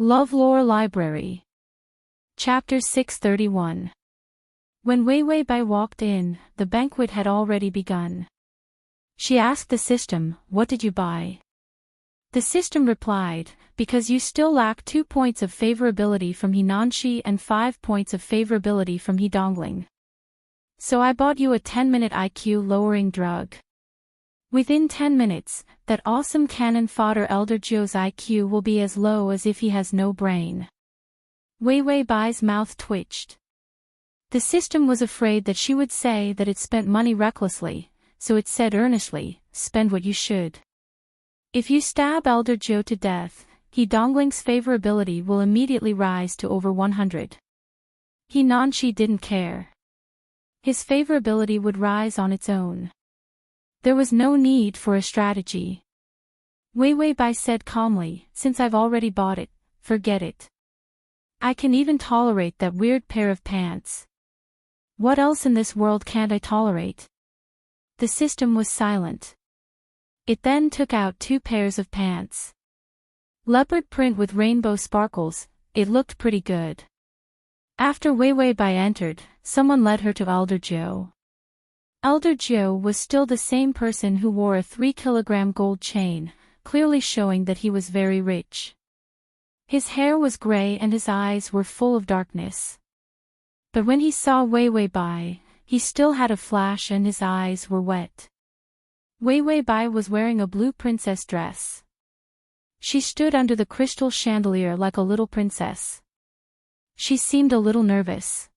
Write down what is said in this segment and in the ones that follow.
LoveLore Library. Chapter 631. When Wei Wei Bai walked in, the banquet had already begun. She asked the system, "What did you buy?" The system replied, "Because you still lack 2 points of favorability from Hinanshi and 5 points of favorability from Hedongling. So I bought you a 10-minute IQ-lowering drug. Within 10 minutes, that awesome cannon fodder Elder Zhou's IQ will be as low as if he has no brain." Wei Wei Bai's mouth twitched. The system was afraid that she would say that it spent money recklessly, so it said earnestly, "Spend what you should. If you stab Elder Zhou to death, Hedongling's favorability will immediately rise to over 100. Hinanshi didn't care. His favorability would rise on its own. There was no need for a strategy. Wei Wei Bai said calmly, "Since I've already bought it, forget it. I can even tolerate that weird pair of pants. What else in this world can't I tolerate?" The system was silent. It then took out 2 pairs of pants. Leopard print with rainbow sparkles, it looked pretty good. After Wei Wei Bai entered, someone led her to Elder Zhou. Elder Zhou was still the same person who wore a 3-kilogram gold chain, clearly showing that he was very rich. His hair was gray and his eyes were full of darkness. But when he saw Wei Wei Bai, he still had a flash and his eyes were wet. Wei Wei Bai was wearing a blue princess dress. She stood under the crystal chandelier like a little princess. She seemed a little nervous.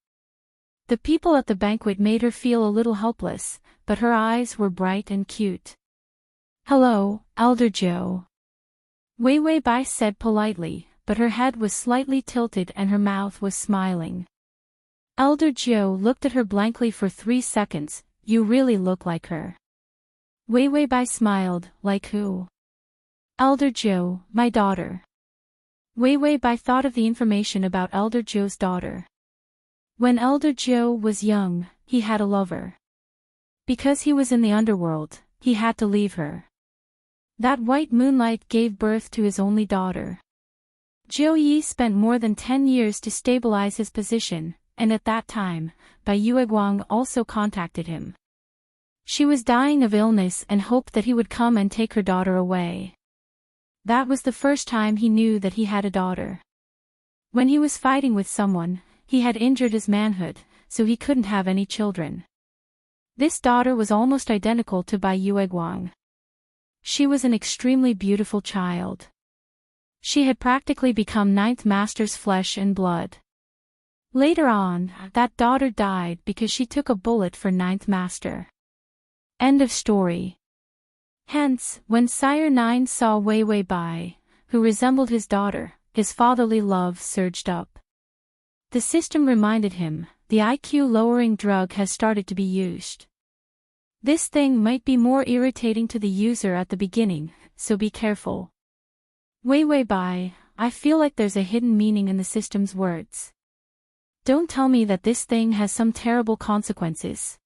The people at the banquet made her feel a little helpless, but her eyes were bright and cute. "Hello, Elder Zhou," Wei Wei Bai said politely, but her head was slightly tilted and her mouth was smiling. Elder Zhou looked at her blankly for 3 seconds. "You really look like her." Wei Wei Bai smiled. "Like who?" "Elder Zhou, my daughter." Wei Wei Bai thought of the information about Elder Zhou's daughter. When Elder Zhou was young, he had a lover. Because he was in the underworld, he had to leave her. That white moonlight gave birth to his only daughter. Zhou Yi spent more than 10 years to stabilize his position, and at that time, Bai Yueguang also contacted him. She was dying of illness and hoped that he would come and take her daughter away. That was the first time he knew that he had a daughter. When he was fighting with someone, he had injured his manhood, so he couldn't have any children. This daughter was almost identical to Bai Yueguang. She was an extremely beautiful child. She had practically become 9th Master's flesh and blood. Later on, that daughter died because she took a bullet for 9th Master. End of story. Hence, when Sire 9 saw Wei Wei Bai, who resembled his daughter, his fatherly love surged up. The system reminded him, "The IQ-lowering drug has started to be used. This thing might be more irritating to the user at the beginning, so be careful." "Wei Wei Bai, I feel like there's a hidden meaning in the system's words. Don't tell me that this thing has some terrible consequences."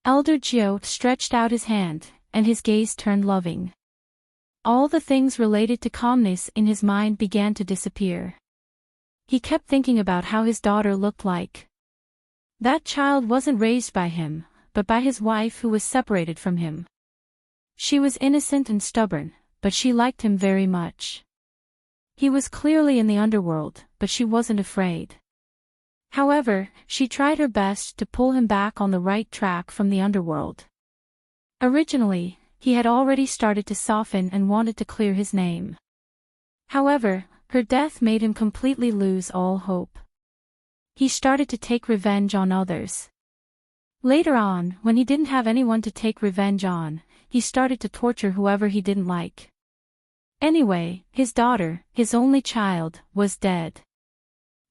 Elder Zhou stretched out his hand, and his gaze turned loving. All the things related to calmness in his mind began to disappear. He kept thinking about how his daughter looked like. That child wasn't raised by him, but by his wife who was separated from him. She was innocent and stubborn, but she liked him very much. He was clearly in the underworld, but she wasn't afraid. However, she tried her best to pull him back on the right track from the underworld. Originally, he had already started to soften and wanted to clear his name. However, her death made him completely lose all hope. He started to take revenge on others. Later on, when he didn't have anyone to take revenge on, he started to torture whoever he didn't like. Anyway, his daughter, his only child, was dead.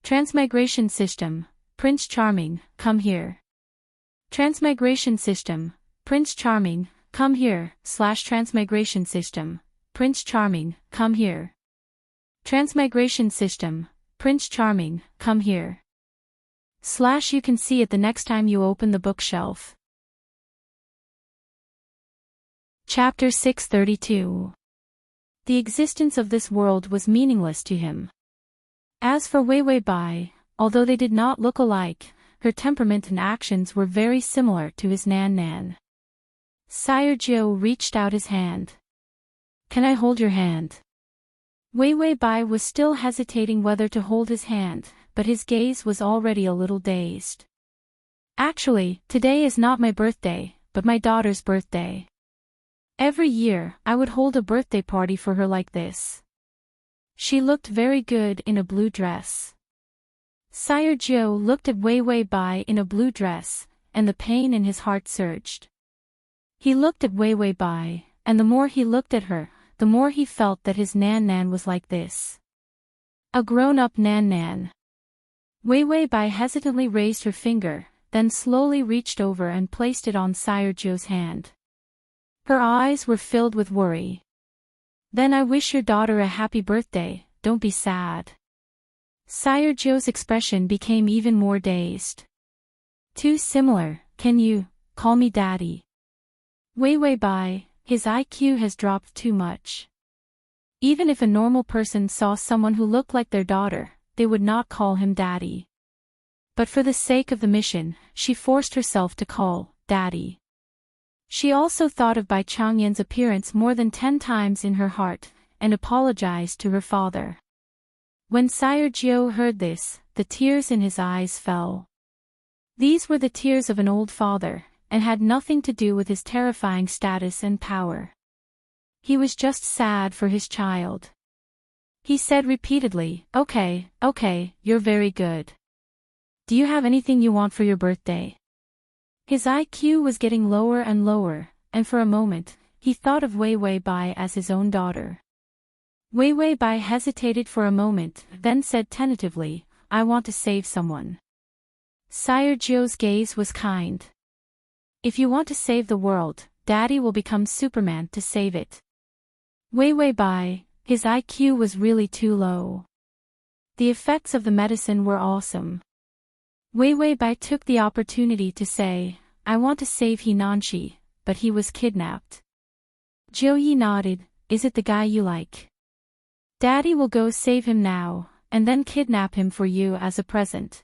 Transmigration system, Prince Charming, come here. Transmigration system, Prince Charming, come here, /transmigration system, Prince Charming, come here. Transmigration system, Prince Charming, come here. / you can see it the next time you open the bookshelf. Chapter 632. The existence of this world was meaningless to him. As for Wei Wei Bai, although they did not look alike, her temperament and actions were very similar to his Nan Nan. Sire Jiu reached out his hand. Can I hold your hand? Wei Wei Bai was still hesitating whether to hold his hand, but his gaze was already a little dazed. Actually, today is not my birthday, but my daughter's birthday. Every year, I would hold a birthday party for her like this. She looked very good in a blue dress. Sire Jiu looked at Wei Wei Bai in a blue dress, and the pain in his heart surged. He looked at Wei Wei Bai, and the more he looked at her, the more he felt that his Nan Nan was like this. A grown-up Nan Nan. Wei Wei Bai hesitantly raised her finger, then slowly reached over and placed it on Sire Jiu's hand. Her eyes were filled with worry. Then I wish your daughter a happy birthday, don't be sad. Sire Jiu's expression became even more dazed. Too similar, can you call me daddy? Wei Wei Bai, his IQ has dropped too much. Even if a normal person saw someone who looked like their daughter, they would not call him daddy. But for the sake of the mission, she forced herself to call daddy. She also thought of Bai Changyan's appearance more than 10 times in her heart, and apologized to her father. When Sire Jiu heard this, the tears in his eyes fell. These were the tears of an old father, and had nothing to do with his terrifying status and power. He was just sad for his child. He said repeatedly, okay, you're very good. Do you have anything you want for your birthday? His IQ was getting lower and lower, and for a moment, he thought of Wei Wei Bai as his own daughter. Wei Wei Bai hesitated for a moment, then said tentatively, I want to save someone. Sire Jiu's gaze was kind. If you want to save the world, Daddy will become Superman to save it. Wei Wei Bai, his IQ was really too low. The effects of the medicine were awesome. Wei Wei Bai took the opportunity to say, I want to save He Nanshi, but he was kidnapped. Jiu Yi nodded, is it the guy you like? Daddy will go save him now, and then kidnap him for you as a present.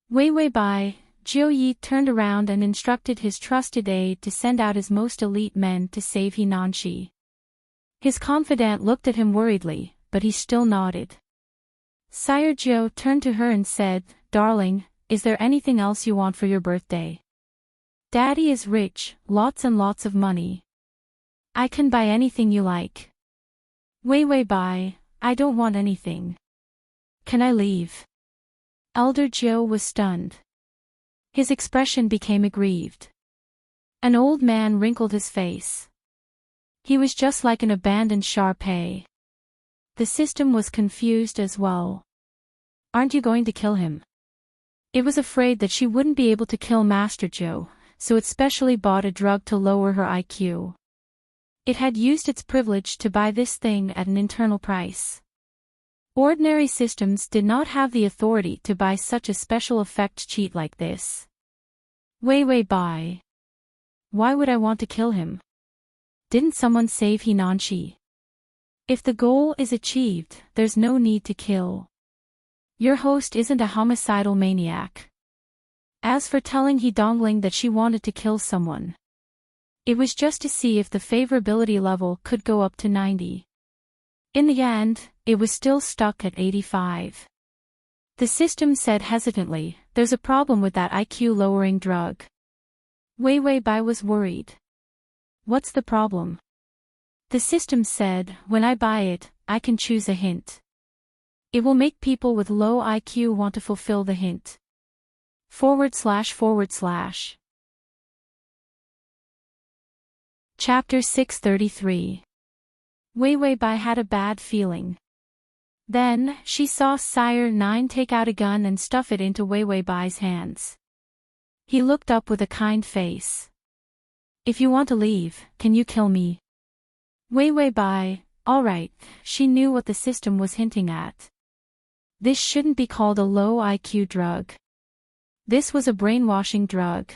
Wei Wei Bai, Jiu Yi turned around and instructed his trusted aide to send out his most elite men to save He Nanshi. His confidant looked at him worriedly, but he still nodded. Sire Jiu turned to her and said, Darling, is there anything else you want for your birthday? Daddy is rich, lots and lots of money. I can buy anything you like. Wei Wei Bai, I don't want anything. Can I leave? Elder Jiu was stunned. His expression became aggrieved. An old man wrinkled his face. He was just like an abandoned Shar-Pei. The system was confused as well. Aren't you going to kill him? It was afraid that she wouldn't be able to kill Master Jiu, so it specially bought a drug to lower her IQ. It had used its privilege to buy this thing at an internal price. Ordinary systems did not have the authority to buy such a special effect cheat like this. Wei Wei Bai. Why would I want to kill him? Didn't someone save He Nanshi? If the goal is achieved, there's no need to kill. Your host isn't a homicidal maniac. As for telling He Dongling that she wanted to kill someone, it was just to see if the favorability level could go up to 90. In the end, it was still stuck at 85. The system said hesitantly, there's a problem with that IQ-lowering drug. Wei Wei Bai was worried. What's the problem? The system said, when I buy it, I can choose a hint. It will make people with low IQ want to fulfill the hint. // Chapter 633. Wei Wei Bai had a bad feeling. Then, she saw Sire 9 take out a gun and stuff it into Wei Wei Bai's hands. He looked up with a kind face. If you want to leave, can you kill me? Wei Wei Bai, alright, she knew what the system was hinting at. This shouldn't be called a low IQ drug. This was a brainwashing drug.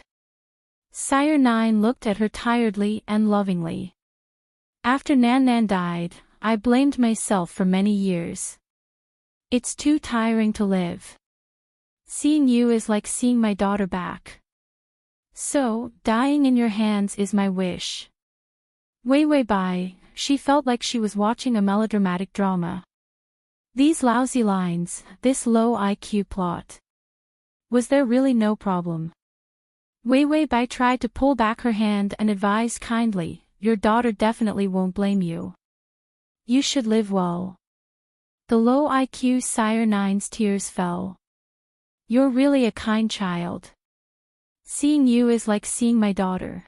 Sire 9 looked at her tiredly and lovingly. After Nan Nan died, I blamed myself for many years. It's too tiring to live. Seeing you is like seeing my daughter back. So, dying in your hands is my wish. Wei Wei Bai, she felt like she was watching a melodramatic drama. These lousy lines, this low IQ plot. Was there really no problem? Wei Wei Bai tried to pull back her hand and advised kindly, your daughter definitely won't blame you. You should live well. The low IQ Sire Nine's tears fell. You're really a kind child. Seeing you is like seeing my daughter.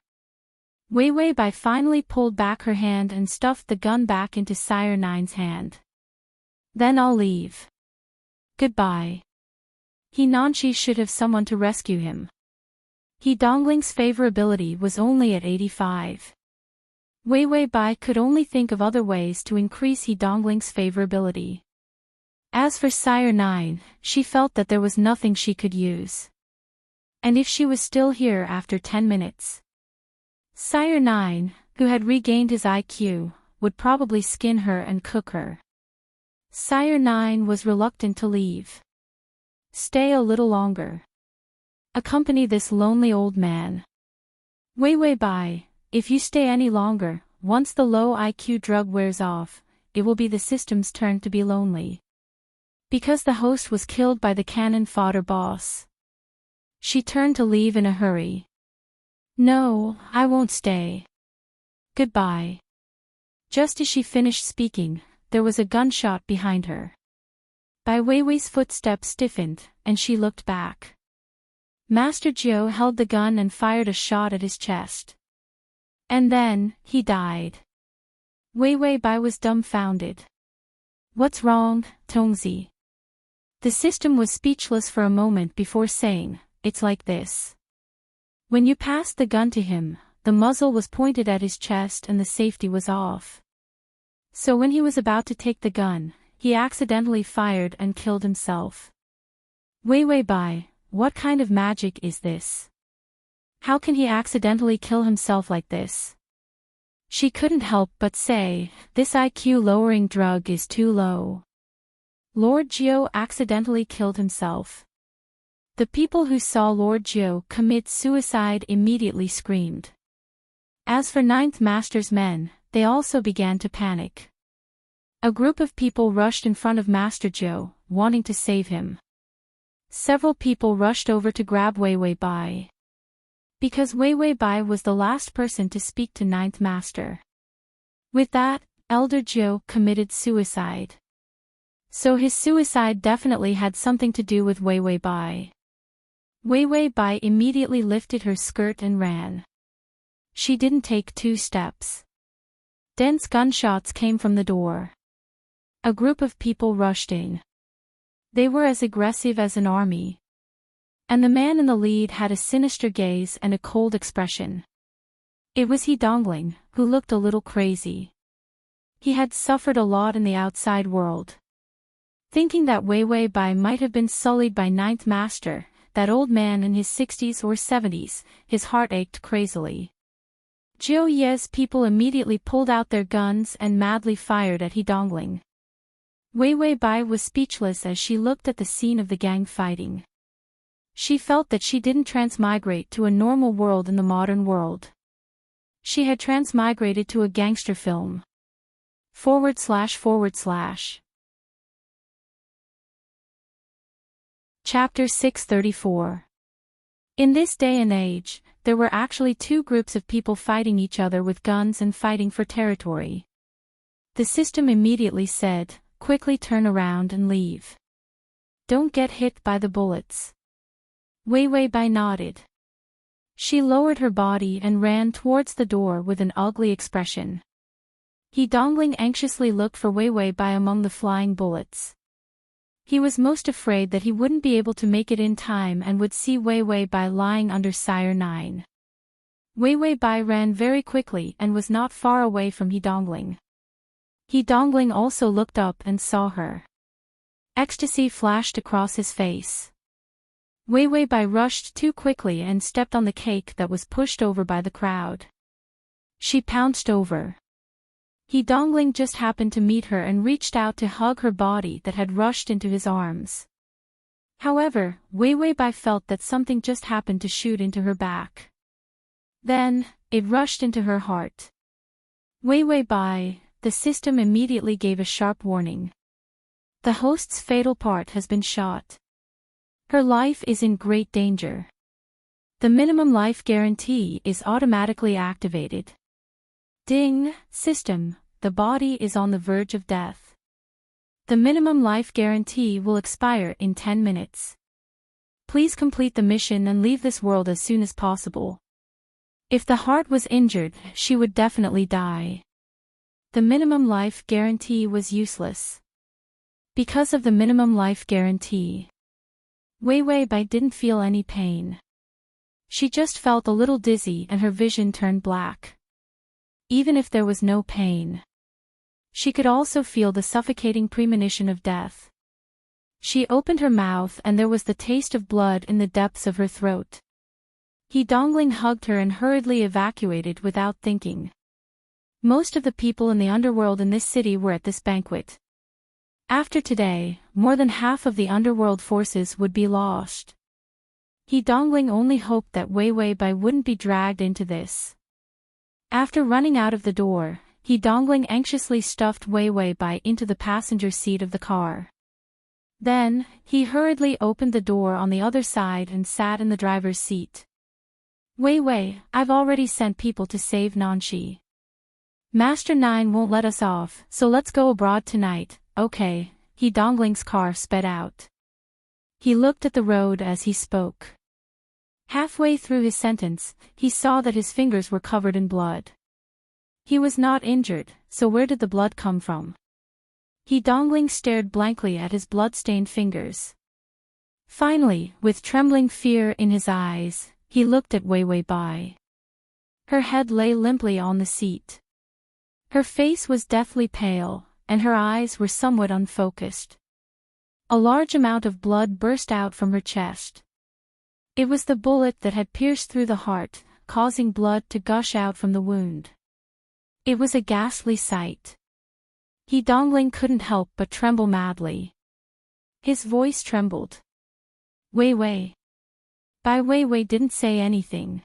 Wei Wei Bai finally pulled back her hand and stuffed the gun back into Sire Nine's hand. Then I'll leave. Goodbye. He Nanchi should have someone to rescue him. He Dongling's favorability was only at 85. Wei Wei Bai could only think of other ways to increase He Dongling's favorability. As for Sire 9, she felt that there was nothing she could use. And if she was still here after 10 minutes, Sire 9, who had regained his IQ, would probably skin her and cook her. Sire 9 was reluctant to leave. Stay a little longer. Accompany this lonely old man. Wei Wei Bai, if you stay any longer, once the low IQ drug wears off, it will be the system's turn to be lonely. Because the host was killed by the cannon fodder boss. She turned to leave in a hurry. No, I won't stay. Goodbye. Just as she finished speaking, there was a gunshot behind her. Bai Weiwei's footsteps stiffened, and she looked back. Master Jiu held the gun and fired a shot at his chest. And then, he died. Wei Wei Bai was dumbfounded. What's wrong, Tongzi? The system was speechless for a moment before saying, it's like this. When you passed the gun to him, the muzzle was pointed at his chest and the safety was off. So when he was about to take the gun, he accidentally fired and killed himself. Wei Wei Bai, what kind of magic is this? How can he accidentally kill himself like this? She couldn't help but say, this IQ-lowering drug is too low. Lord Jiu accidentally killed himself. The people who saw Lord Jiu commit suicide immediately screamed. As for Ninth Master's men, they also began to panic. A group of people rushed in front of Master Jiu, wanting to save him. Several people rushed over to grab Wei Wei Bai. Because Wei Wei Bai was the last person to speak to Ninth Master. With that, Elder Jiu committed suicide. So his suicide definitely had something to do with Wei Wei Bai. Wei Wei Bai immediately lifted her skirt and ran. She didn't take 2 steps. Dense gunshots came from the door. A group of people rushed in. They were as aggressive as an army. And the man in the lead had a sinister gaze and a cold expression. It was He Dongling, who looked a little crazy. He had suffered a lot in the outside world. Thinking that Wei Wei Bai might have been sullied by Ninth Master, that old man in his 60s or 70s, his heart ached crazily. Jiu Ye's people immediately pulled out their guns and madly fired at He Dongling. Wei Wei Bai was speechless as she looked at the scene of the gang fighting. She felt that she didn't transmigrate to a normal world in the modern world. She had transmigrated to a gangster film. // Chapter 634. In this day and age, there were actually 2 groups of people fighting each other with guns and fighting for territory. The system immediately said, quickly turn around and leave. Don't get hit by the bullets. Wei Wei Bai nodded. She lowered her body and ran towards the door with an ugly expression. He Dongling anxiously looked for Wei Wei Bai among the flying bullets. He was most afraid that he wouldn't be able to make it in time and would see Wei Wei Bai lying under Sire 9. Wei Wei Bai ran very quickly and was not far away from He Dongling. He Dongling also looked up and saw her. Ecstasy flashed across his face. Wei Wei Bai rushed too quickly and stepped on the cake that was pushed over by the crowd. She pounced over. He Dongling just happened to meet her and reached out to hug her body that had rushed into his arms. However, Wei Wei Bai felt that something just happened to shoot into her back. Then, it rushed into her heart. Wei Wei Bai, the system immediately gave a sharp warning. The host's fatal part has been shot. Her life is in great danger. The minimum life guarantee is automatically activated. Ding, system, the body is on the verge of death. The minimum life guarantee will expire in 10 minutes. Please complete the mission and leave this world as soon as possible. If the heart was injured, she would definitely die. The minimum life guarantee was useless. Because of the minimum life guarantee, Wei Wei Bai didn't feel any pain. She just felt a little dizzy and her vision turned black. Even if there was no pain, she could also feel the suffocating premonition of death. She opened her mouth and there was the taste of blood in the depths of her throat. He Dongling hugged her and hurriedly evacuated without thinking. Most of the people in the underworld in this city were at this banquet. After today, more than half of the underworld forces would be lost. He Dongling only hoped that Wei Wei Bai wouldn't be dragged into this. After running out of the door, He Dongling anxiously stuffed Wei Wei Bai into the passenger seat of the car. Then, he hurriedly opened the door on the other side and sat in the driver's seat. Wei Wei, I've already sent people to save Nanxi. Master 9 won't let us off, so let's go abroad tonight, okay? He Dongling's car sped out. He looked at the road as he spoke. Halfway through his sentence, he saw that his fingers were covered in blood. He was not injured, so where did the blood come from? He Dongling stared blankly at his blood-stained fingers. Finally, with trembling fear in his eyes, he looked at Wei Wei Bai. Her head lay limply on the seat. Her face was deathly pale, and her eyes were somewhat unfocused. A large amount of blood burst out from her chest. It was the bullet that had pierced through the heart, causing blood to gush out from the wound. It was a ghastly sight. He Dongling couldn't help but tremble madly. His voice trembled. Wei Wei. Bai Wei Wei didn't say anything.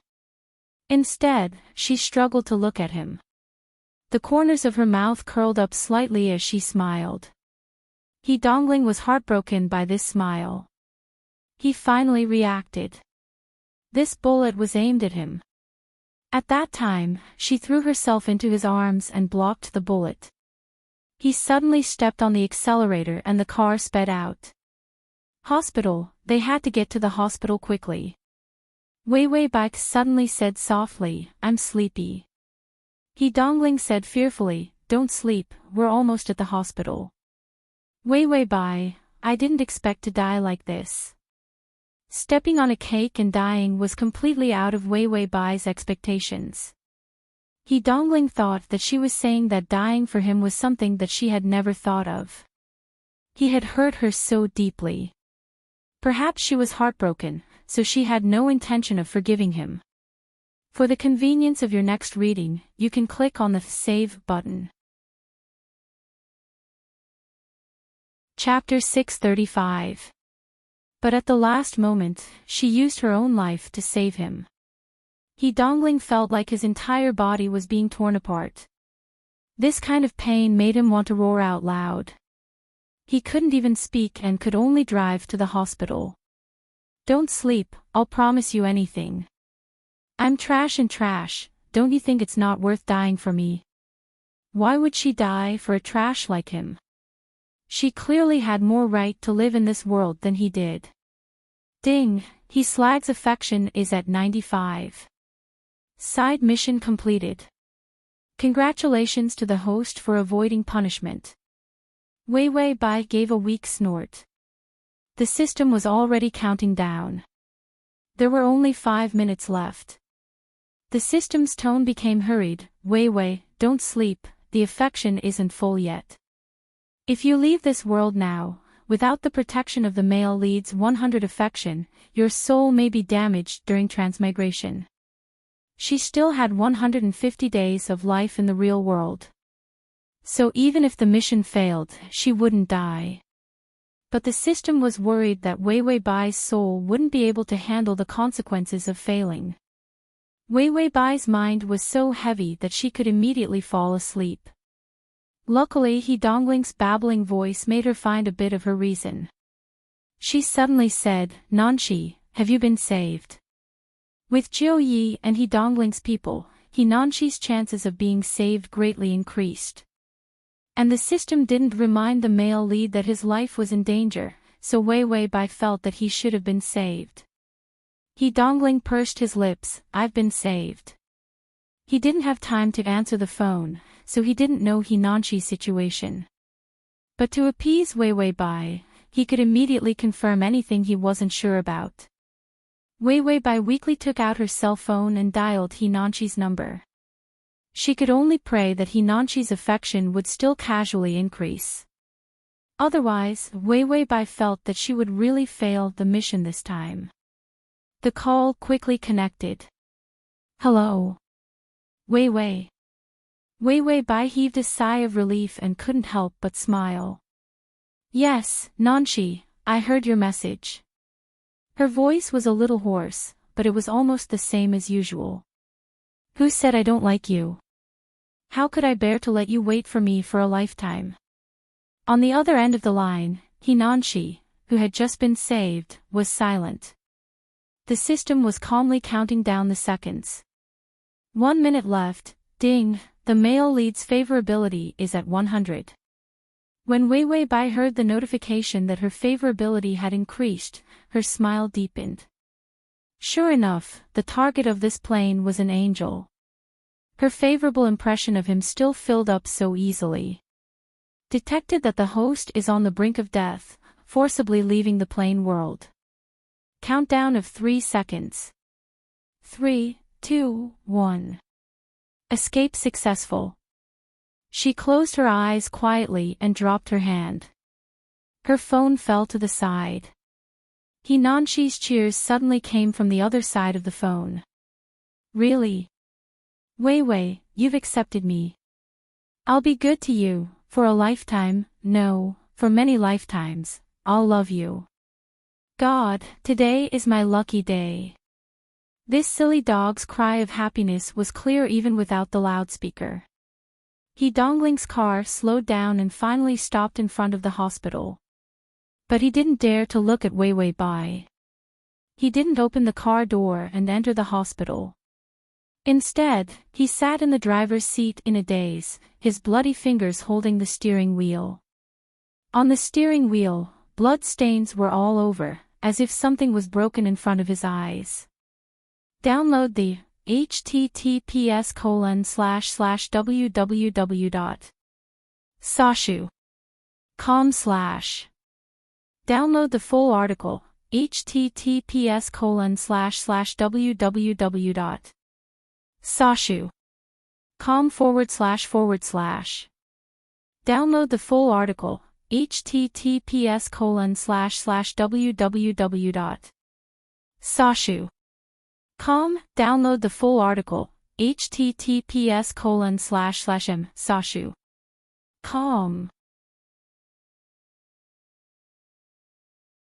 Instead, she struggled to look at him. The corners of her mouth curled up slightly as she smiled. He Dongling was heartbroken by this smile. He finally reacted. This bullet was aimed at him. At that time, she threw herself into his arms and blocked the bullet. He suddenly stepped on the accelerator and the car sped out. Hospital, they had to get to the hospital quickly. Wei Wei Bai suddenly said softly, I'm sleepy. He Dongling said fearfully, don't sleep, we're almost at the hospital. Wei Wei Bai, I didn't expect to die like this. Stepping on a cake and dying was completely out of Wei Wei Bai's expectations. He Dongling thought that she was saying that dying for him was something that she had never thought of. He had hurt her so deeply. Perhaps she was heartbroken, so she had no intention of forgiving him. For the convenience of your next reading, you can click on the Save button. Chapter 635. But at the last moment, she used her own life to save him. He Dongling felt like his entire body was being torn apart. This kind of pain made him want to roar out loud. He couldn't even speak and could only drive to the hospital. Don't sleep, I'll promise you anything. I'm trash and trash, don't you think it's not worth dying for me? Why would she die for a trash like him? She clearly had more right to live in this world than he did. Ding, he Slag's affection is at 95. Side mission completed. Congratulations to the host for avoiding punishment. Wei Wei Bai gave a weak snort. The system was already counting down. There were only 5 minutes left. The system's tone became hurried. Wei Wei, don't sleep, the affection isn't full yet. If you leave this world now, without the protection of the male lead's 100 affection, your soul may be damaged during transmigration. She still had 150 days of life in the real world. So even if the mission failed, she wouldn't die. But the system was worried that Wei Wei Bai's soul wouldn't be able to handle the consequences of failing. Wei Wei Bai's mind was so heavy that she could immediately fall asleep. Luckily, He Dongling's babbling voice made her find a bit of her reason. She suddenly said, "Nanshi, have you been saved?" With Jiu Yi and He Dongling's people, He Nanshi's chances of being saved greatly increased. And the system didn't remind the male lead that his life was in danger, so Wei Wei Bai felt that he should have been saved. He Dongling pursed his lips, "I've been saved." He didn't have time to answer the phone, so he didn't know He Nanshi's situation. But to appease Wei Wei Bai, he could immediately confirm anything he wasn't sure about. Wei Wei Bai weakly took out her cell phone and dialed He Nanshi's number. She could only pray that He Nanshi's affection would still casually increase. Otherwise, Wei Wei Bai felt that she would really fail the mission this time. The call quickly connected. "Hello. Wei Wei." Wei Wei Bai heaved a sigh of relief and couldn't help but smile. "Yes, Nanshi, I heard your message." Her voice was a little hoarse, but it was almost the same as usual. "Who said I don't like you? How could I bear to let you wait for me for a lifetime?" On the other end of the line, He Nanshi, who had just been saved, was silent. The system was calmly counting down the seconds. 1 minute left, ding, the male lead's favorability is at 100. When Wei Wei Bai heard the notification that her favorability had increased, her smile deepened. Sure enough, the target of this plane was an angel. Her favorable impression of him still filled up so easily. Detected that the host is on the brink of death, forcibly leaving the plane world. Countdown of 3 seconds. 3, 2, 1. Escape successful. She closed her eyes quietly and dropped her hand. Her phone fell to the side. He Nanshi's cheers suddenly came from the other side of the phone. "Really? Wei Wei, you've accepted me. I'll be good to you, for a lifetime, no, for many lifetimes, I'll love you. God, today is my lucky day." This silly dog's cry of happiness was clear even without the loudspeaker. He Dongling's car slowed down and finally stopped in front of the hospital. But he didn't dare to look at Wei Wei Bai. He didn't open the car door and enter the hospital. Instead, he sat in the driver's seat in a daze, his bloody fingers holding the steering wheel. On the steering wheel, blood stains were all over, as if something was broken in front of his eyes. Download the https://www.sashu.com/ Download the full article, https://www.sashu.com// Download the full article, https://www.sashu.com. Download the full article, https://m.sashu.com.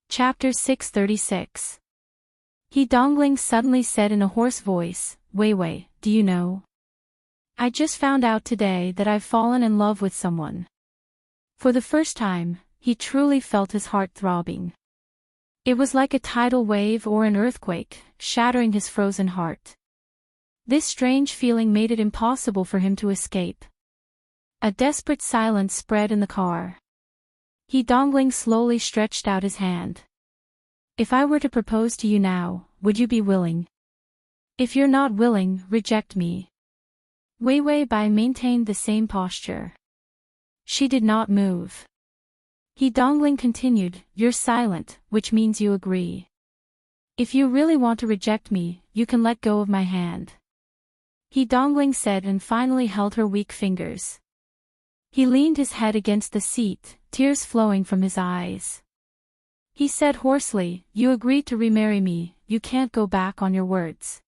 Chapter 636. He Dongling suddenly said in a hoarse voice, "Wei Wei, do you know? I just found out today that I've fallen in love with someone." For the first time, he truly felt his heart throbbing. It was like a tidal wave or an earthquake, shattering his frozen heart. This strange feeling made it impossible for him to escape. A desperate silence spread in the car. He Dongling slowly stretched out his hand. "If I were to propose to you now, would you be willing? If you're not willing, reject me." Wei Wei Bai maintained the same posture. She did not move. He Dongling continued, "You're silent, which means you agree. If you really want to reject me, you can let go of my hand." He Dongling said and finally held her weak fingers. He leaned his head against the seat, tears flowing from his eyes. He said hoarsely, "You agreed to remarry me, you can't go back on your words."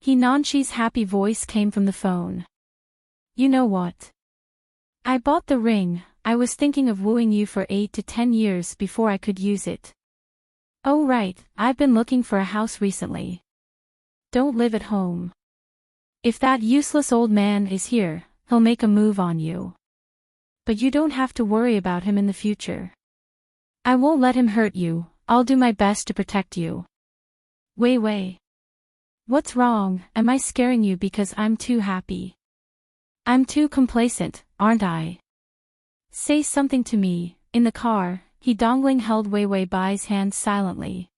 He Nanshi's happy voice came from the phone. "You know what? I bought the ring. I was thinking of wooing you for 8 to 10 years before I could use it. Oh right, I've been looking for a house recently. Don't live at home. If that useless old man is here, he'll make a move on you. But you don't have to worry about him in the future. I won't let him hurt you, I'll do my best to protect you. Wei Wei. What's wrong? Am I scaring you because I'm too happy? I'm too complacent, aren't I? Say something to me. In the car, he dongling held Wei Wei Bai's hand silently.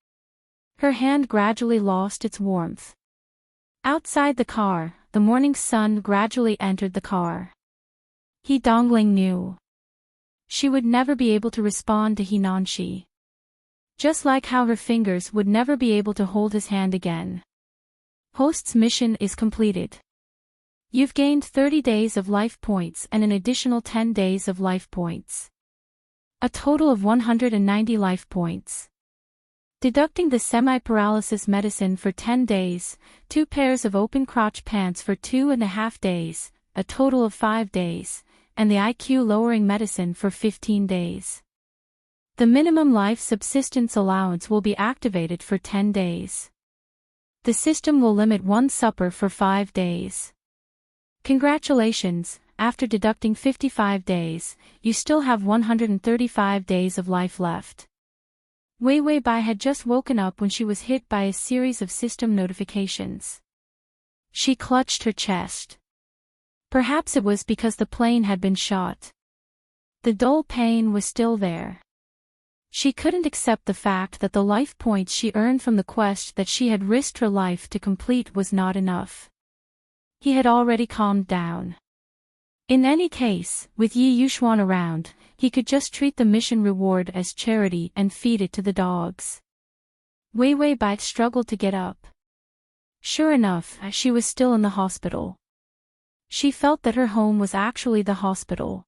Her hand gradually lost its warmth. Outside the car, the morning sun gradually entered the car. He dongling knew. She would never be able to respond to Hinanshi. Just like how her fingers would never be able to hold his hand again. Host's mission is completed. You've gained 30 days of life points and an additional 10 days of life points. A total of 190 life points. Deducting the semi-paralysis medicine for 10 days, 2 pairs of open crotch pants for 2.5 days, a total of 5 days, and the IQ lowering medicine for 15 days. The minimum life subsistence allowance will be activated for 10 days. The system will limit one supper for 5 days. Congratulations, after deducting 55 days, you still have 135 days of life left. Wei Wei Bai had just woken up when she was hit by a series of system notifications. She clutched her chest. Perhaps it was because the plane had been shot. The dull pain was still there. She couldn't accept the fact that the life points she earned from the quest that she had risked her life to complete was not enough. He had already calmed down. In any case, with Yi Yuxuan around, he could just treat the mission reward as charity and feed it to the dogs. Wei Wei Bai struggled to get up. Sure enough, she was still in the hospital. She felt that her home was actually the hospital.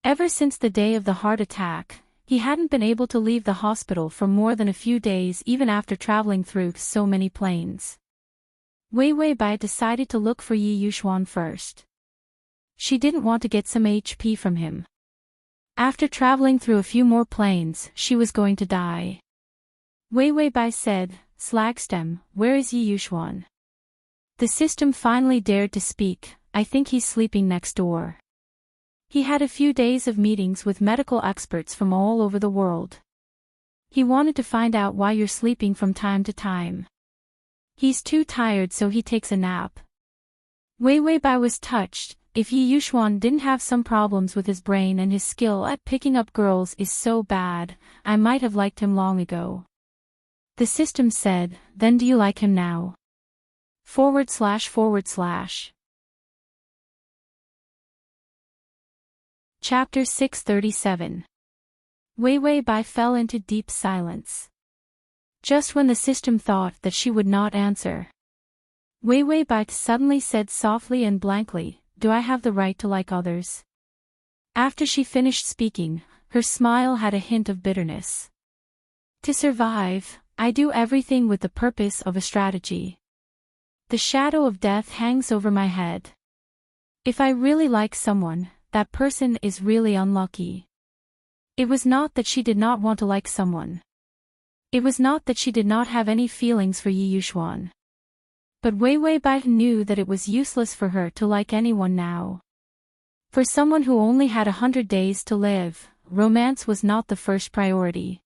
Ever since the day of the heart attack, he hadn't been able to leave the hospital for more than a few days even after traveling through so many planes. Wei Wei Bai decided to look for Yi Yuxuan first. She didn't want to get some HP from him. After traveling through a few more planes, she was going to die. Wei Wei Bai said, Slagstem, where is Yi Yuxuan? The system finally dared to speak. I think he's sleeping next door. He had a few days of meetings with medical experts from all over the world. He wanted to find out why you're sleeping from time to time. He's too tired so he takes a nap. Wei Wei Bai was touched. If Yi Yuxuan didn't have some problems with his brain and his skill at picking up girls is so bad, I might have liked him long ago. The system said, then do you like him now? //. Chapter 637. Wei Wei Bai fell into deep silence. Just when the system thought that she would not answer, Wei Wei Bai suddenly said softly and blankly, do I have the right to like others? After she finished speaking, her smile had a hint of bitterness. To survive, I do everything with the purpose of a strategy. The shadow of death hangs over my head. If I really like someone, that person is really unlucky. It was not that she did not want to like someone. It was not that she did not have any feelings for Yi Yuxuan. But Wei Wei Bai knew that it was useless for her to like anyone now. For someone who only had 100 days to live, romance was not the first priority.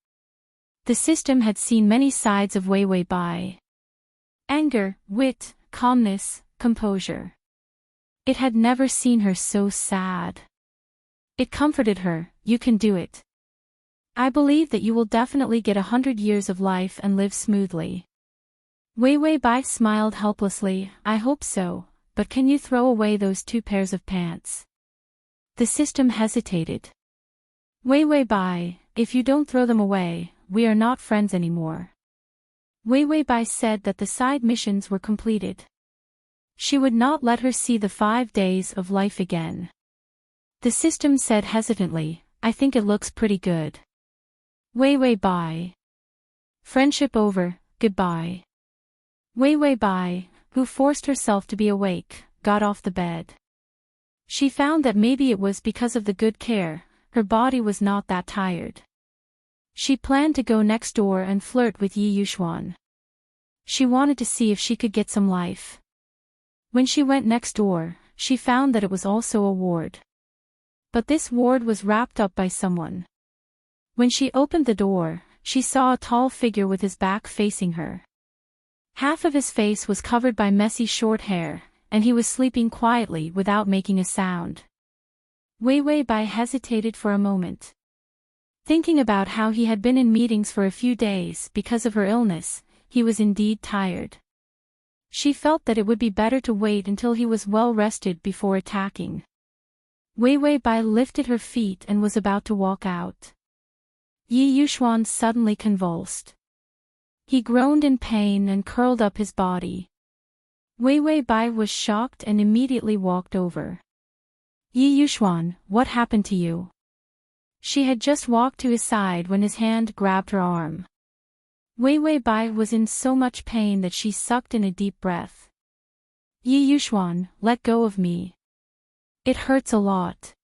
The system had seen many sides of Wei Wei Bai. Anger, wit, calmness, composure. It had never seen her so sad. It comforted her, you can do it. I believe that you will definitely get 100 years of life and live smoothly. Wei Wei Bai smiled helplessly, I hope so, but can you throw away those 2 pairs of pants? The system hesitated. Wei Wei Bai, if you don't throw them away, we are not friends anymore. Wei Wei Bai said that the side missions were completed. She would not let her see the 5 days of life again. The system said hesitantly, I think it looks pretty good. Wei Wei Bai. Friendship over, goodbye. Wei Wei Bai, who forced herself to be awake, got off the bed. She found that maybe it was because of the good care, her body was not that tired. She planned to go next door and flirt with Yi Yuxuan. She wanted to see if she could get some life. When she went next door, she found that it was also a ward. But this ward was wrapped up by someone. When she opened the door, she saw a tall figure with his back facing her. Half of his face was covered by messy short hair, and he was sleeping quietly without making a sound. Wei Wei Bai hesitated for a moment. Thinking about how he had been in meetings for a few days because of her illness, he was indeed tired. She felt that it would be better to wait until he was well rested before attacking. Wei Wei Bai lifted her feet and was about to walk out. Yi Yuxuan suddenly convulsed. He groaned in pain and curled up his body. Wei Wei Bai was shocked and immediately walked over. Yi Yuxuan, what happened to you? She had just walked to his side when his hand grabbed her arm. Wei Wei Bai was in so much pain that she sucked in a deep breath. Yi Yuxuan, let go of me. It hurts a lot.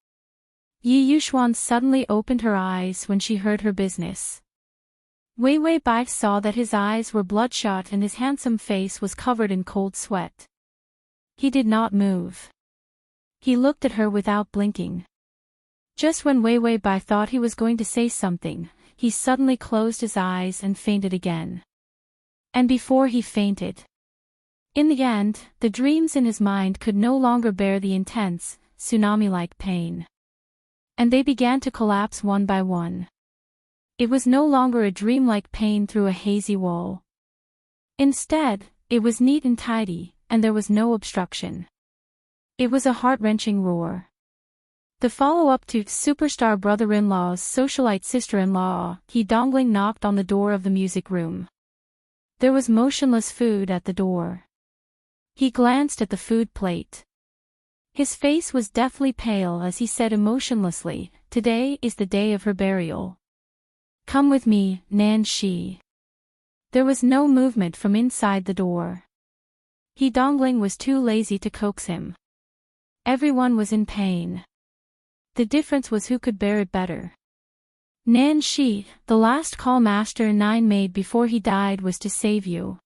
Yi Yuxuan suddenly opened her eyes when she heard her business. Wei Wei Bai saw that his eyes were bloodshot and his handsome face was covered in cold sweat. He did not move. He looked at her without blinking. Just when Wei Wei Bai thought he was going to say something, he suddenly closed his eyes and fainted again. And before he fainted, in the end, the dreams in his mind could no longer bear the intense, tsunami-like pain. And they began to collapse one by one. It was no longer a dream-like pain through a hazy wall. Instead, it was neat and tidy, and there was no obstruction. It was a heart-wrenching roar. The follow-up to Superstar Brother-in-Law's Socialite Sister-in-Law, He Dongling knocked on the door of the music room. There was motionless food at the door. He glanced at the food plate. His face was deathly pale as he said emotionlessly, "Today is the day of her burial. Come with me, Nan Shi." There was no movement from inside the door. He Dongling was too lazy to coax him. Everyone was in pain. The difference was who could bear it better. Nan Shi, the last call Master 9 made before he died was to save you.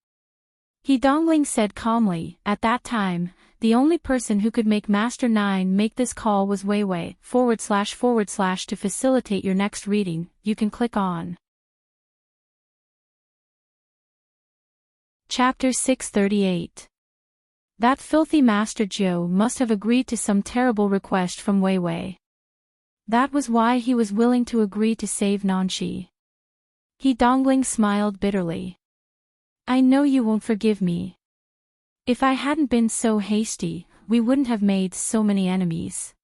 He Dongling said calmly. At that time, the only person who could make Master 9 make this call was Wei Wei. // To facilitate your next reading, you can click on Chapter 638. That filthy Master Zhou must have agreed to some terrible request from Wei Wei. That was why he was willing to agree to save Nanshi. He Dongling smiled bitterly. I know you won't forgive me. If I hadn't been so hasty, we wouldn't have made so many enemies.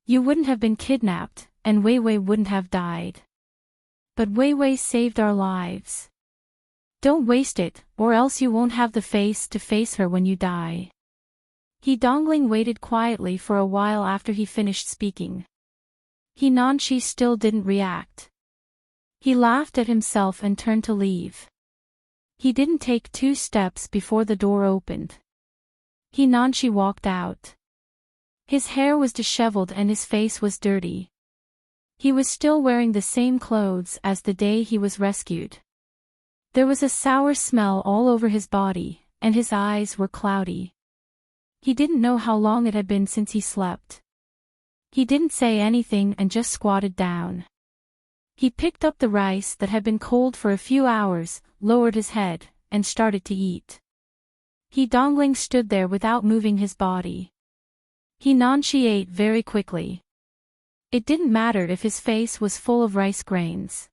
You wouldn't have been kidnapped, and Wei Wei wouldn't have died. But Wei Wei saved our lives. Don't waste it, or else you won't have the face to face her when you die. He Dongling waited quietly for a while after he finished speaking. He Nanshi still didn't react. He laughed at himself and turned to leave. He didn't take 2 steps before the door opened. He Nanshi walked out. His hair was disheveled and his face was dirty. He was still wearing the same clothes as the day he was rescued. There was a sour smell all over his body, and his eyes were cloudy. He didn't know how long it had been since he slept. He didn't say anything and just squatted down. He picked up the rice that had been cold for a few hours, lowered his head, and started to eat. He Dongling stood there without moving his body. He Nanshi ate very quickly. It didn't matter if his face was full of rice grains.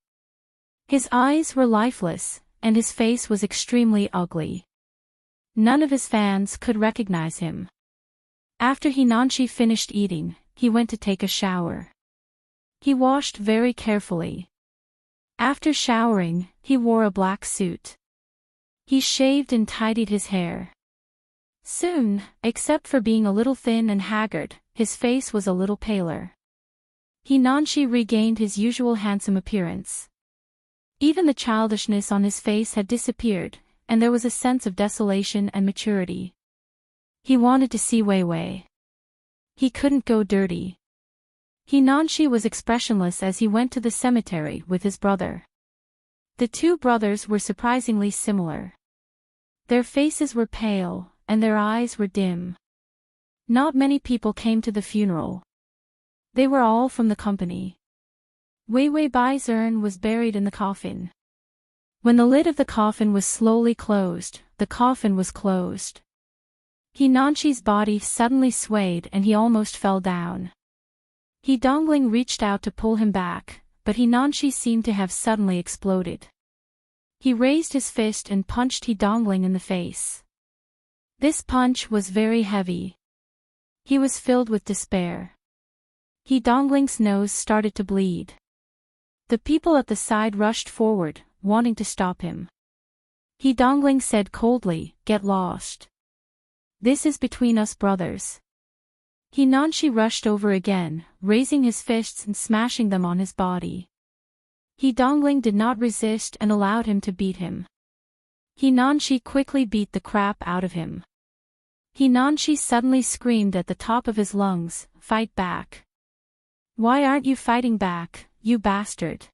His eyes were lifeless, and his face was extremely ugly. None of his fans could recognize him. After He Nanshi finished eating, he went to take a shower. He washed very carefully. After showering, he wore a black suit. He shaved and tidied his hair. Soon, except for being a little thin and haggard, his face was a little paler. He Nanshi regained his usual handsome appearance. Even the childishness on his face had disappeared, and there was a sense of desolation and maturity. He wanted to see Wei Wei. He couldn't go dirty. Hinanshi was expressionless as he went to the cemetery with his brother. The two brothers were surprisingly similar. Their faces were pale, and their eyes were dim. Not many people came to the funeral. They were all from the company. Weiwei Bai's urn was buried in the coffin. When the lid of the coffin was slowly closed, the coffin was closed. Hinanshi's body suddenly swayed and he almost fell down. Dongling reached out to pull him back, but Hinanshi seemed to have suddenly exploded. He raised his fist and punched Dongling in the face. This punch was very heavy. He was filled with despair. Dongling's nose started to bleed. The people at the side rushed forward, wanting to stop him. Dongling said coldly, "Get lost. This is between us brothers." Hinanshi rushed over again, raising his fists and smashing them on his body. Dongling did not resist and allowed him to beat him. Hinanshi quickly beat the crap out of him. Hinanshi suddenly screamed at the top of his lungs, "Fight back! Why aren't you fighting back, you bastard?"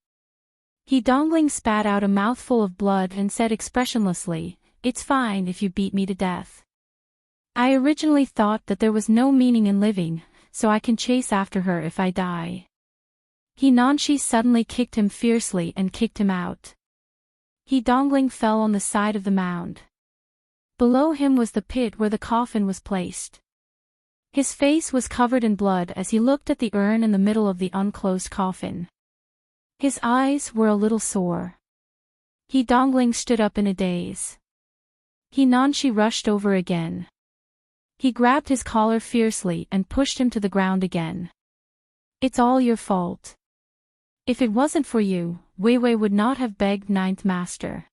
Dongling spat out a mouthful of blood and said expressionlessly, "It's fine if you beat me to death. I originally thought that there was no meaning in living, so I can chase after her if I die." Hinanshi suddenly kicked him fiercely and kicked him out. Dongling fell on the side of the mound. Below him was the pit where the coffin was placed. His face was covered in blood as he looked at the urn in the middle of the unclosed coffin. His eyes were a little sore. Dongling stood up in a daze. Hinanshi rushed over again. He grabbed his collar fiercely and pushed him to the ground again. "It's all your fault. If it wasn't for you, Weiwei would not have begged Ninth Master.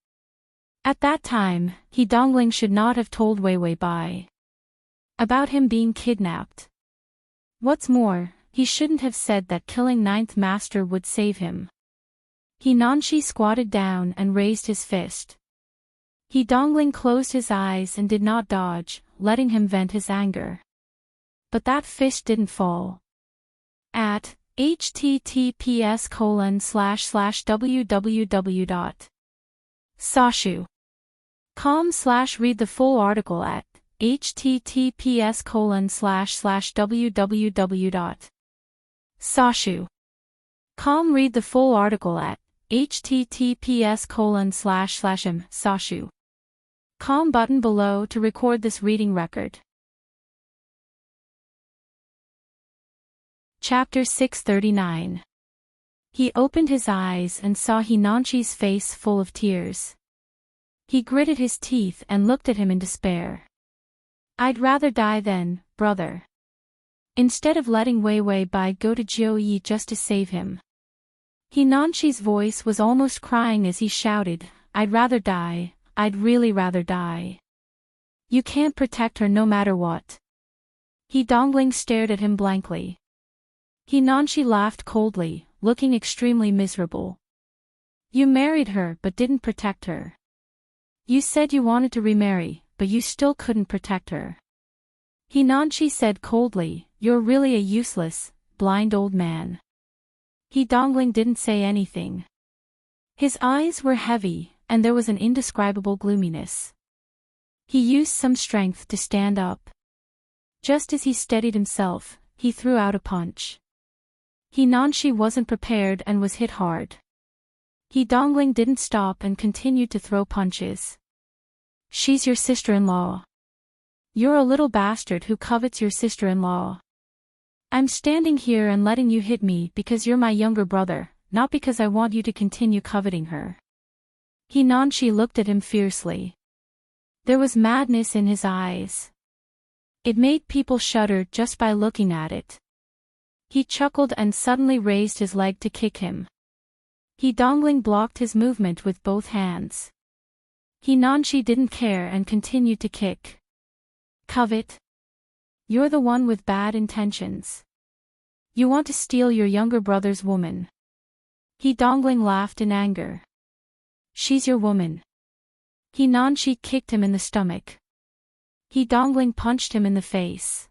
At that time, Dongling should not have told Weiwei Bai about him being kidnapped. What's more, he shouldn't have said that killing Ninth Master would save him." Hinanshi squatted down and raised his fist. Dongling closed his eyes and did not dodge, letting him vent his anger. But that fist didn't fall. At https://www.sashu.com/read the full article at https://www.sashu.com read the full article at https://m.sashu.com button below to record this reading record. Chapter 639. He opened his eyes and saw Hinanshi's face full of tears. He gritted his teeth and looked at him in despair. "I'd rather die then, brother. Instead of letting Weiwei Bai go to Jiuyi just to save him." Hinanshi's voice was almost crying as he shouted, "I'd rather die, I'd really rather die. You can't protect her no matter what." Dongling stared at him blankly. Hinanshi laughed coldly, looking extremely miserable. "You married her but didn't protect her. You said you wanted to remarry, but you still couldn't protect her." Hinanshi said coldly, "You're really a useless, blind old man." Dongling didn't say anything. His eyes were heavy, and there was an indescribable gloominess. He used some strength to stand up. Just as he steadied himself, he threw out a punch. Hinanshi wasn't prepared and was hit hard. Dongling didn't stop and continued to throw punches. "She's your sister-in-law. You're a little bastard who covets your sister-in-law. I'm standing here and letting you hit me because you're my younger brother, not because I want you to continue coveting her." Hinanshi looked at him fiercely. There was madness in his eyes. It made people shudder just by looking at it. He chuckled and suddenly raised his leg to kick him. Dongling blocked his movement with both hands. Hinanshi didn't care and continued to kick. "Covet? You're the one with bad intentions. You want to steal your younger brother's woman." Dongling laughed in anger. "She's your woman." Hinanshi kicked him in the stomach. Dongling punched him in the face.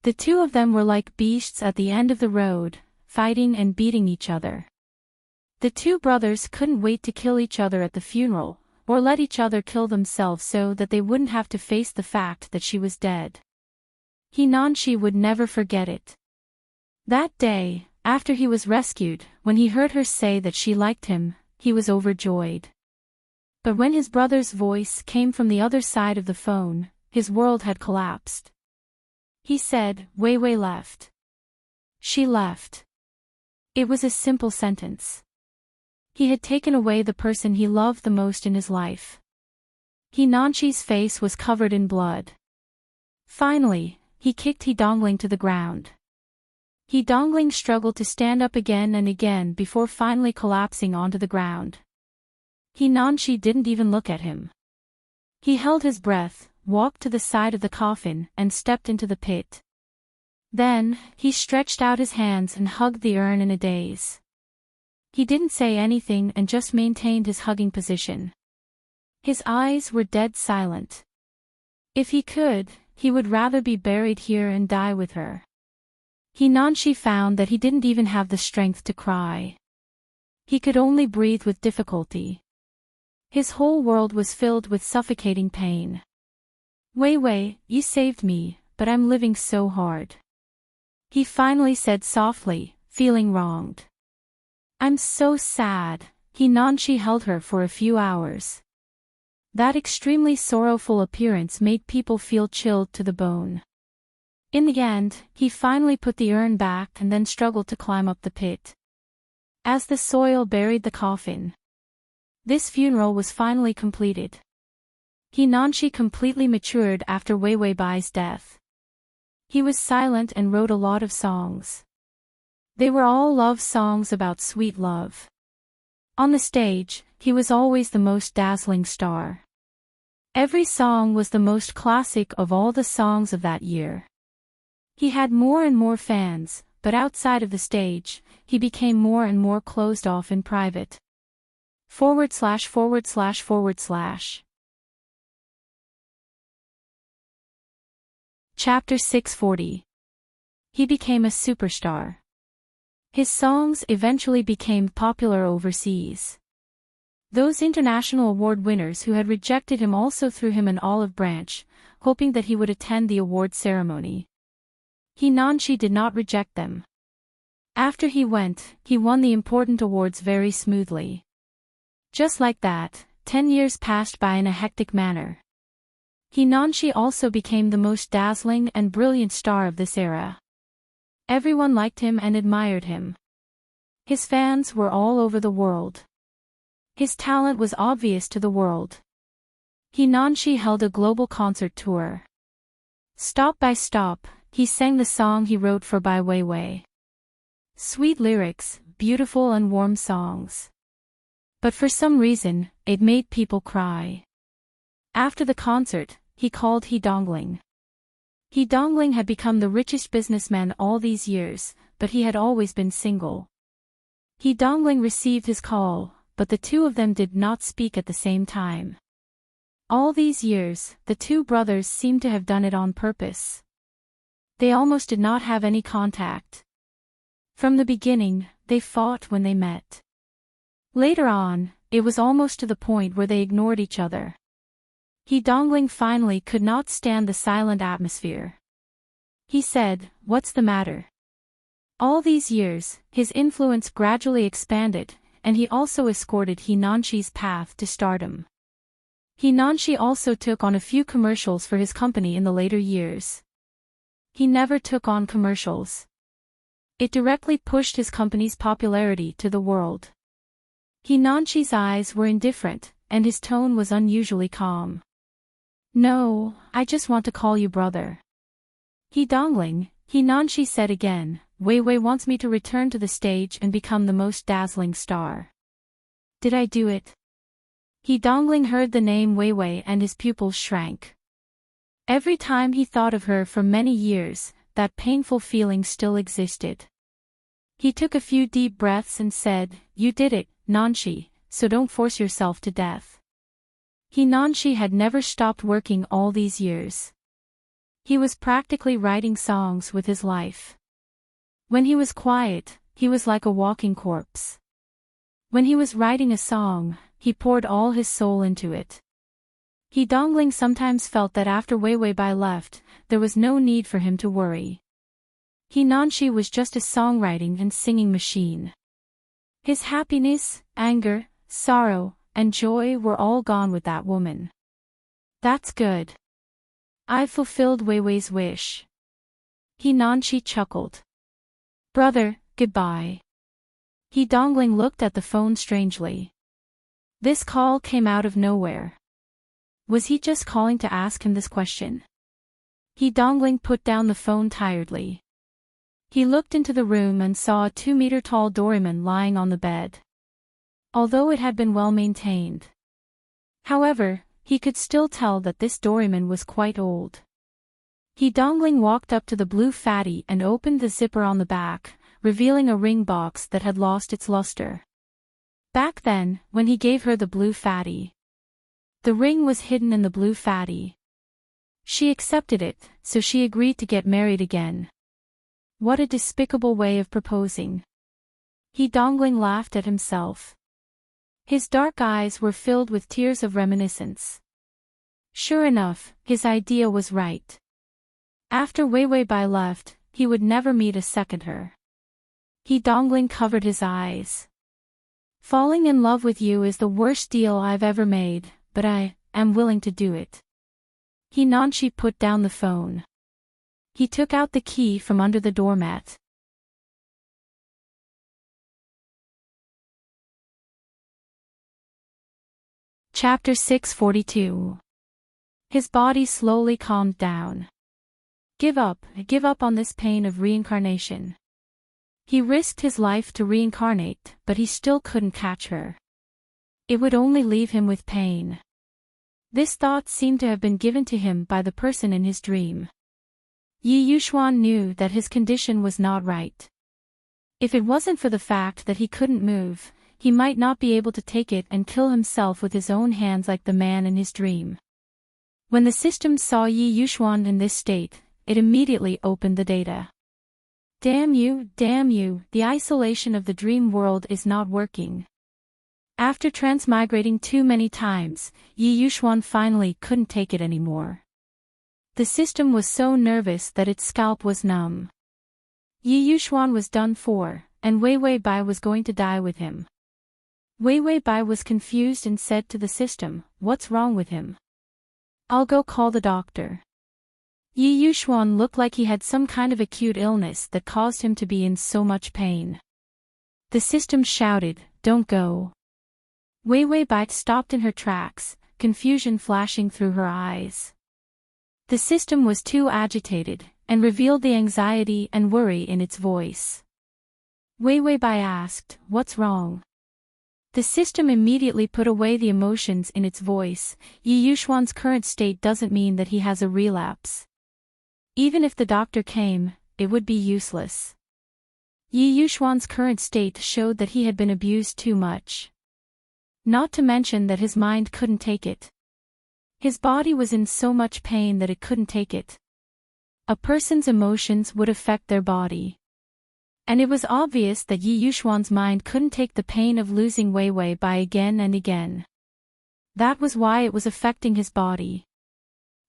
The two of them were like beasts at the end of the road, fighting and beating each other. The two brothers couldn't wait to kill each other at the funeral, or let each other kill themselves so that they wouldn't have to face the fact that she was dead. Hinanshi would never forget it. That day, after he was rescued, when he heard her say that she liked him, he was overjoyed. But when his brother's voice came from the other side of the phone, his world had collapsed. He said, Wei Wei left. She left. It was a simple sentence. He had taken away the person he loved the most in his life. Hinanshi's face was covered in blood. Finally, he kicked Hidongling to the ground. Hidongling struggled to stand up again and again before finally collapsing onto the ground. Hinanshi didn't even look at him. He held his breath, walked to the side of the coffin, and stepped into the pit. Then, he stretched out his hands and hugged the urn in a daze. He didn't say anything and just maintained his hugging position. His eyes were dead silent. If he could, he would rather be buried here and die with her. Hinanshi found that he didn't even have the strength to cry. He could only breathe with difficulty. His whole world was filled with suffocating pain. Wei Wei, you saved me, but I'm living so hard. He finally said softly, feeling wronged. I'm so sad. Hinanshi held her for a few hours. That extremely sorrowful appearance made people feel chilled to the bone. In the end, he finally put the urn back and then struggled to climb up the pit. As the soil buried the coffin, this funeral was finally completed. Hinanshi completely matured after Wei Wei Bai's death. He was silent and wrote a lot of songs. They were all love songs about sweet love. On the stage, he was always the most dazzling star. Every song was the most classic of all the songs of that year. He had more and more fans, but outside of the stage, he became more and more closed off in private. ////// Chapter 640. He became a superstar. His songs eventually became popular overseas. Those international award winners who had rejected him also threw him an olive branch, hoping that he would attend the award ceremony. Hinanshi did not reject them. After he went, he won the important awards very smoothly. Just like that, 10 years passed by in a hectic manner. Hinanshi also became the most dazzling and brilliant star of this era. Everyone liked him and admired him. His fans were all over the world. His talent was obvious to the world. Hinanshi held a global concert tour. Stop by stop, he sang the song he wrote for Bai Weiwei. Sweet lyrics, beautiful and warm songs. But for some reason, it made people cry. After the concert, he called Hidongling. Hidongling had become the richest businessman all these years, but he had always been single. Hidongling received his call, but the two of them did not speak at the same time. All these years, the two brothers seemed to have done it on purpose. They almost did not have any contact. From the beginning, they fought when they met. Later on, it was almost to the point where they ignored each other. Hidongling finally could not stand the silent atmosphere. He said, "What's the matter?" All these years, his influence gradually expanded, and he also escorted Hinanshi's path to stardom. Hinanshi also took on a few commercials for his company in the later years. He never took on commercials. It directly pushed his company's popularity to the world. Hinanshi's eyes were indifferent, and his tone was unusually calm. "No, I just want to call you brother." Hidongling, Hinanshi said again, "Wei Wei wants me to return to the stage and become the most dazzling star. Did I do it?" Hidongling heard the name Wei Wei and his pupils shrank. Every time he thought of her for many years, that painful feeling still existed. He took a few deep breaths and said, "You did it, Nanshi, so don't force yourself to death." Hinanshi had never stopped working all these years. He was practically writing songs with his life. When he was quiet, he was like a walking corpse. When he was writing a song, he poured all his soul into it. He Dongling sometimes felt that after Wei Wei Bai left, there was no need for him to worry. He Nanshi was just a songwriting and singing machine. His happiness, anger, sorrow, and joy were all gone with that woman. That's good. I've fulfilled Wei Wei's wish. He Nanshi chuckled. Brother, goodbye. He Dongling looked at the phone strangely. This call came out of nowhere. Was he just calling to ask him this question? He Dongling put down the phone tiredly. He looked into the room and saw a 2-meter-tall Doraemon lying on the bed. Although it had been well maintained. However, he could still tell that this Doraemon was quite old. He Dongling walked up to the blue fatty and opened the zipper on the back, revealing a ring box that had lost its luster. Back then, when he gave her the blue fatty, the ring was hidden in the blue fatty. She accepted it, so she agreed to get married again. What a despicable way of proposing. He Dongling laughed at himself. His dark eyes were filled with tears of reminiscence. Sure enough, his idea was right. After Wei Wei Bai left, he would never meet a second her. He Dongling covered his eyes. Falling in love with you is the worst deal I've ever made, but I am willing to do it. He Nanshi put down the phone. He took out the key from under the doormat. Chapter 642. His body slowly calmed down. Give up on this pain of reincarnation. He risked his life to reincarnate, but he still couldn't catch her. It would only leave him with pain. This thought seemed to have been given to him by the person in his dream. Yi Yuxuan knew that his condition was not right. If it wasn't for the fact that he couldn't move, he might not be able to take it and kill himself with his own hands like the man in his dream. When the system saw Yi Yuxuan in this state, it immediately opened the data. Damn you, the isolation of the dream world is not working. After transmigrating too many times, Yi Yuxuan finally couldn't take it anymore. The system was so nervous that its scalp was numb. Yi Yuxuan was done for, and Wei Wei Bai was going to die with him. Wei Wei Bai was confused and said to the system, "What's wrong with him? I'll go call the doctor." Yi Yuxuan looked like he had some kind of acute illness that caused him to be in so much pain. The system shouted, "Don't go." Wei Wei Bai stopped in her tracks, confusion flashing through her eyes. The system was too agitated, and revealed the anxiety and worry in its voice. Wei Wei Bai asked, "What's wrong?" The system immediately put away the emotions in its voice. Yi Yuxuan's current state doesn't mean that he has a relapse. Even if the doctor came, it would be useless. Yi Yuxuan's current state showed that he had been abused too much. Not to mention that his mind couldn't take it. His body was in so much pain that it couldn't take it. A person's emotions would affect their body. And it was obvious that Yi Yuxuan's mind couldn't take the pain of losing Wei Wei Bai again and again. That was why it was affecting his body.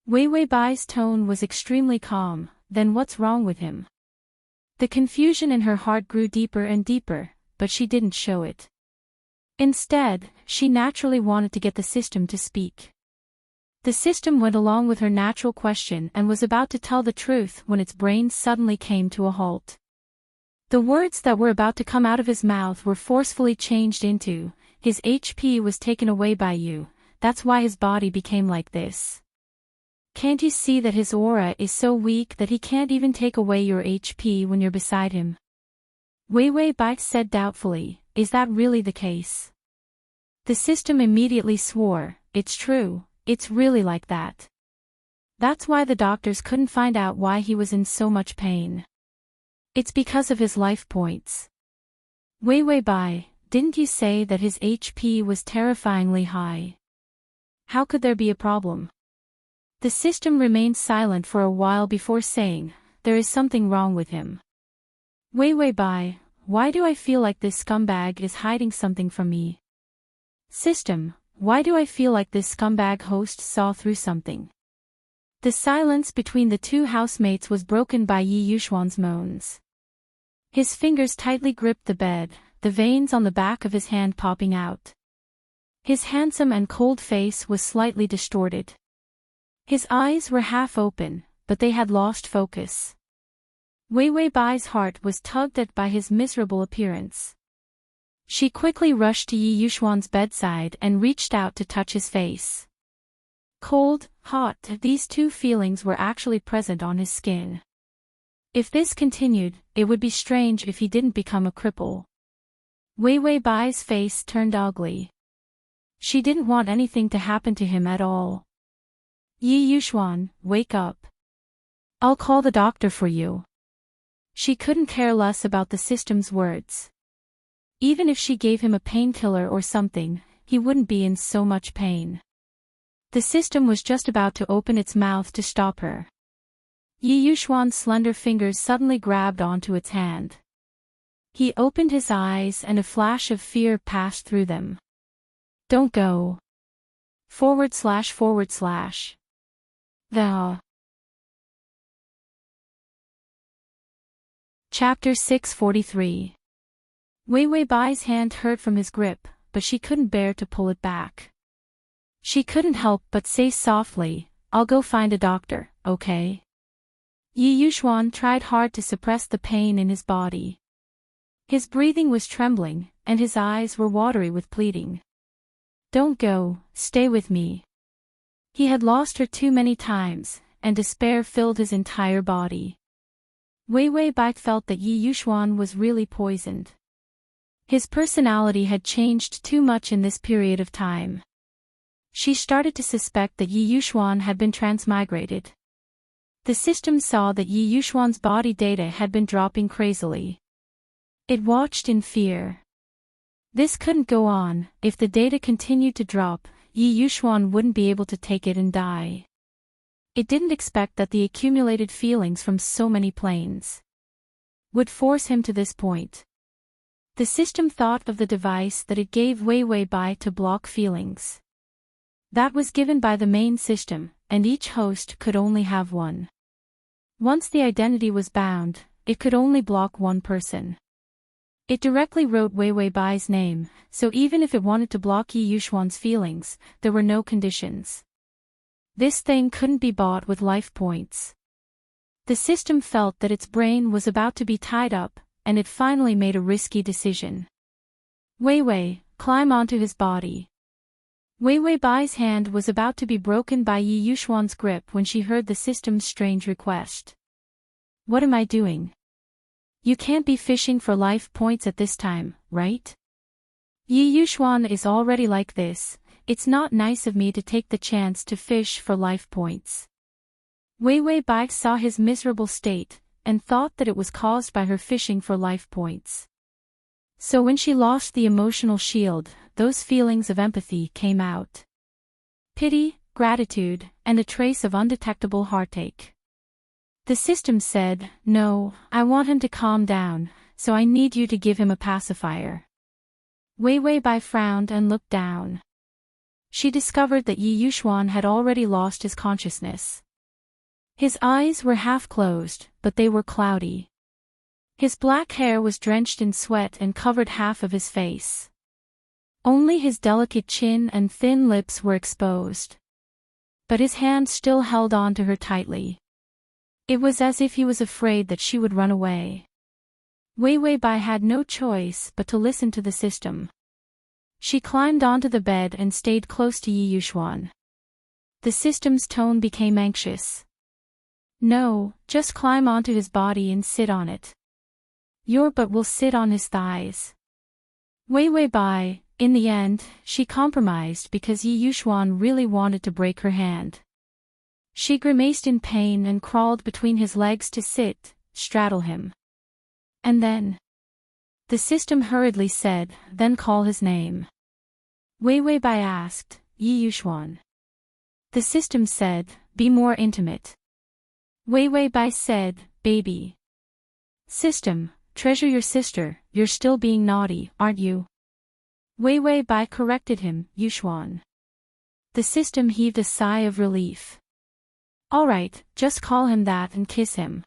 Wei Wei Bai's tone was extremely calm. Then what's wrong with him? The confusion in her heart grew deeper and deeper, but she didn't show it. Instead, she naturally wanted to get the system to speak. The system went along with her natural question and was about to tell the truth when its brain suddenly came to a halt. The words that were about to come out of his mouth were forcefully changed into, "His HP was taken away by you, that's why his body became like this. Can't you see that his aura is so weak that he can't even take away your HP when you're beside him?" Wei Wei Bai said doubtfully, "Is that really the case?" The system immediately swore, "It's true, it's really like that. That's why the doctors couldn't find out why he was in so much pain. It's because of his life points." Wei Wei Bai, didn't you say that his HP was terrifyingly high? How could there be a problem? The system remained silent for a while before saying, "There is something wrong with him." Wei Bai, why do I feel like this scumbag is hiding something from me? System, why do I feel like this scumbag host saw through something? The silence between the two housemates was broken by Yi Yuxuan's moans. His fingers tightly gripped the bed, the veins on the back of his hand popping out. His handsome and cold face was slightly distorted. His eyes were half open, but they had lost focus. Wei Bai's heart was tugged at by his miserable appearance. She quickly rushed to Yi Yuxuan's bedside and reached out to touch his face. Cold, hot, these two feelings were actually present on his skin. If this continued, it would be strange if he didn't become a cripple. Wei Bai's face turned ugly. She didn't want anything to happen to him at all. Yi Yuxuan, wake up. I'll call the doctor for you. She couldn't care less about the system's words. Even if she gave him a painkiller or something, he wouldn't be in so much pain. The system was just about to open its mouth to stop her. Yi Yuxuan's slender fingers suddenly grabbed onto its hand. He opened his eyes and a flash of fear passed through them. Don't go. / The. Chapter 643. Wei Bai's hand hurt from his grip, but she couldn't bear to pull it back. She couldn't help but say softly, "I'll go find a doctor, okay?" Yi Yuxuan tried hard to suppress the pain in his body. His breathing was trembling, and his eyes were watery with pleading. Don't go, stay with me. He had lost her too many times, and despair filled his entire body. Wei Bai felt that Yi Yuxuan was really poisoned. His personality had changed too much in this period of time. She started to suspect that Yi Yuxuan had been transmigrated. The system saw that Yi Yuxuan's body data had been dropping crazily. It watched in fear. This couldn't go on. If the data continued to drop, Yi Yuxuan wouldn't be able to take it and die. It didn't expect that the accumulated feelings from so many planes would force him to this point. The system thought of the device that it gave Wei Bai to block feelings. That was given by the main system, and each host could only have one. Once the identity was bound, it could only block one person. It directly wrote Wei Bai's name, so even if it wanted to block Yi Yuxuan's feelings, there were no conditions. This thing couldn't be bought with life points. The system felt that its brain was about to be tied up, and it finally made a risky decision. Wei, climb onto his body. Wei Bai's hand was about to be broken by Yi Yuxuan's grip when she heard the system's strange request. What am I doing? You can't be fishing for life points at this time, right? Yi Yuxuan is already like this. It's not nice of me to take the chance to fish for life points. Wei Bai saw his miserable state, and thought that it was caused by her fishing for life points. So when she lost the emotional shield, those feelings of empathy came out. Pity, gratitude, and a trace of undetectable heartache. The system said, "No, I want him to calm down, so I need you to give him a pacifier." Wei Bai frowned and looked down. She discovered that Yi Yuxuan had already lost his consciousness. His eyes were half closed, but they were cloudy. His black hair was drenched in sweat and covered half of his face. Only his delicate chin and thin lips were exposed. But his hand still held on to her tightly. It was as if he was afraid that she would run away. Wei Bai had no choice but to listen to the system. She climbed onto the bed and stayed close to Yi Yuxuan. The system's tone became anxious. "No, just climb onto his body and sit on it. Your butt will sit on his thighs." Wei Bai, in the end, she compromised because Yi Yuxuan really wanted to break her hand. She grimaced in pain and crawled between his legs to sit, straddle him. And then. The system hurriedly said, "Then call his name." Wei Bai asked, "Yi Yuxuan." The system said, be more intimate. Wei Wei Bai said, baby. System, treasure your sister, you're still being naughty, aren't you? Wei Wei Bai corrected him, Yuxuan. The system heaved a sigh of relief. Alright, just call him that and kiss him.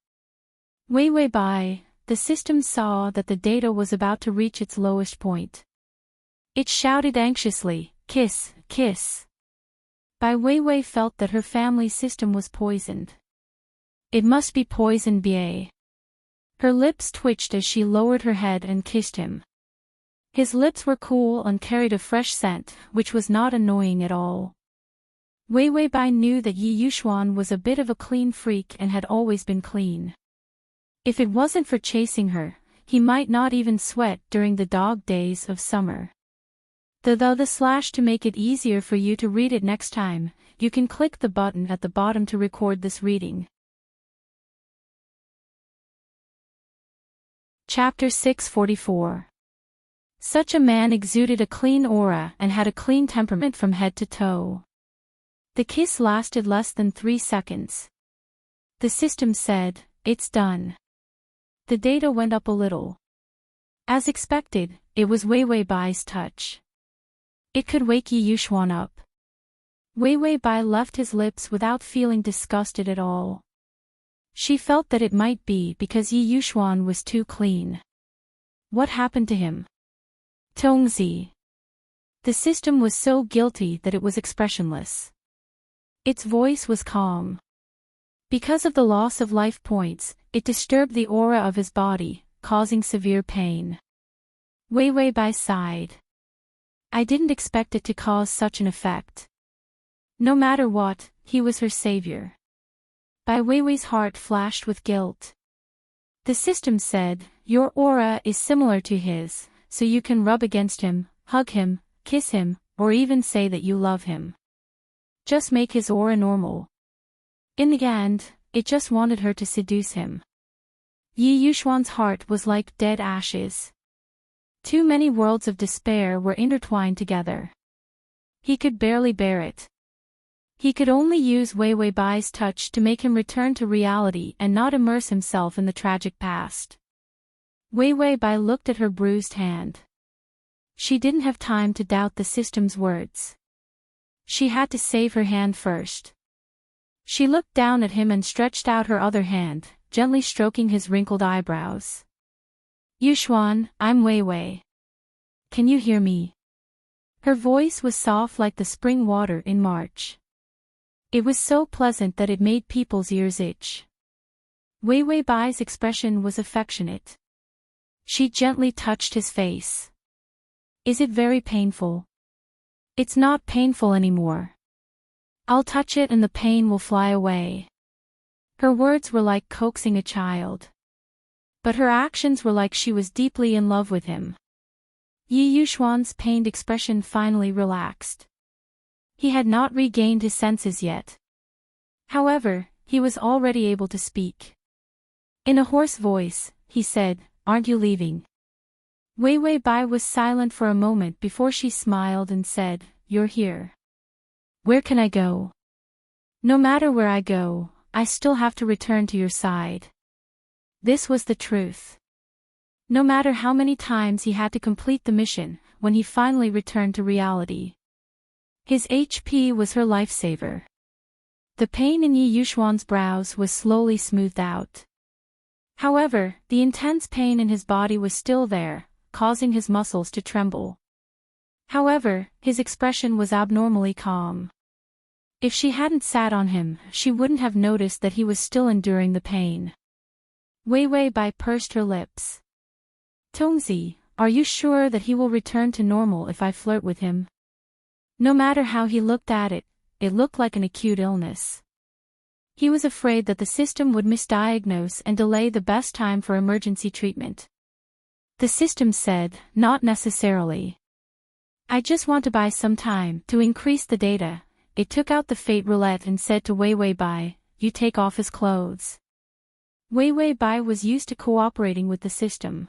Wei Wei Bai, the system saw that the data was about to reach its lowest point. It shouted anxiously, kiss, kiss. Bai Wei Wei felt that her family system was poisoned. It must be poison ba. Her lips twitched as she lowered her head and kissed him. His lips were cool and carried a fresh scent, which was not annoying at all. Wei Wei Bai knew that Yi Yuxuan was a bit of a clean freak and had always been clean. If it wasn't for chasing her, he might not even sweat during the dog days of summer. The to make it easier for you to read it next time, you can click the button at the bottom to record this reading. Chapter 644. Such a man exuded a clean aura and had a clean temperament from head to toe. The kiss lasted less than 3 seconds. The system said, it's done. The data went up a little. As expected, it was Wei Wei Bai's touch. It could wake Yi Yuxuan up. Wei Wei Bai left his lips without feeling disgusted at all. She felt that it might be because Yi Yuxuan was too clean. What happened to him? Tongzi. The system was so guilty that it was expressionless. Its voice was calm. Because of the loss of life points, it disturbed the aura of his body, causing severe pain. Wei Wei Bai sighed. I didn't expect it to cause such an effect. No matter what, he was her savior. Bai Weiwei's heart flashed with guilt. The system said, your aura is similar to his, so you can rub against him, hug him, kiss him, or even say that you love him. Just make his aura normal. In the end, it just wanted her to seduce him. Yi Yuxuan's heart was like dead ashes. Too many worlds of despair were intertwined together. He could barely bear it. He could only use Wei Wei Bai's touch to make him return to reality and not immerse himself in the tragic past. Wei Wei Bai looked at her bruised hand. She didn't have time to doubt the system's words. She had to save her hand first. She looked down at him and stretched out her other hand, gently stroking his wrinkled eyebrows. Yuxuan, I'm Wei Wei. Can you hear me? Her voice was soft like the spring water in March. It was so pleasant that it made people's ears itch. Wei Wei Bai's expression was affectionate. She gently touched his face. Is it very painful? It's not painful anymore. I'll touch it and the pain will fly away. Her words were like coaxing a child. But her actions were like she was deeply in love with him. Yi Yuxuan's pained expression finally relaxed. He had not regained his senses yet. However, he was already able to speak. In a hoarse voice, he said, aren't you leaving? Wei Wei Bai was silent for a moment before she smiled and said, you're here. Where can I go? No matter where I go, I still have to return to your side. This was the truth. No matter how many times he had to complete the mission, when he finally returned to reality. His HP was her lifesaver. The pain in Yi Yuxuan's brows was slowly smoothed out. However, the intense pain in his body was still there, causing his muscles to tremble. However, his expression was abnormally calm. If she hadn't sat on him, she wouldn't have noticed that he was still enduring the pain. Wei Wei Bai pursed her lips. Tongzi, are you sure that he will return to normal if I flirt with him? No matter how he looked at it, it looked like an acute illness. He was afraid that the system would misdiagnose and delay the best time for emergency treatment. The system said, not necessarily. I just want to buy some time to increase the data. It took out the fate roulette and said to Wei Wei Bai, you take off his clothes. Wei Wei Bai was used to cooperating with the system.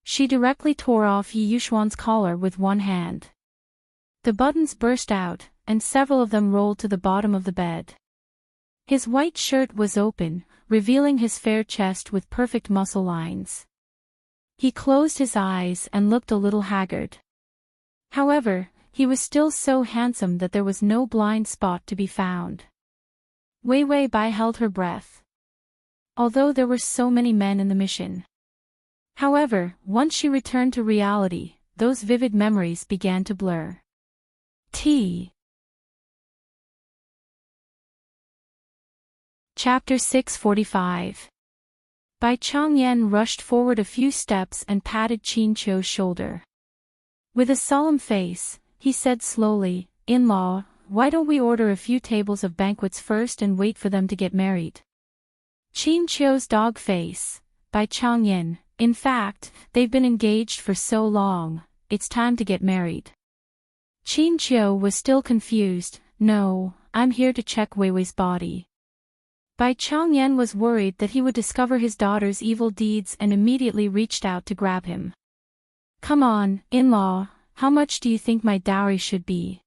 She directly tore off Yi Yuxuan's collar with one hand. The buttons burst out, and several of them rolled to the bottom of the bed. His white shirt was open, revealing his fair chest with perfect muscle lines. He closed his eyes and looked a little haggard. However, he was still so handsome that there was no blind spot to be found. Wei Wei Bai held her breath. Although there were so many men in the mission. However, once she returned to reality, those vivid memories began to blur. Chapter 645. Bai Changyan rushed forward a few steps and patted Qin Qiu's shoulder. With a solemn face, he said slowly, "In-law, why don't we order a few tables of banquets first and wait for them to get married?" Qin Qiu's dog face, Bai Changyan, in fact, they've been engaged for so long, it's time to get married. Qin Qiu was still confused. "No, I'm here to check Wei Wei's body." Bai Changyan was worried that he would discover his daughter's evil deeds and immediately reached out to grab him. "Come on, in-law, how much do you think my dowry should be?"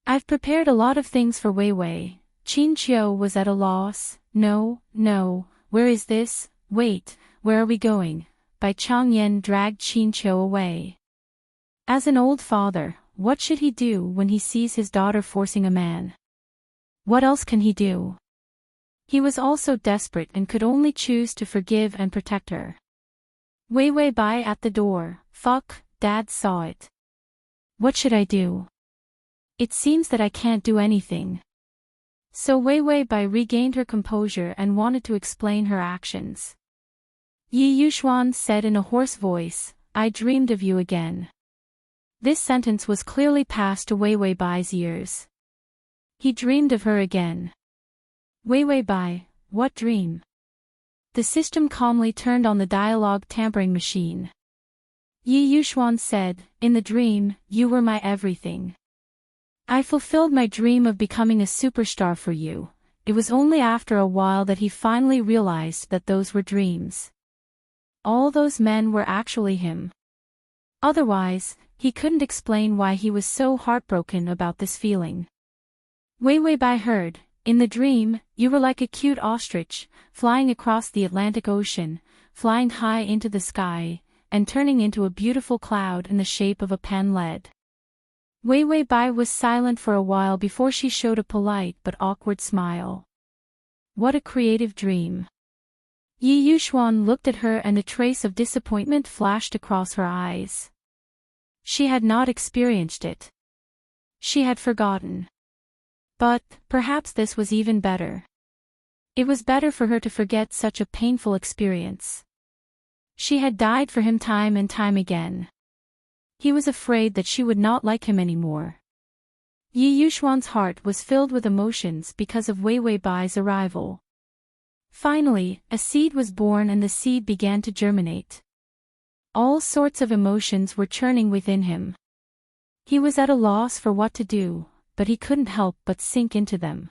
"I've prepared a lot of things for Wei Wei." Qin Qiu was at a loss. No, where is this? Wait, where are we going?" Bai Changyan dragged Qin Qiu away. As an old father, what should he do when he sees his daughter forcing a man? What else can he do? He was also desperate and could only choose to forgive and protect her. Wei Wei Bai at the door. "Fuck, Dad saw it. What should I do? It seems that I can't do anything." So Wei Wei Bai regained her composure and wanted to explain her actions. Yi Yuxuan said in a hoarse voice, "I dreamed of you again." This sentence was clearly passed to Wei Wei Bai's ears. He dreamed of her again. Wei Wei Bai, what dream? The system calmly turned on the dialogue tampering machine. Yi Yuxuan said, "In the dream, you were my everything. I fulfilled my dream of becoming a superstar for you." It was only after a while that he finally realized that those were dreams. All those men were actually him. Otherwise, he couldn't explain why he was so heartbroken about this feeling. Wei Wei Bai heard, "In the dream, you were like a cute ostrich, flying across the Atlantic Ocean, flying high into the sky, and turning into a beautiful cloud in the shape of a pen lead." Wei Wei Bai was silent for a while before she showed a polite but awkward smile. What a creative dream. Yi Yuxuan looked at her and a trace of disappointment flashed across her eyes. She had not experienced it. She had forgotten. But, perhaps this was even better. It was better for her to forget such a painful experience. She had died for him time and time again. He was afraid that she would not like him anymore. Yi Yuxuan's heart was filled with emotions because of Wei Wei Bai's arrival. Finally, a seed was born and the seed began to germinate. All sorts of emotions were churning within him. He was at a loss for what to do, but he couldn't help but sink into them.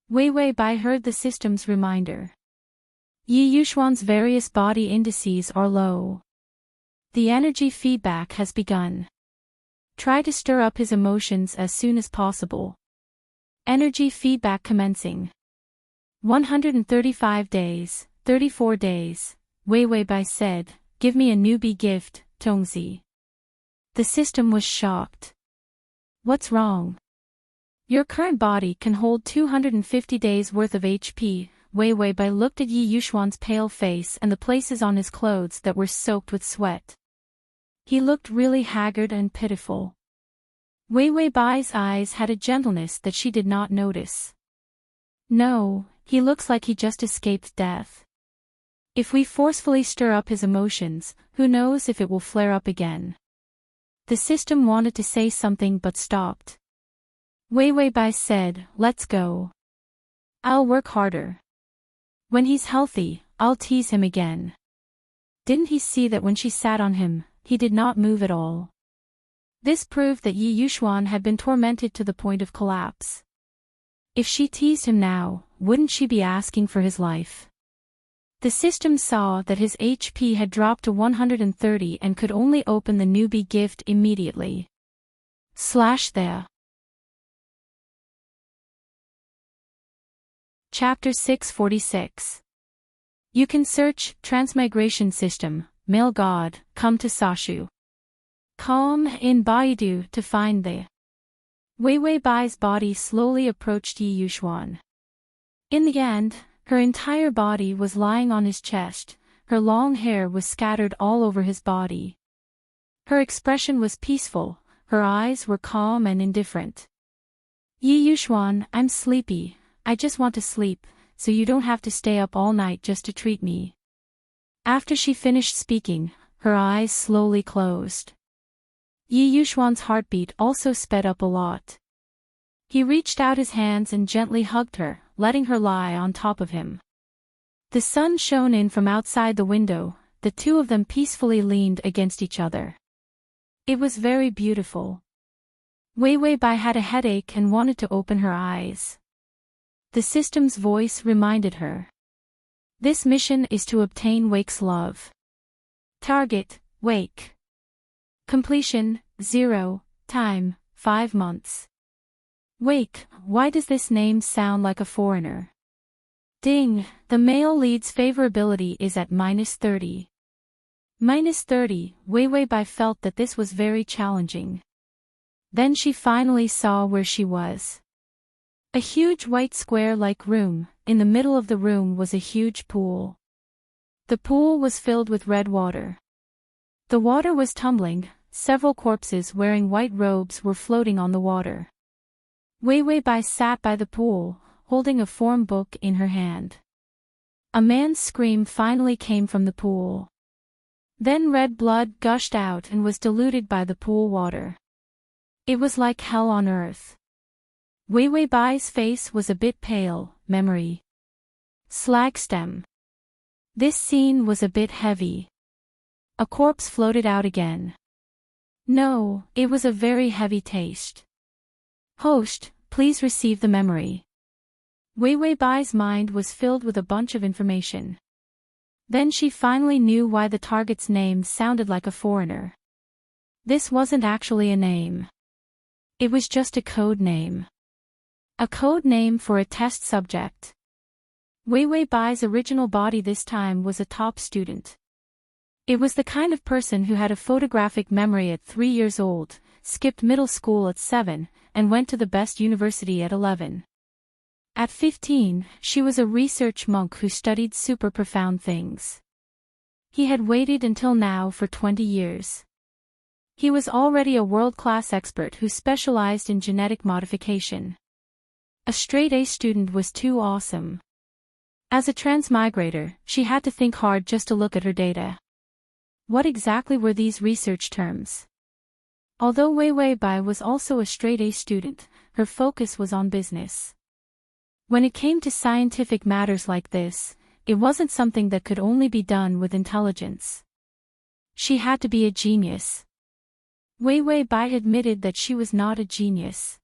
Wei Wei Bai heard the system's reminder. Yi Yuxuan's various body indices are low. The energy feedback has begun. Try to stir up his emotions as soon as possible. Energy feedback commencing. 135 days, 34 days, Wei Wei Bai said, "Give me a newbie gift, Tongzi." The system was shocked. "What's wrong? Your current body can hold 250 days worth of HP. Wei Wei Bai looked at Yi Yuxuan's pale face and the places on his clothes that were soaked with sweat. He looked really haggard and pitiful. Wei Wei Bai's eyes had a gentleness that she did not notice. "No, he looks like he just escaped death. If we forcefully stir up his emotions, who knows if it will flare up again." The system wanted to say something but stopped. Wei Wei Bai said, "Let's go. I'll work harder. When he's healthy, I'll tease him again." Didn't he see that when she sat on him, he did not move at all? This proved that Yi Yuxuan had been tormented to the point of collapse. If she teased him now, wouldn't she be asking for his life? The system saw that his HP had dropped to 130 and could only open the newbie gift immediately. /there. Chapter 646. You can search Transmigration System, Male God, come to Sashu. Calm in Baidu to find the Wei Wei Bai's body slowly approached Yi Yuxuan. In the end, her entire body was lying on his chest, her long hair was scattered all over his body. Her expression was peaceful, her eyes were calm and indifferent. Yi Yuxuan, I'm sleepy, I just want to sleep, so you don't have to stay up all night just to treat me. After she finished speaking, her eyes slowly closed. Yi Yuxuan's heartbeat also sped up a lot. He reached out his hands and gently hugged her, letting her lie on top of him. The sun shone in from outside the window, the two of them peacefully leaned against each other. It was very beautiful. Wei Wei Bai had a headache and wanted to open her eyes. The system's voice reminded her. This mission is to obtain Wake's love. Target, Wake. Completion, 0, time, 5 months. Wake, why does this name sound like a foreigner? Ding, the male lead's favorability is at -30. -30, Wei Wei Bai felt that this was very challenging. Then she finally saw where she was. A huge white square-like room, in the middle of the room was a huge pool. The pool was filled with red water. The water was tumbling, several corpses wearing white robes were floating on the water. Wei Wei Bai sat by the pool, holding a form book in her hand. A man's scream finally came from the pool. Then red blood gushed out and was diluted by the pool water. It was like hell on earth. Wei Wei Bai's face was a bit pale, memory. Slag stem. This scene was a bit heavy. A corpse floated out again. No, it was a very heavy taste. Host, please receive the memory. Wei Wei Bai's mind was filled with a bunch of information. Then she finally knew why the target's name sounded like a foreigner. This wasn't actually a name. It was just a code name. A code name for a test subject. Wei Wei Bai's original body this time was a top student. It was the kind of person who had a photographic memory at 3 years old, skipped middle school at 7, and went to the best university at 11. At 15, she was a research monk who studied super profound things. He had waited until now for 20 years. He was already a world-class expert who specialized in genetic modification. A straight-A student was too awesome. As a transmigrator, she had to think hard just to look at her data. What exactly were these research terms? Although Wei Wei Bai was also a straight-A student, her focus was on business. When it came to scientific matters like this, it wasn't something that could only be done with intelligence. She had to be a genius. Wei Wei Bai admitted that she was not a genius.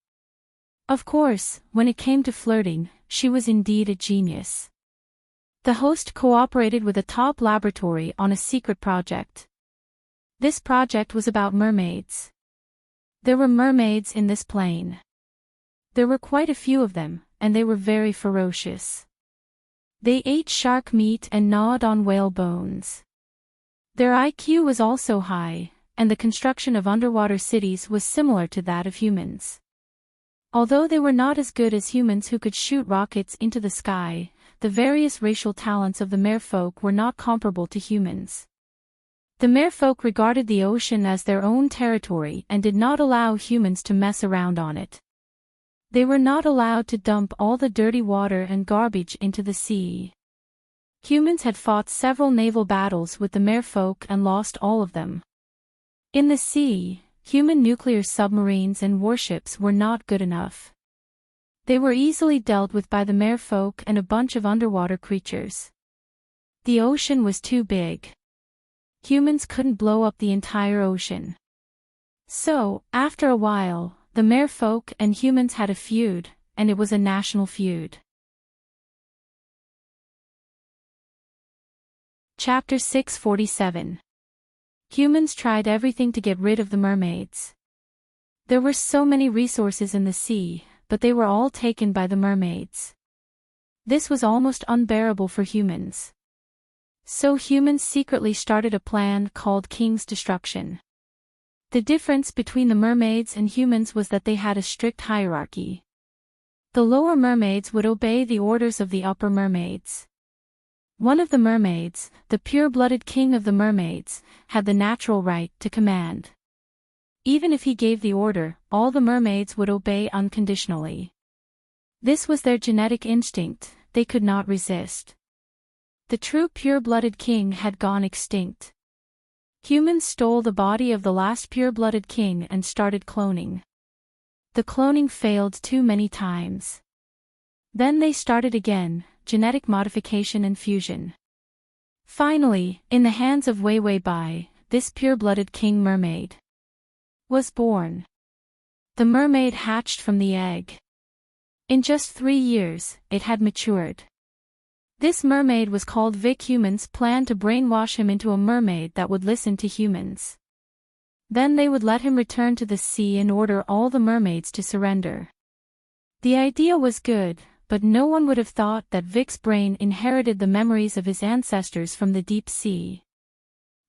Of course, when it came to flirting, she was indeed a genius. The host cooperated with a top laboratory on a secret project. This project was about mermaids. There were mermaids in this plane. There were quite a few of them, and they were very ferocious. They ate shark meat and gnawed on whale bones. Their IQ was also high, and the construction of underwater cities was similar to that of humans. Although they were not as good as humans who could shoot rockets into the sky, the various racial talents of the merfolk were not comparable to humans. The merfolk regarded the ocean as their own territory and did not allow humans to mess around on it. They were not allowed to dump all the dirty water and garbage into the sea. Humans had fought several naval battles with the merfolk and lost all of them. In the sea, human nuclear submarines and warships were not good enough. They were easily dealt with by the merfolk and a bunch of underwater creatures. The ocean was too big. Humans couldn't blow up the entire ocean. So, after a while, the merfolk and humans had a feud, and it was a national feud. Chapter 647. Humans tried everything to get rid of the mermaids. There were so many resources in the sea, but they were all taken by the mermaids. This was almost unbearable for humans. So humans secretly started a plan called King's Destruction. The difference between the mermaids and humans was that they had a strict hierarchy. The lower mermaids would obey the orders of the upper mermaids. One of the mermaids, the pure-blooded king of the mermaids, had the natural right to command. Even if he gave the order, all the mermaids would obey unconditionally. This was their genetic instinct, they could not resist. The true pure-blooded king had gone extinct. Humans stole the body of the last pure-blooded king and started cloning. The cloning failed too many times. Then they started again, genetic modification and fusion. Finally, in the hands of Wei Wei Bai, this pure-blooded king mermaid was born. The mermaid hatched from the egg. In just 3 years, it had matured. This mermaid was called Vic. Humans planned to brainwash him into a mermaid that would listen to humans. Then they would let him return to the sea and order all the mermaids to surrender. The idea was good, but no one would have thought that Vic's brain inherited the memories of his ancestors from the deep sea,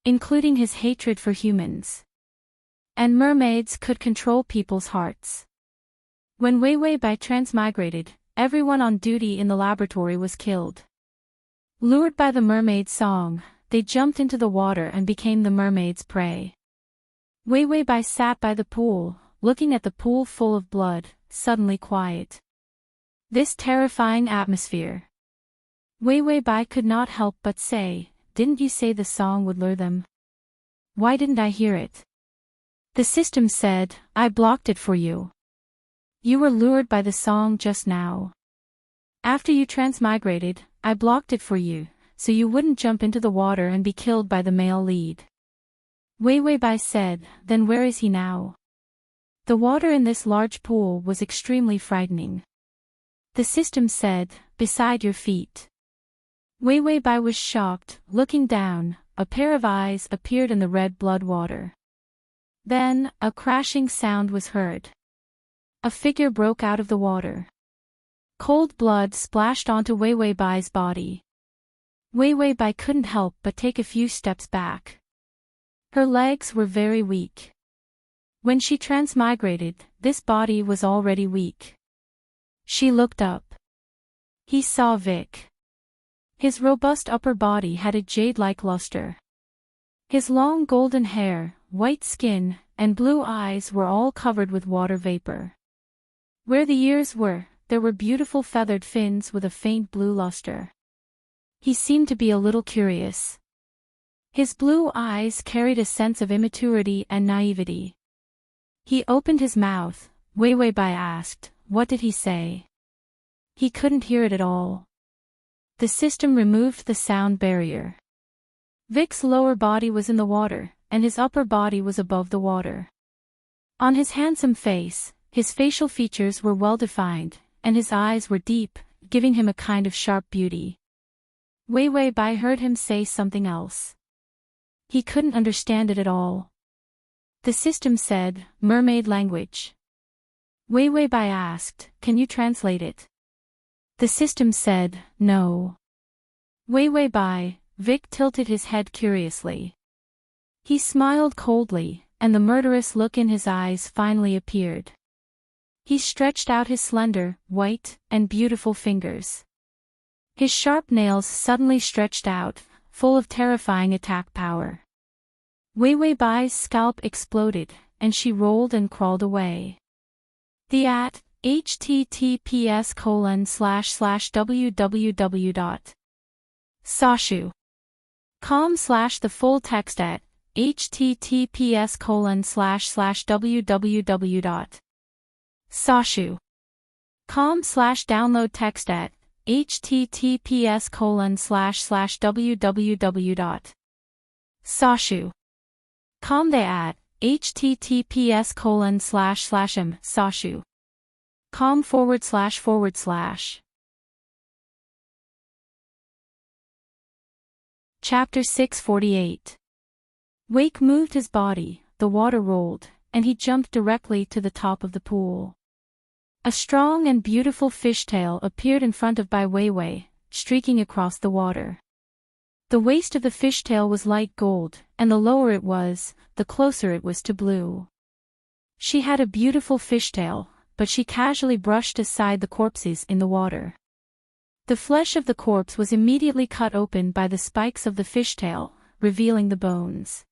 including his hatred for humans. And mermaids could control people's hearts. When Wei Wei Bai transmigrated, everyone on duty in the laboratory was killed. Lured by the mermaid song, they jumped into the water and became the mermaid's prey. Wei Wei Bai sat by the pool, looking at the pool full of blood, suddenly quiet. This terrifying atmosphere. Wei Wei Bai could not help but say, "Didn't you say the song would lure them? Why didn't I hear it?" The system said, "I blocked it for you. You were lured by the song just now. After you transmigrated, I blocked it for you, so you wouldn't jump into the water and be killed by the male lead." Wei Wei Bai said, "Then where is he now?" The water in this large pool was extremely frightening. The system said, "Beside your feet." Wei Wei Bai was shocked. Looking down, a pair of eyes appeared in the red blood water. Then, a crashing sound was heard. A figure broke out of the water. Cold blood splashed onto Wei Wei Bai's body. Wei Wei Bai couldn't help but take a few steps back. Her legs were very weak. When she transmigrated, this body was already weak. She looked up. He saw Vic. His robust upper body had a jade-like luster. His long golden hair, white skin, and blue eyes were all covered with water vapor. Where the ears were, there were beautiful feathered fins with a faint blue luster. He seemed to be a little curious. His blue eyes carried a sense of immaturity and naivety. He opened his mouth. Wei Wei Bai asked, "What did he say?" He couldn't hear it at all. The system removed the sound barrier. Vic's lower body was in the water, and his upper body was above the water. On his handsome face, his facial features were well defined, and his eyes were deep, giving him a kind of sharp beauty. Wei Wei Bai heard him say something else. He couldn't understand it at all. The system said, "Mermaid language." Wei Wei Bai asked, "Can you translate it?" The system said, "No." Wei Wei Bai, Vic tilted his head curiously. He smiled coldly, and the murderous look in his eyes finally appeared. He stretched out his slender, white, and beautiful fingers. His sharp nails suddenly stretched out, full of terrifying attack power. Wei Wei Bai's scalp exploded, and she rolled and crawled away. The https://www.sashu.com/ the full text at https://www.sashu.com/download text at https://www.sashu.com they at https://sashu.com/. Chapter 648. Wake moved his body, the water rolled, and he jumped directly to the top of the pool. A strong and beautiful fishtail appeared in front of Bai Weiwei, streaking across the water. The waist of the fishtail was light gold, and the lower it was, the closer it was to blue. She had a beautiful fishtail, but she casually brushed aside the corpses in the water. The flesh of the corpse was immediately cut open by the spikes of the fishtail, revealing the bones.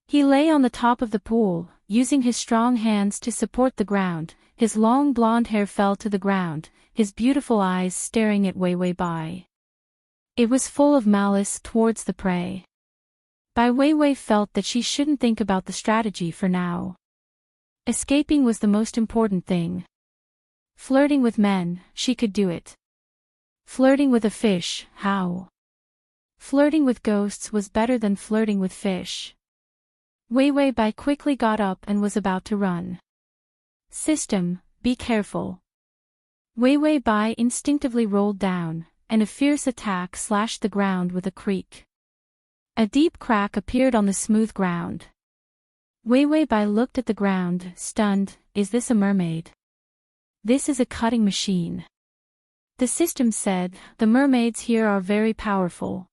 He lay on the top of the pool, using his strong hands to support the ground. His long blonde hair fell to the ground, his beautiful eyes staring at Weiwei Bai. It was full of malice towards the prey. Bai Weiwei felt that she shouldn't think about the strategy for now. Escaping was the most important thing. Flirting with men, she could do it. Flirting with a fish, how? Flirting with ghosts was better than flirting with fish. Weiwei Bai quickly got up and was about to run. System, be careful. Weiwei Bai instinctively rolled down, and a fierce attack slashed the ground with a creak. A deep crack appeared on the smooth ground. Weiwei Bai looked at the ground, stunned. Is this a mermaid? This is a cutting machine. The system said, the mermaids here are very powerful.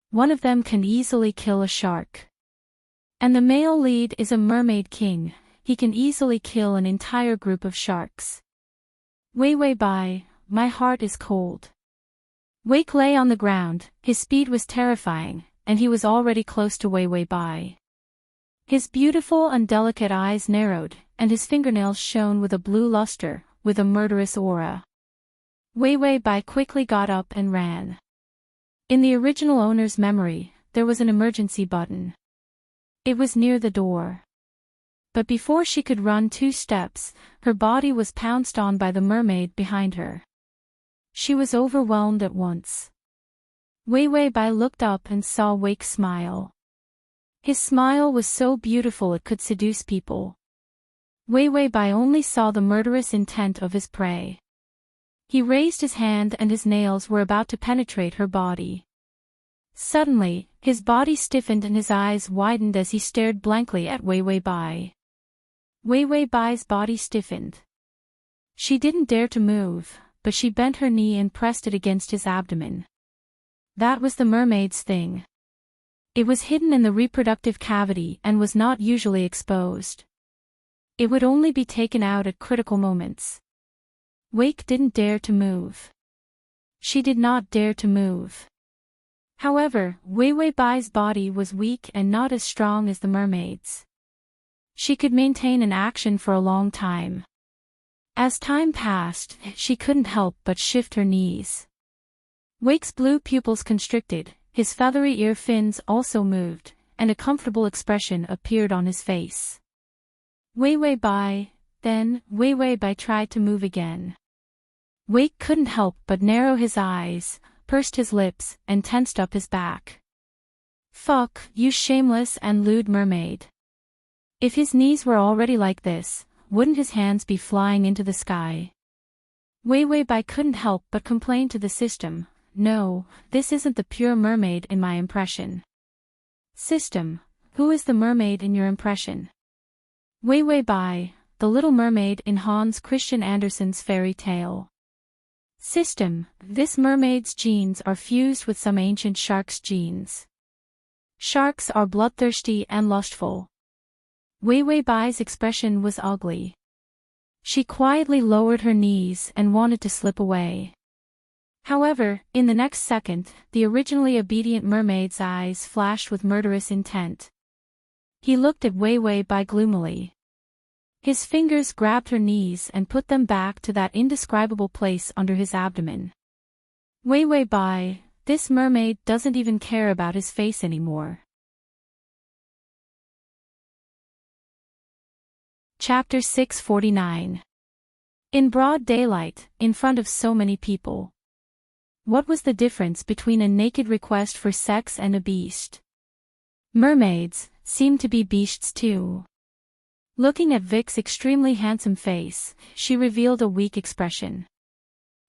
One of them can easily kill a shark. And the male lead is a mermaid king. He can easily kill an entire group of sharks. Weiwei Bai, my heart is cold. Wake lay on the ground, his speed was terrifying, and he was already close to Weiwei Bai. His beautiful and delicate eyes narrowed, and his fingernails shone with a blue luster, with a murderous aura. Weiwei Bai quickly got up and ran. In the original owner's memory, there was an emergency button. It was near the door. But before she could run 2 steps, her body was pounced on by the mermaid behind her. She was overwhelmed at once. Weiwei Bai looked up and saw Wake smile. His smile was so beautiful it could seduce people. Weiwei Bai only saw the murderous intent of his prey. He raised his hand and his nails were about to penetrate her body. Suddenly, his body stiffened and his eyes widened as he stared blankly at Weiwei Bai. Weiwei Bai's body stiffened. She didn't dare to move, but she bent her knee and pressed it against his abdomen. That was the mermaid's thing. It was hidden in the reproductive cavity and was not usually exposed. It would only be taken out at critical moments. Wake didn't dare to move. She did not dare to move. However, Weiwei Bai's body was weak and not as strong as the mermaid's. She could maintain an action for a long time. As time passed, she couldn't help but shift her knees. Wake's blue pupils constricted, his feathery ear fins also moved, and a comfortable expression appeared on his face. Weiwei Bai, then, Weiwei Bai tried to move again. Wake couldn't help but narrow his eyes, pursed his lips, and tensed up his back. Fuck, you shameless and lewd mermaid. If his knees were already like this, wouldn't his hands be flying into the sky? Weiwei Bai couldn't help but complain to the system, no, this isn't the pure mermaid in my impression. System, who is the mermaid in your impression? Weiwei Bai, the little mermaid in Hans Christian Andersen's fairy tale. System, this mermaid's genes are fused with some ancient shark's genes. Sharks are bloodthirsty and lustful. Weiwei Bai's expression was ugly. She quietly lowered her knees and wanted to slip away. However, in the next second, the originally obedient mermaid's eyes flashed with murderous intent. He looked at Weiwei Bai gloomily. His fingers grabbed her knees and put them back to that indescribable place under his abdomen. Weiwei Bai, this mermaid doesn't even care about his face anymore. Chapter 649. In broad daylight, in front of so many people. What was the difference between a naked request for sex and a beast? Mermaids seemed to be beasts too. Looking at Vic's extremely handsome face, she revealed a weak expression.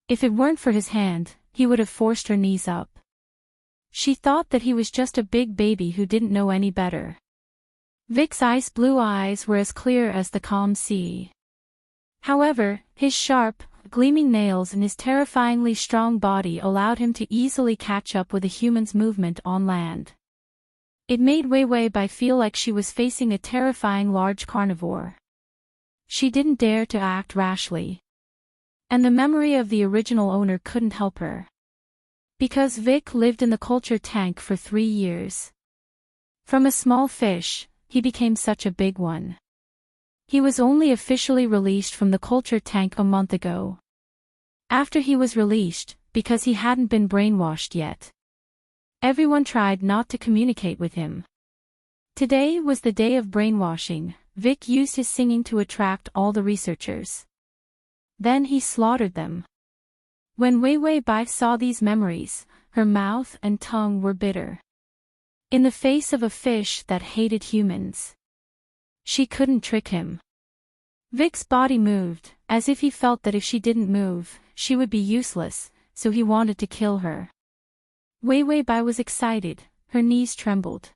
If it weren't for his hand, he would have forced her knees up. She thought that he was just a big baby who didn't know any better. Vic's ice blue eyes were as clear as the calm sea. However, his sharp, gleaming nails and his terrifyingly strong body allowed him to easily catch up with a human's movement on land. It made Wei Wei Bai feel like she was facing a terrifying large carnivore. She didn't dare to act rashly. And the memory of the original owner couldn't help her. Because Vic lived in the culture tank for 3 years. From a small fish, he became such a big one. He was only officially released from the culture tank a month ago. After he was released, because he hadn't been brainwashed yet. Everyone tried not to communicate with him. Today was the day of brainwashing. Vic used his singing to attract all the researchers. Then he slaughtered them. When Wei Wei Bai saw these memories, her mouth and tongue were bitter. In the face of a fish that hated humans. She couldn't trick him. Vic's body moved, as if he felt that if she didn't move, she would be useless, so he wanted to kill her. Wei Wei Bai was excited, her knees trembled.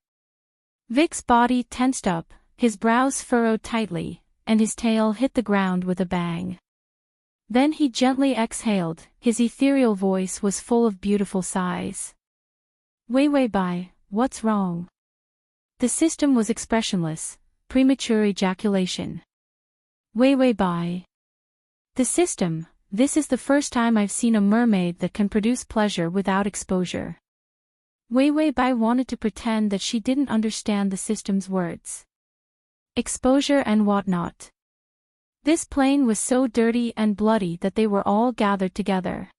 Vic's body tensed up, his brows furrowed tightly, and his tail hit the ground with a bang. Then he gently exhaled, his ethereal voice was full of beautiful sighs. Wei Wei Bai, what's wrong? The system was expressionless, premature ejaculation. Wei Wei Bai. The system, this is the first time I've seen a mermaid that can produce pleasure without exposure. Wei Wei Bai wanted to pretend that she didn't understand the system's words. Exposure and whatnot. This plane was so dirty and bloody that they were all gathered together.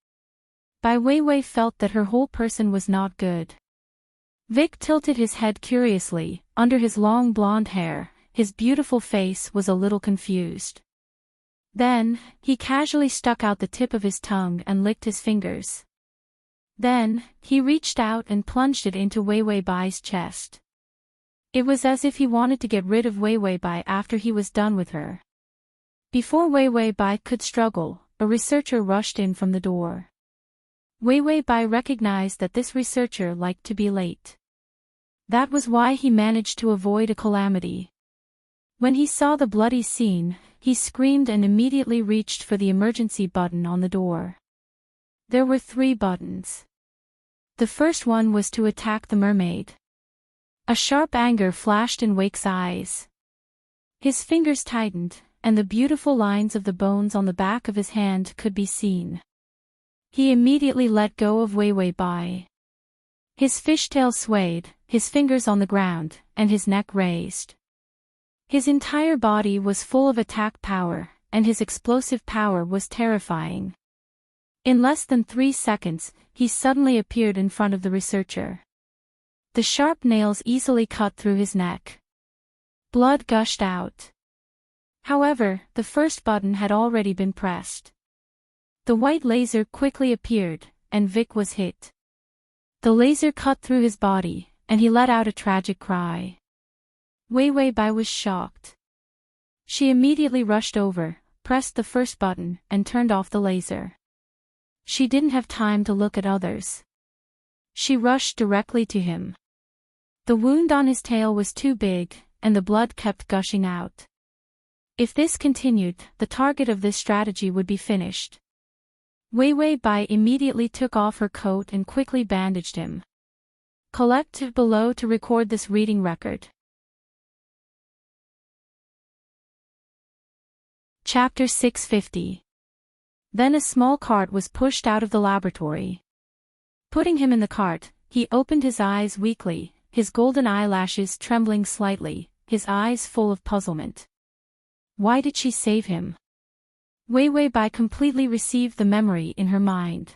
Bai Weiwei felt that her whole person was not good. Vic tilted his head curiously, under his long blonde hair, his beautiful face was a little confused. Then, he casually stuck out the tip of his tongue and licked his fingers. Then, he reached out and plunged it into Wei Wei Bai's chest. It was as if he wanted to get rid of Wei Wei Bai after he was done with her. Before Wei Wei Bai could struggle, a researcher rushed in from the door. Wei Wei Bai recognized that this researcher liked to be late. That was why he managed to avoid a calamity. When he saw the bloody scene, he screamed and immediately reached for the emergency button on the door. There were 3 buttons. The first one was to attack the mermaid. A sharp anger flashed in Wake's eyes. His fingers tightened, and the beautiful lines of the bones on the back of his hand could be seen. He immediately let go of Wei Wei Bai. His fishtail swayed, his fingers on the ground, and his neck raised. His entire body was full of attack power, and his explosive power was terrifying. In less than 3 seconds, he suddenly appeared in front of the researcher. The sharp nails easily cut through his neck. Blood gushed out. However, the first button had already been pressed. The white laser quickly appeared, and Vic was hit. The laser cut through his body, and he let out a tragic cry. Wei Wei Bai was shocked. She immediately rushed over, pressed the first button, and turned off the laser. She didn't have time to look at others. She rushed directly to him. The wound on his tail was too big, and the blood kept gushing out. If this continued, the target of this strategy would be finished. Wei Wei Bai immediately took off her coat and quickly bandaged him. Collect below to record this reading record. Chapter 650. Then a small cart was pushed out of the laboratory. Putting him in the cart, he opened his eyes weakly, his golden eyelashes trembling slightly, his eyes full of puzzlement. Why did she save him? Wei Wei Bai completely received the memory in her mind.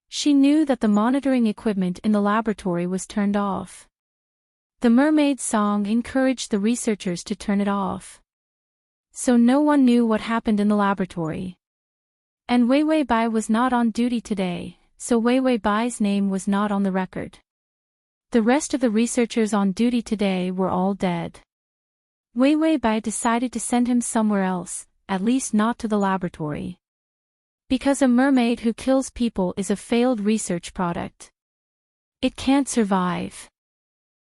She knew that the monitoring equipment in the laboratory was turned off. The mermaid's song encouraged the researchers to turn it off. So no one knew what happened in the laboratory. And Wei Wei Bai was not on duty today, so Wei Wei Bai's name was not on the record. The rest of the researchers on duty today were all dead. Wei Wei Bai decided to send him somewhere else, at least not to the laboratory. Because a mermaid who kills people is a failed research product. It can't survive.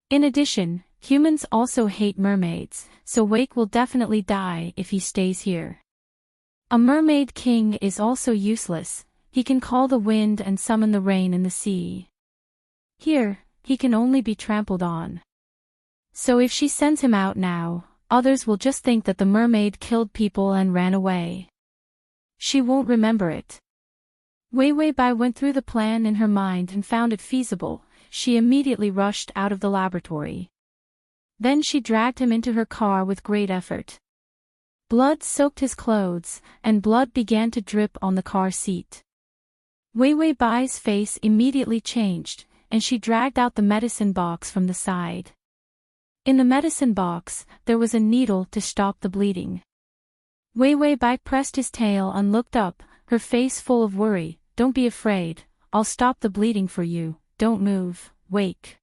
In addition, humans also hate mermaids, so Wake will definitely die if he stays here. A mermaid king is also useless. He can call the wind and summon the rain in the sea. Here, he can only be trampled on. So if she sends him out now, others will just think that the mermaid killed people and ran away. She won't remember it. Wei Wei Bai went through the plan in her mind and found it feasible. She immediately rushed out of the laboratory. Then she dragged him into her car with great effort. Blood soaked his clothes, and blood began to drip on the car seat. Wei Wei Bai's face immediately changed, and she dragged out the medicine box from the side. In the medicine box, there was a needle to stop the bleeding. Wei Wei Bai pressed his tail and looked up, her face full of worry. "Don't be afraid, I'll stop the bleeding for you, don't move, Wake."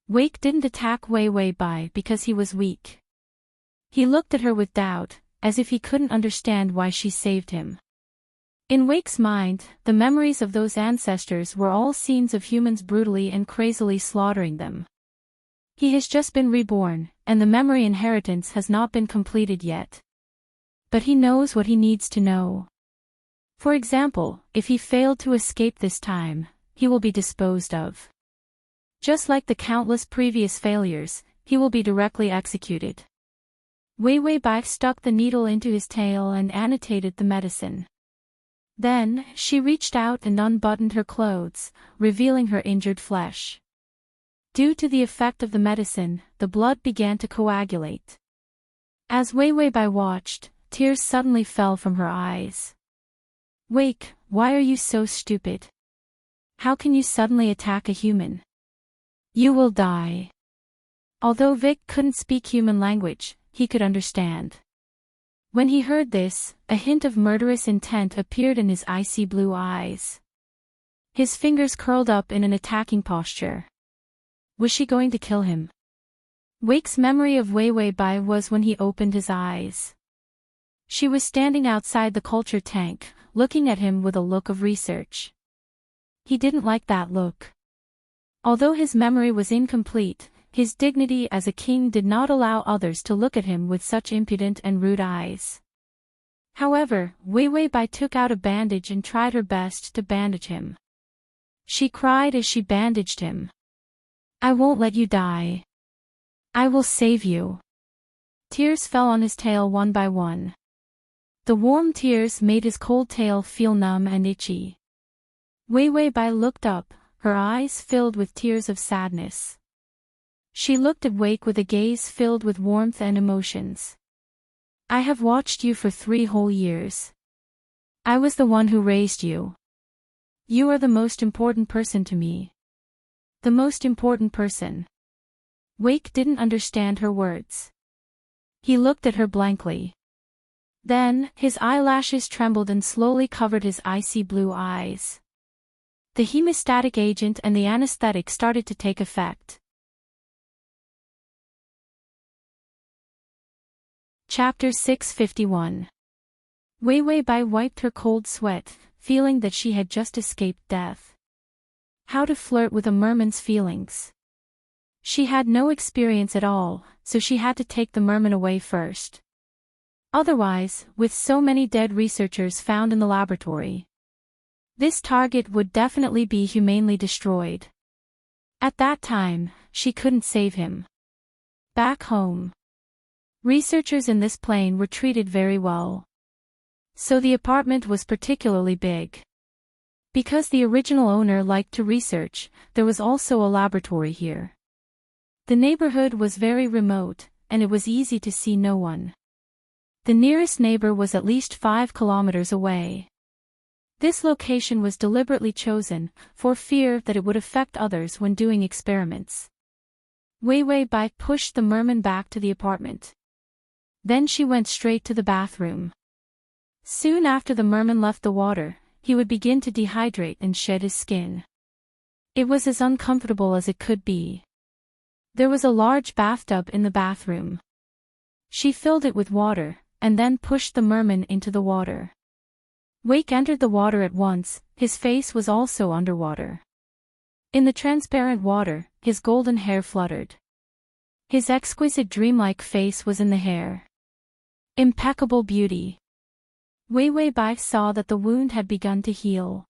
Wake didn't attack Wei Wei Bai because he was weak. He looked at her with doubt, as if he couldn't understand why she saved him. In Wake's mind, the memories of those ancestors were all scenes of humans brutally and crazily slaughtering them. He has just been reborn, and the memory inheritance has not been completed yet. But he knows what he needs to know. For example, if he failed to escape this time, he will be disposed of. Just like the countless previous failures, he will be directly executed. Wei Wei Bai stuck the needle into his tail and annotated the medicine. Then, she reached out and unbuttoned her clothes, revealing her injured flesh. Due to the effect of the medicine, the blood began to coagulate. As Wei Wei Bai watched, tears suddenly fell from her eyes. "Wake, why are you so stupid? How can you suddenly attack a human? You will die." Although Vic couldn't speak human language, he could understand. When he heard this, a hint of murderous intent appeared in his icy blue eyes. His fingers curled up in an attacking posture. Was she going to kill him? Wake's memory of Wei Wei Bai was when he opened his eyes. She was standing outside the culture tank, looking at him with a look of research. He didn't like that look. Although his memory was incomplete, his dignity as a king did not allow others to look at him with such impudent and rude eyes. However, Wei Wei Bai took out a bandage and tried her best to bandage him. She cried as she bandaged him. "I won't let you die. I will save you." Tears fell on his tail one by one. The warm tears made his cold tail feel numb and itchy. Wei Wei Bai looked up, her eyes filled with tears of sadness. She looked at Wake with a gaze filled with warmth and emotions. "I have watched you for 3 whole years. I was the one who raised you. You are the most important person to me. The most important person." Wake didn't understand her words. He looked at her blankly. Then, his eyelashes trembled and slowly covered his icy blue eyes. The hemostatic agent and the anesthetic started to take effect. Chapter 651. Wei Wei Bai wiped her cold sweat, feeling that she had just escaped death. How to flirt with a merman's feelings. She had no experience at all, so she had to take the merman away first. Otherwise, with so many dead researchers found in the laboratory, this target would definitely be humanely destroyed. At that time, she couldn't save him. Back home, researchers in this plane were treated very well. So the apartment was particularly big. Because the original owner liked to research, there was also a laboratory here. The neighborhood was very remote, and it was easy to see no one. The nearest neighbor was at least 5 kilometers away. This location was deliberately chosen, for fear that it would affect others when doing experiments. Wei Wei Bai pushed the merman back to the apartment. Then she went straight to the bathroom. Soon after the merman left the water, he would begin to dehydrate and shed his skin. It was as uncomfortable as it could be. There was a large bathtub in the bathroom. She filled it with water, and then pushed the merman into the water. Wake entered the water at once, his face was also underwater. In the transparent water, his golden hair fluttered. His exquisite dreamlike face was in the hair. Impeccable beauty. Wei Wei Bai saw that the wound had begun to heal.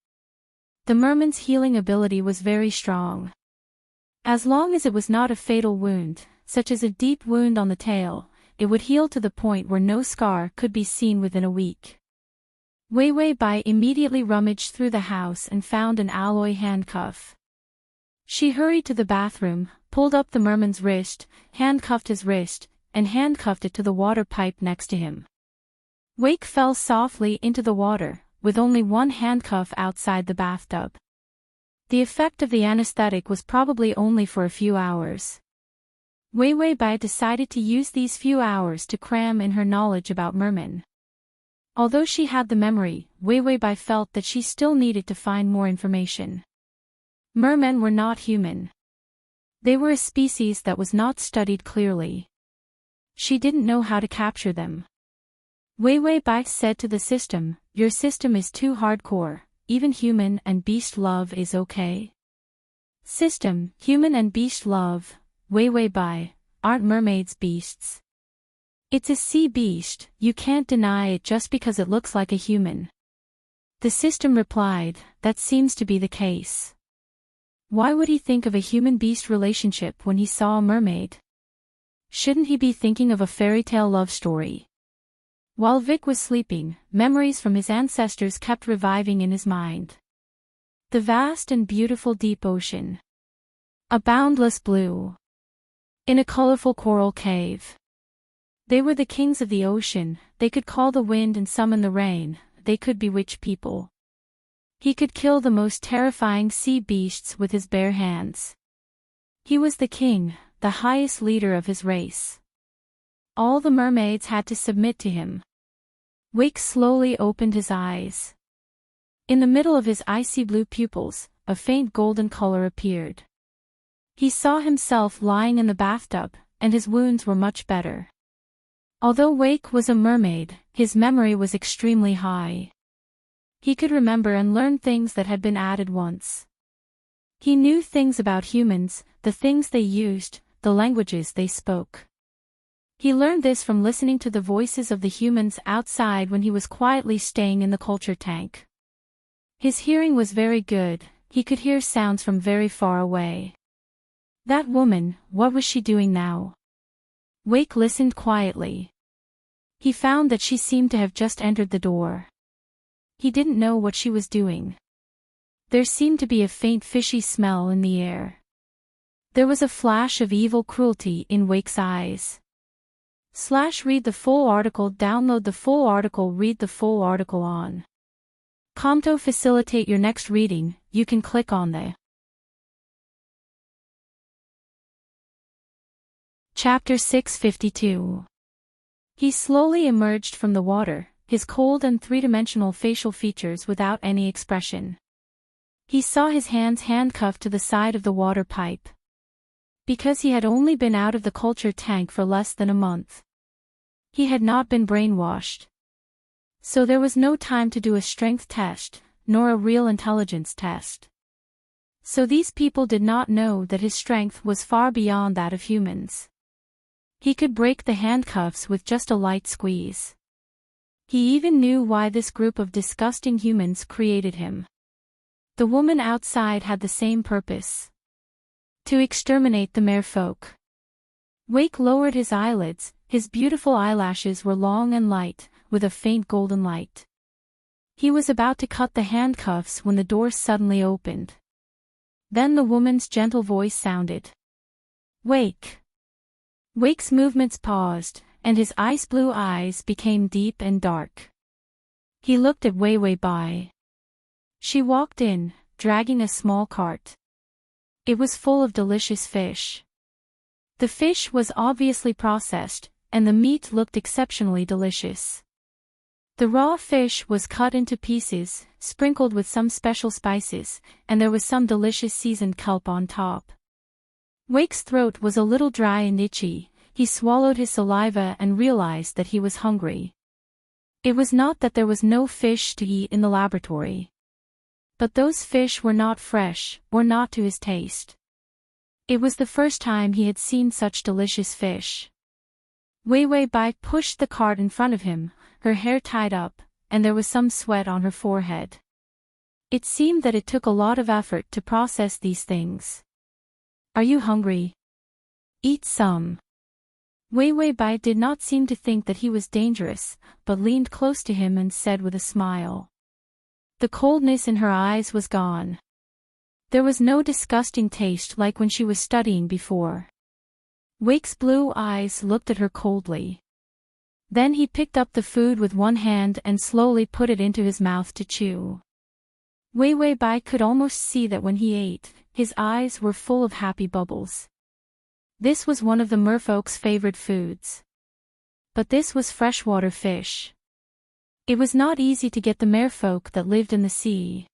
The merman's healing ability was very strong. As long as it was not a fatal wound, such as a deep wound on the tail, it would heal to the point where no scar could be seen within a week. Wei Wei Bai immediately rummaged through the house and found an alloy handcuff. She hurried to the bathroom, pulled up the merman's wrist, handcuffed his wrist, and handcuffed it to the water pipe next to him. Wake fell softly into the water, with only one handcuff outside the bathtub. The effect of the anesthetic was probably only for a few hours. Wei Wei Bai decided to use these few hours to cram in her knowledge about mermen. Although she had the memory, Wei Wei Bai felt that she still needed to find more information. Mermen were not human. They were a species that was not studied clearly. She didn't know how to capture them. Wei Wei Bai said to the system, "Your system is too hardcore, even human and beast love is okay." System, human and beast love, Wei Wei Bai, aren't mermaids beasts? It's a sea beast, you can't deny it just because it looks like a human. The system replied, "That seems to be the case." Why would he think of a human-beast relationship when he saw a mermaid? Shouldn't he be thinking of a fairy tale love story? While Vic was sleeping, memories from his ancestors kept reviving in his mind. The vast and beautiful deep ocean. A boundless blue. In a colorful coral cave. They were the kings of the ocean, they could call the wind and summon the rain, they could bewitch people. He could kill the most terrifying sea beasts with his bare hands. He was the king, the highest leader of his race. All the mermaids had to submit to him. Wake slowly opened his eyes. In the middle of his icy blue pupils, a faint golden color appeared. He saw himself lying in the bathtub, and his wounds were much better. Although Wake was a mermaid, his memory was extremely high. He could remember and learn things that had been added once. He knew things about humans, the things they used, the languages they spoke. He learned this from listening to the voices of the humans outside when he was quietly staying in the culture tank. His hearing was very good, he could hear sounds from very far away. That woman, what was she doing now? Wake listened quietly. He found that she seemed to have just entered the door. He didn't know what she was doing. There seemed to be a faint fishy smell in the air. There was a flash of evil cruelty in Wake's eyes. Read the full article. Download the full article. Read the full article on. To facilitate your next reading, you can click on the Chapter 652. He slowly emerged from the water, his cold and three-dimensional facial features without any expression. He saw his hands handcuffed to the side of the water pipe. Because he had only been out of the culture tank for less than a month. He had not been brainwashed. So there was no time to do a strength test, nor a real intelligence test. So these people did not know that his strength was far beyond that of humans. He could break the handcuffs with just a light squeeze. He even knew why this group of disgusting humans created him. The woman outside had the same purpose. To exterminate the merfolk. Wake lowered his eyelids, his beautiful eyelashes were long and light, with a faint golden light. He was about to cut the handcuffs when the door suddenly opened. Then the woman's gentle voice sounded. "Wake." Wake's movements paused, and his ice blue eyes became deep and dark. He looked at Wei Wei Bai. She walked in, dragging a small cart. It was full of delicious fish. The fish was obviously processed, and the meat looked exceptionally delicious. The raw fish was cut into pieces, sprinkled with some special spices, and there was some delicious seasoned kelp on top. Wake's throat was a little dry and itchy, he swallowed his saliva and realized that he was hungry. It was not that there was no fish to eat in the laboratory. But those fish were not fresh, or not to his taste. It was the first time he had seen such delicious fish. Wei Wei Bai pushed the cart in front of him, her hair tied up, and there was some sweat on her forehead. It seemed that it took a lot of effort to process these things. Are you hungry? Eat some. Wei Wei Bai did not seem to think that he was dangerous, but leaned close to him and said with a smile. The coldness in her eyes was gone. There was no disgusting taste like when she was studying before. Wake's blue eyes looked at her coldly. Then he picked up the food with one hand and slowly put it into his mouth to chew. Wei Wei Bai could almost see that when he ate, his eyes were full of happy bubbles. This was one of the merfolk's favorite foods. But this was freshwater fish. It was not easy to get the merfolk that lived in the sea.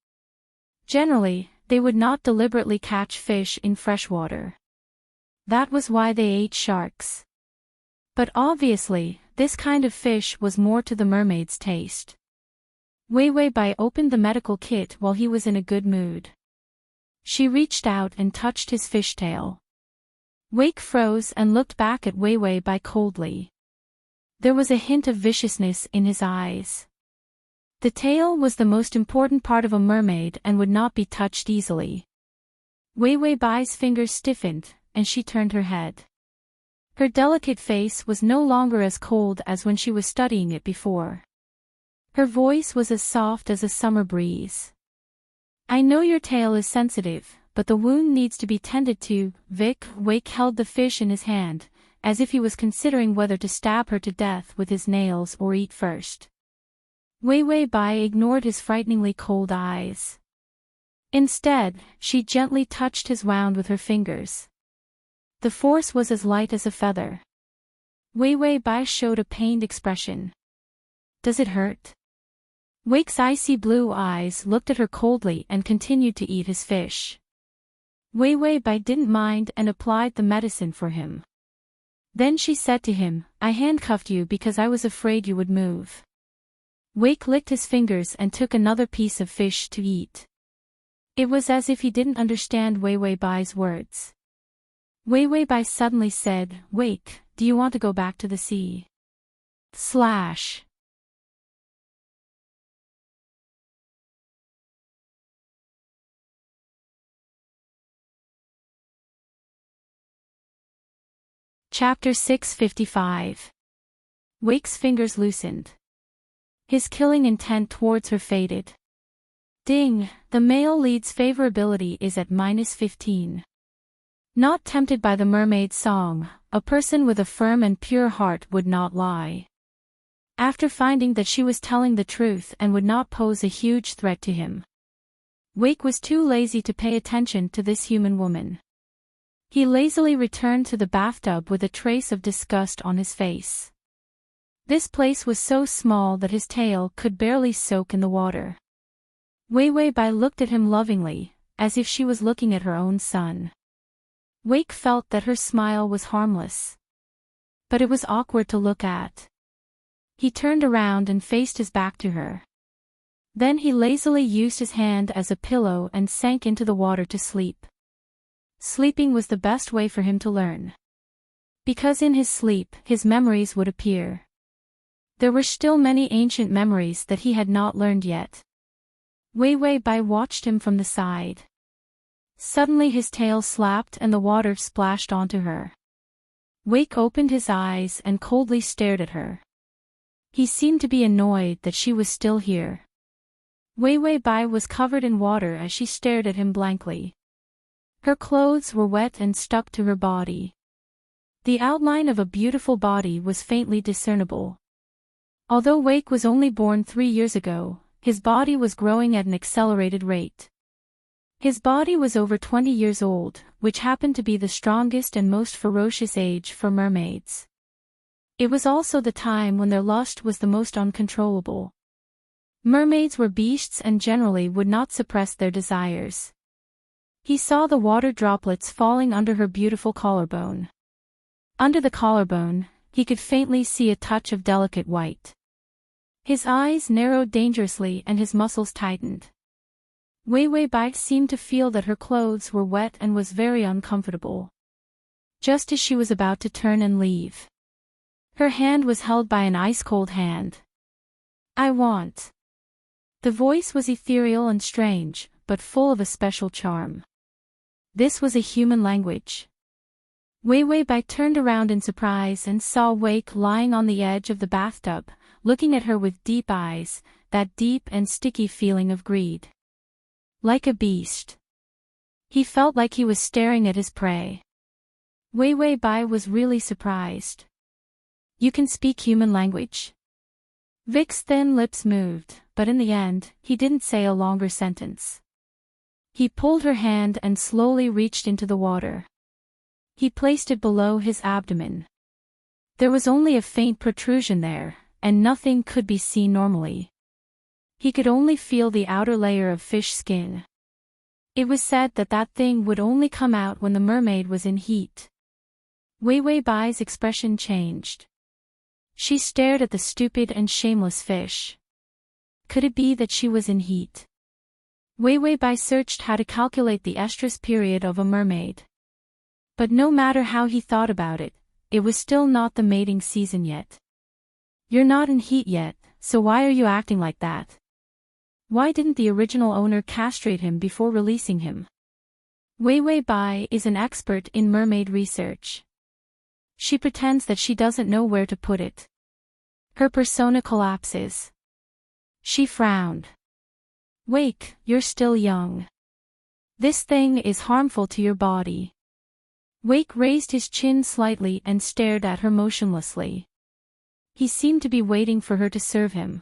Generally, they would not deliberately catch fish in freshwater. That was why they ate sharks. But obviously, this kind of fish was more to the mermaid's taste. Wei Wei Bai opened the medical kit while he was in a good mood. She reached out and touched his fishtail. Wake froze and looked back at Wei Wei Bai coldly. There was a hint of viciousness in his eyes. The tail was the most important part of a mermaid and would not be touched easily. Wei Wei Bai's fingers stiffened, and she turned her head. Her delicate face was no longer as cold as when she was studying it before. Her voice was as soft as a summer breeze. I know your tail is sensitive, but the wound needs to be tended to. Wake held the fish in his hand, as if he was considering whether to stab her to death with his nails or eat first. Wei Wei Bai ignored his frighteningly cold eyes. Instead, she gently touched his wound with her fingers. The force was as light as a feather. Wei Wei Bai showed a pained expression. Does it hurt? Wake's icy blue eyes looked at her coldly and continued to eat his fish. Wei Wei Bai didn't mind and applied the medicine for him. Then she said to him, I handcuffed you because I was afraid you would move. Wake licked his fingers and took another piece of fish to eat. It was as if he didn't understand Wei Wei Bai's words. Wei Wei Bai suddenly said, Wake, do you want to go back to the sea? Chapter 655. Wake's fingers loosened. His killing intent towards her faded. Ding, the male lead's favorability is at -15. Not tempted by the mermaid's song, a person with a firm and pure heart would not lie. After finding that she was telling the truth and would not pose a huge threat to him, Wake was too lazy to pay attention to this human woman. He lazily returned to the bathtub with a trace of disgust on his face. This place was so small that his tail could barely soak in the water. Wei Wei Bai looked at him lovingly, as if she was looking at her own son. Wake felt that her smile was harmless. But it was awkward to look at. He turned around and faced his back to her. Then he lazily used his hand as a pillow and sank into the water to sleep. Sleeping was the best way for him to learn. Because in his sleep, his memories would appear. There were still many ancient memories that he had not learned yet. Wei Wei Bai watched him from the side. Suddenly his tail slapped and the water splashed onto her. Wake opened his eyes and coldly stared at her. He seemed to be annoyed that she was still here. Wei Wei Bai was covered in water as she stared at him blankly. Her clothes were wet and stuck to her body. The outline of a beautiful body was faintly discernible. Although Wake was only born 3 years ago, his body was growing at an accelerated rate. His body was over 20 years old, which happened to be the strongest and most ferocious age for mermaids. It was also the time when their lust was the most uncontrollable. Mermaids were beasts and generally would not suppress their desires. He saw the water droplets falling under her beautiful collarbone. Under the collarbone, he could faintly see a touch of delicate white. His eyes narrowed dangerously and his muscles tightened. Wei Wei Bai seemed to feel that her clothes were wet and was very uncomfortable. Just as she was about to turn and leave, her hand was held by an ice-cold hand. I want. The voice was ethereal and strange, but full of a special charm. This was a human language. Wei Wei Bai turned around in surprise and saw Wake lying on the edge of the bathtub, looking at her with deep eyes, that deep and sticky feeling of greed. Like a beast. He felt like he was staring at his prey. Wei Wei Bai was really surprised. You can speak human language? Vic's thin lips moved, but in the end, he didn't say a longer sentence. He pulled her hand and slowly reached into the water. He placed it below his abdomen. There was only a faint protrusion there, and nothing could be seen normally. He could only feel the outer layer of fish skin. It was said that that thing would only come out when the mermaid was in heat. Wei Wei Bai's expression changed. She stared at the stupid and shameless fish. Could it be that she was in heat? Wei Wei Bai searched how to calculate the estrus period of a mermaid. But no matter how he thought about it, it was still not the mating season yet. You're not in heat yet, so why are you acting like that? Why didn't the original owner castrate him before releasing him? Wei Wei Bai is an expert in mermaid research. She pretends that she doesn't know where to put it. Her persona collapses. She frowned. Wake, you're still young. This thing is harmful to your body. Wake raised his chin slightly and stared at her motionlessly. He seemed to be waiting for her to serve him.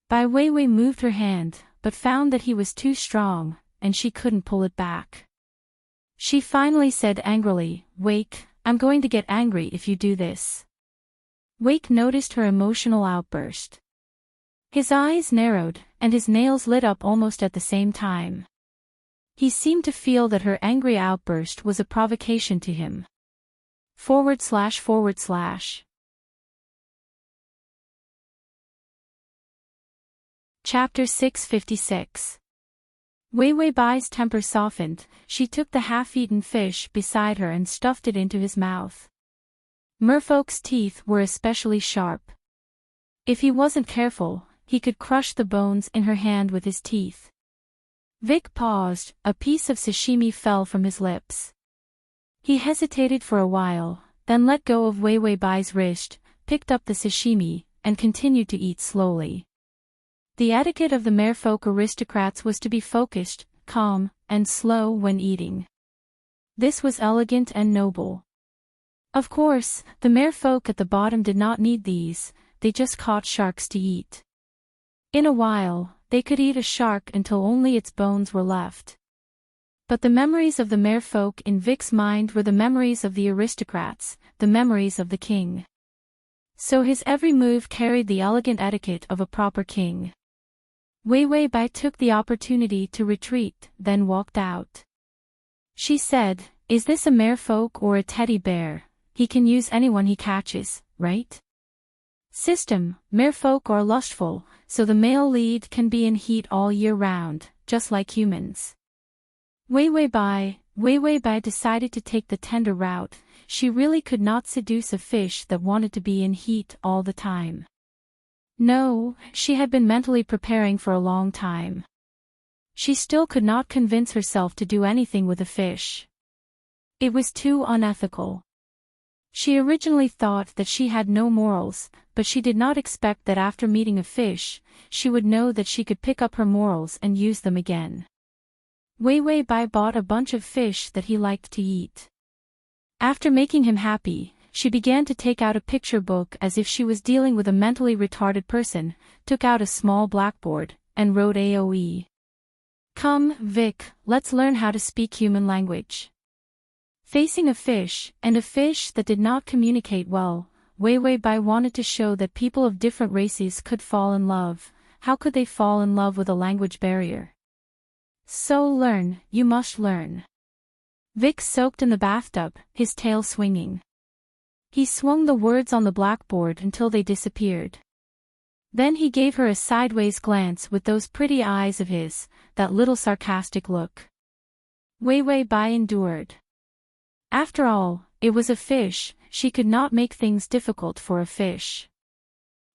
Bai Weiwei moved her hand, but found that he was too strong, and she couldn't pull it back. She finally said angrily, Wake, I'm going to get angry if you do this. Wake noticed her emotional outburst. His eyes narrowed, and his nails lit up almost at the same time. He seemed to feel that her angry outburst was a provocation to him. // Chapter 656. Wei Wei Bai's temper softened. She took the half-eaten fish beside her and stuffed it into his mouth. Merfolk's teeth were especially sharp. If he wasn't careful, he could crush the bones in her hand with his teeth. Vic paused, a piece of sashimi fell from his lips. He hesitated for a while, then let go of Wei Wei Bai's wrist, picked up the sashimi, and continued to eat slowly. The etiquette of the merfolk aristocrats was to be focused, calm, and slow when eating. This was elegant and noble. Of course, the merfolk at the bottom did not need these, they just caught sharks to eat. In a while, they could eat a shark until only its bones were left. But the memories of the merfolk in Vic's mind were the memories of the aristocrats, the memories of the king. So his every move carried the elegant etiquette of a proper king. Wei Wei Bai took the opportunity to retreat, then walked out. She said, Is this a merfolk or a teddy bear? He can use anyone he catches, right? System, merfolk are lustful, so the male lead can be in heat all year round, just like humans. Wei Wei Bai decided to take the tender route. She really could not seduce a fish that wanted to be in heat all the time. No, she had been mentally preparing for a long time. She still could not convince herself to do anything with a fish. It was too unethical. She originally thought that she had no morals, but she did not expect that after meeting a fish, she would know that she could pick up her morals and use them again. Wei Wei Bai bought a bunch of fish that he liked to eat. After making him happy, she began to take out a picture book as if she was dealing with a mentally retarded person, took out a small blackboard, and wrote AOE. Come, Vic, let's learn how to speak human language. Facing a fish, and a fish that did not communicate well, Wei Wei Bai wanted to show that people of different races could fall in love. How could they fall in love with a language barrier? So learn, you must learn. Vic soaked in the bathtub, his tail swinging. He swung the words on the blackboard until they disappeared. Then he gave her a sideways glance with those pretty eyes of his, that little sarcastic look. Wei Wei Bai endured. After all, it was a fish, she could not make things difficult for a fish.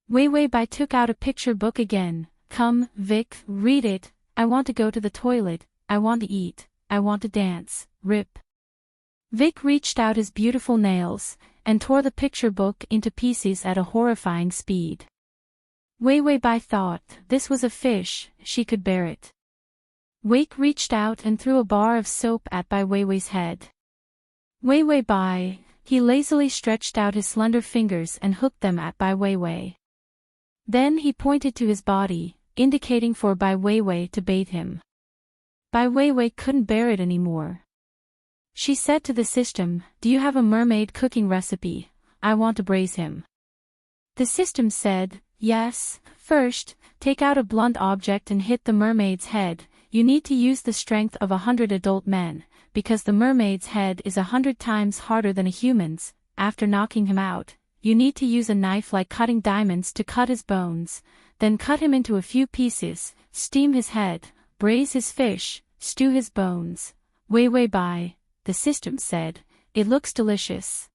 Wei Wei Bai took out a picture book again. Come, Vic, read it. I want to go to the toilet, I want to eat, I want to dance, rip. Vic reached out his beautiful nails, and tore the picture book into pieces at a horrifying speed. Wei Wei Bai thought, this was a fish, she could bear it. Wake reached out and threw a bar of soap at Bai Weiwei's head. Wei Wei Bai, he lazily stretched out his slender fingers and hooked them at Bai Weiwei. Then he pointed to his body, indicating for Bai Weiwei to bathe him. Bai Weiwei couldn't bear it anymore. She said to the system, do you have a mermaid cooking recipe? I want to braise him. The system said, yes. First, take out a blunt object and hit the mermaid's head. You need to use the strength of 100 adult men, because the mermaid's head is 100 times harder than a human's. After knocking him out, you need to use a knife like cutting diamonds to cut his bones, then cut him into a few pieces, steam his head, braise his fish, stew his bones. Wei Wei Bai, the system said, it looks delicious.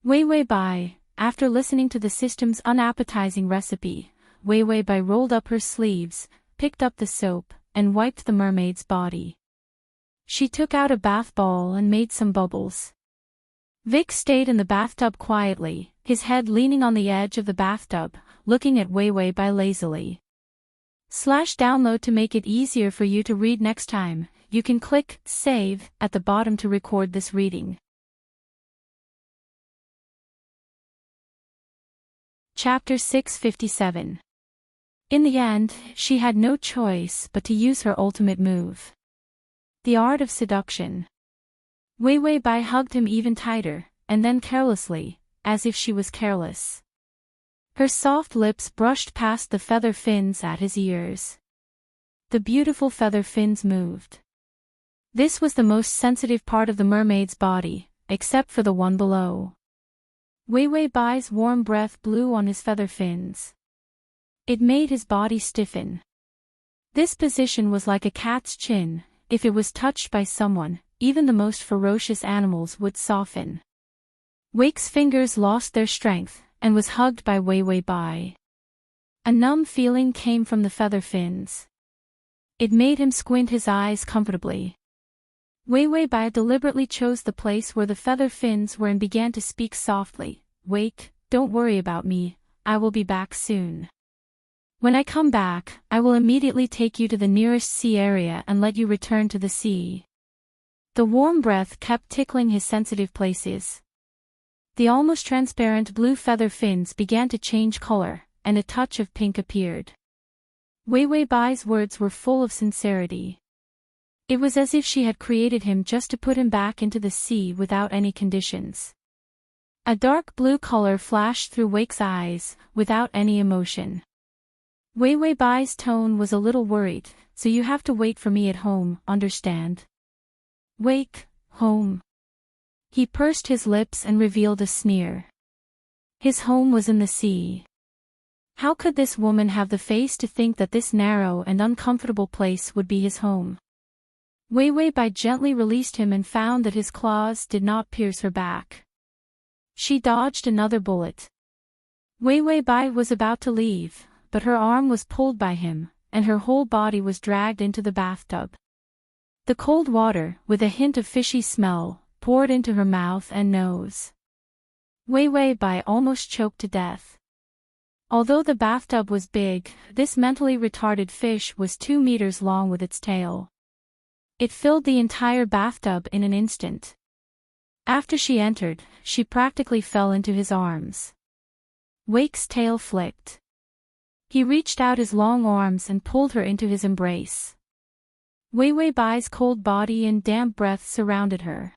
Wei Wei Bai, after listening to the system's unappetizing recipe, Wei Wei Bai rolled up her sleeves, picked up the soap, and wiped the mermaid's body. She took out a bath ball and made some bubbles. Vic stayed in the bathtub quietly, his head leaning on the edge of the bathtub, looking at Wei Wei Bai lazily. /download to make it easier for you to read next time. You can click Save at the bottom to record this reading. Chapter 657. In the end, she had no choice but to use her ultimate move. The art of seduction. Wei Wei Bai hugged him even tighter, and then carelessly, as if she was careless. Her soft lips brushed past the feather fins at his ears. The beautiful feather fins moved. This was the most sensitive part of the mermaid's body, except for the one below. Wei Wei Bai's warm breath blew on his feather fins. It made his body stiffen. This position was like a cat's chin. If it was touched by someone, even the most ferocious animals would soften. Wake's fingers lost their strength, and was hugged by Wei Wei Bai. A numb feeling came from the feather fins. It made him squint his eyes comfortably. Wei Wei Bai deliberately chose the place where the feather fins were and began to speak softly. Wake, don't worry about me, I will be back soon. When I come back, I will immediately take you to the nearest sea area and let you return to the sea. The warm breath kept tickling his sensitive places. The almost transparent blue feather fins began to change color, and a touch of pink appeared. Wei Wei Bai's words were full of sincerity. It was as if she had created him just to put him back into the sea without any conditions. A dark blue color flashed through Wake's eyes, without any emotion. Wei Wei Bai's tone was a little worried, so you have to wait for me at home, understand? Wake, home. He pursed his lips and revealed a sneer. His home was in the sea. How could this woman have the face to think that this narrow and uncomfortable place would be his home? Wei Wei Bai gently released him and found that his claws did not pierce her back. She dodged another bullet. Wei Wei Bai was about to leave, but her arm was pulled by him, and her whole body was dragged into the bathtub. The cold water, with a hint of fishy smell, poured into her mouth and nose. Wei Wei Bai almost choked to death. Although the bathtub was big, this mentally retarded fish was 2 meters long with its tail. It filled the entire bathtub in an instant. After she entered, she practically fell into his arms. Wake's tail flicked. He reached out his long arms and pulled her into his embrace. Wei Wei Bai's cold body and damp breath surrounded her.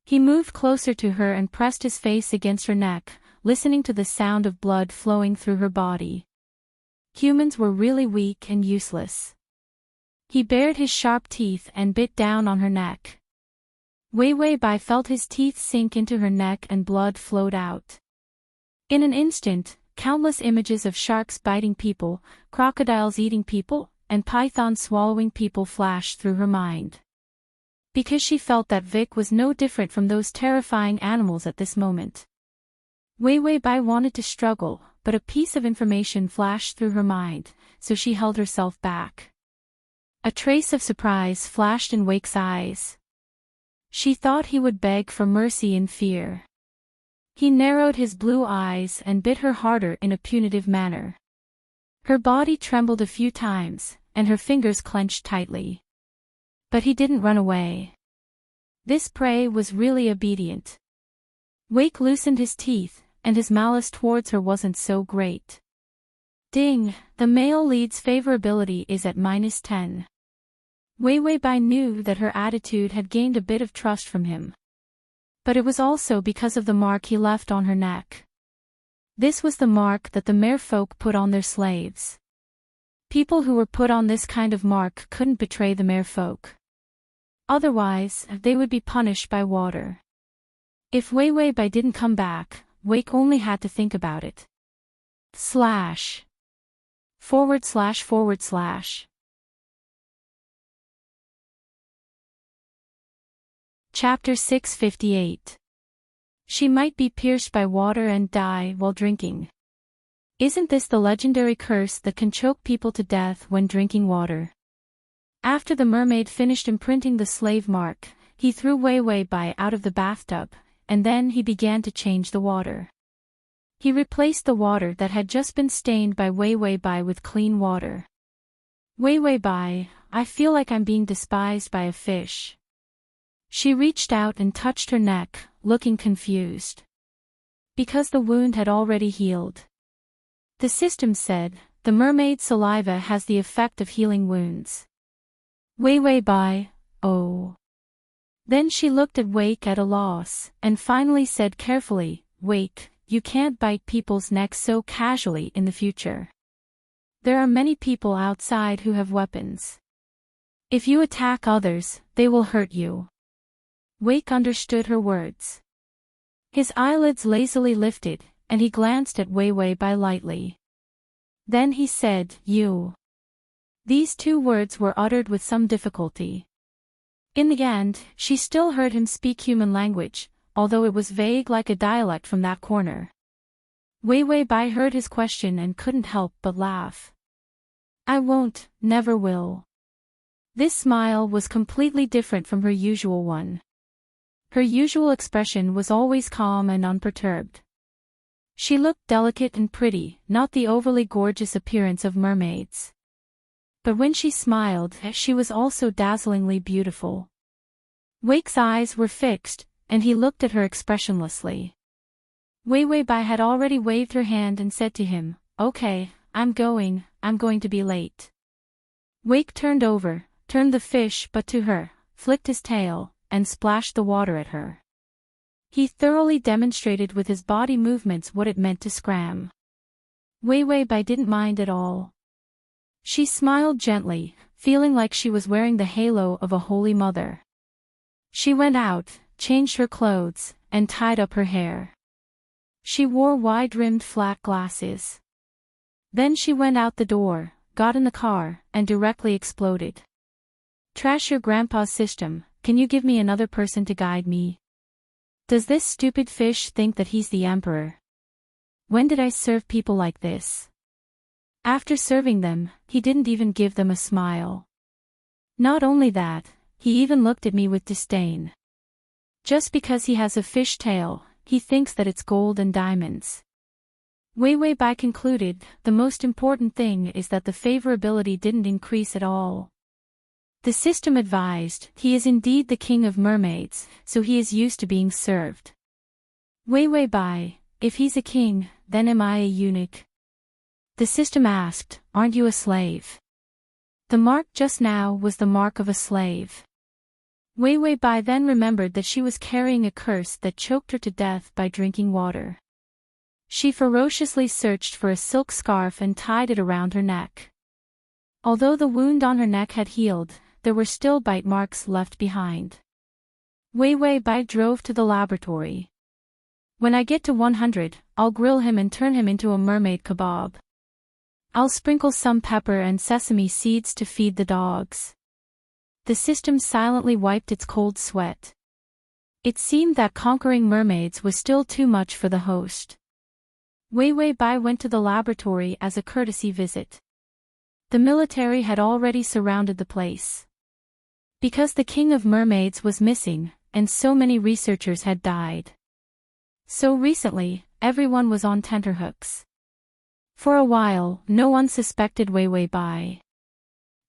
He moved closer to her and pressed his face against her neck, listening to the sound of blood flowing through her body. Humans were really weak and useless. He bared his sharp teeth and bit down on her neck. Wei Wei Bai felt his teeth sink into her neck and blood flowed out. In an instant, countless images of sharks biting people, crocodiles eating people, and pythons swallowing people flashed through her mind. Because she felt that Vic was no different from those terrifying animals at this moment. Wei Wei Bai wanted to struggle, but a piece of information flashed through her mind, so she held herself back. A trace of surprise flashed in Wake's eyes. She thought he would beg for mercy in fear. He narrowed his blue eyes and bit her harder in a punitive manner. Her body trembled a few times, and her fingers clenched tightly. But he didn't run away. This prey was really obedient. Wake loosened his teeth, and his malice towards her wasn't so great. Ding, the male lead's favorability is at -10. Wei Wei Bai knew that her attitude had gained a bit of trust from him. But it was also because of the mark he left on her neck. This was the mark that the merfolk put on their slaves. People who were put on this kind of mark couldn't betray the merfolk. Otherwise, they would be punished by water. If Wei Wei Bai didn't come back, Wake only had to think about it. // Chapter 658. She might be pierced by water and die while drinking. Isn't this the legendary curse that can choke people to death when drinking water? After the mermaid finished imprinting the slave mark, he threw Wei Wei Bai out of the bathtub, and then he began to change the water. He replaced the water that had just been stained by Wei Wei Bai with clean water. Wei Wei Bai, I feel like I'm being despised by a fish. She reached out and touched her neck, looking confused. Because the wound had already healed. The system said, the mermaid's saliva has the effect of healing wounds. Wei Wei Bai, oh. Then she looked at Wake at a loss, and finally said carefully, Wake, you can't bite people's necks so casually in the future. There are many people outside who have weapons. If you attack others, they will hurt you. Wake understood her words. His eyelids lazily lifted, and he glanced at Wei Wei Bai lightly. Then he said, You. These two words were uttered with some difficulty. In the end, she still heard him speak human language, although it was vague like a dialect from that corner. Wei Wei Bai heard his question and couldn't help but laugh. I won't, never will. This smile was completely different from her usual one. Her usual expression was always calm and unperturbed. She looked delicate and pretty, not the overly gorgeous appearance of mermaids. But when she smiled, she was also dazzlingly beautiful. Wake's eyes were fixed, and he looked at her expressionlessly. Wei Wei Bai had already waved her hand and said to him, Okay, I'm going to be late. Wake turned the fish but to her, flicked his tail, and splashed the water at her. He thoroughly demonstrated with his body movements what it meant to scram. Wei Wei Bai didn't mind at all. She smiled gently, feeling like she was wearing the halo of a holy mother. She went out, changed her clothes, and tied up her hair. She wore wide-rimmed flat glasses. Then she went out the door, got in the car, and directly exploded. Trash your grandpa's system, can you give me another person to guide me? Does this stupid fish think that he's the emperor? When did I serve people like this? After serving them, he didn't even give them a smile. Not only that, he even looked at me with disdain. Just because he has a fish tail, he thinks that it's gold and diamonds. Wei Wei Bai concluded, the most important thing is that the favorability didn't increase at all. The system advised, he is indeed the king of mermaids, so he is used to being served. Wei Wei Bai, if he's a king, then am I a eunuch? The system asked, aren't you a slave? The mark just now was the mark of a slave. Wei Wei Bai then remembered that she was carrying a curse that choked her to death by drinking water. She ferociously searched for a silk scarf and tied it around her neck. Although the wound on her neck had healed, there were still bite marks left behind. Wei Wei Bai drove to the laboratory. When I get to 100, I'll grill him and turn him into a mermaid kebab. I'll sprinkle some pepper and sesame seeds to feed the dogs. The system silently wiped its cold sweat. It seemed that conquering mermaids was still too much for the host. Wei Wei Bai went to the laboratory as a courtesy visit. The military had already surrounded the place. Because the king of mermaids was missing, and so many researchers had died. So recently, everyone was on tenterhooks. For a while, no one suspected Wei Wei Bai.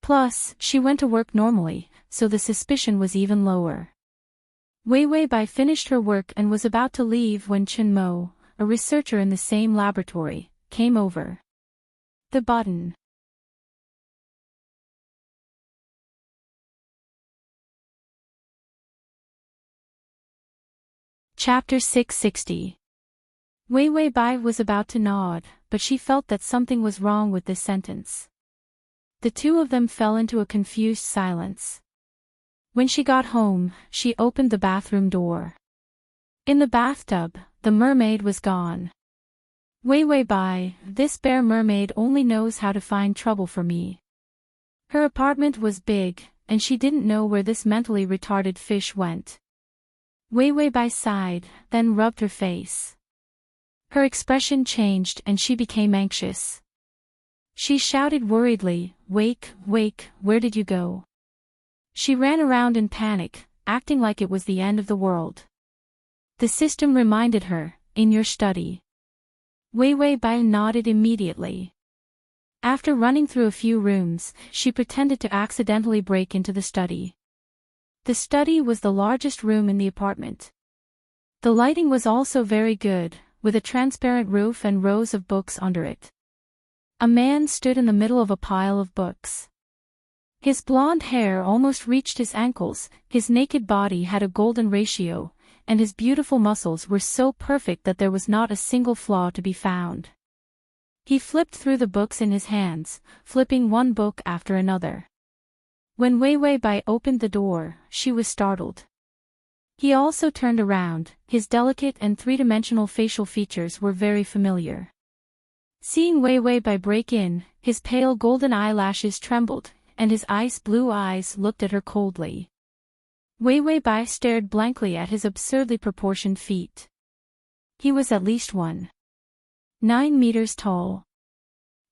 Plus, she went to work normally, so the suspicion was even lower. Wei Wei Bai finished her work and was about to leave when Chen Mo, a researcher in the same laboratory, came over. The button. Chapter 660. Wei Wei Bai was about to nod, but she felt that something was wrong with this sentence. The two of them fell into a confused silence. When she got home, she opened the bathroom door. In the bathtub, the mermaid was gone. Wei Wei Bai, this bear mermaid only knows how to find trouble for me. Her apartment was big, and she didn't know where this mentally retarded fish went. Wei Wei Bai sighed, then rubbed her face. Her expression changed and she became anxious. She shouted worriedly, "Wake, wake, where did you go?" She ran around in panic, acting like it was the end of the world. The system reminded her, "In your study." Wei Wei Bai nodded immediately. After running through a few rooms, she pretended to accidentally break into the study. The study was the largest room in the apartment. The lighting was also very good, with a transparent roof and rows of books under it. A man stood in the middle of a pile of books. His blonde hair almost reached his ankles, his naked body had a golden ratio, and his beautiful muscles were so perfect that there was not a single flaw to be found. He flipped through the books in his hands, flipping one book after another. When Wei Wei Bai opened the door, she was startled. He also turned around, his delicate and three-dimensional facial features were very familiar. Seeing Wei Wei Bai break in, his pale golden eyelashes trembled, and his ice blue eyes looked at her coldly. Wei Wei Bai stared blankly at his absurdly proportioned feet. He was at least 1.9 meters tall.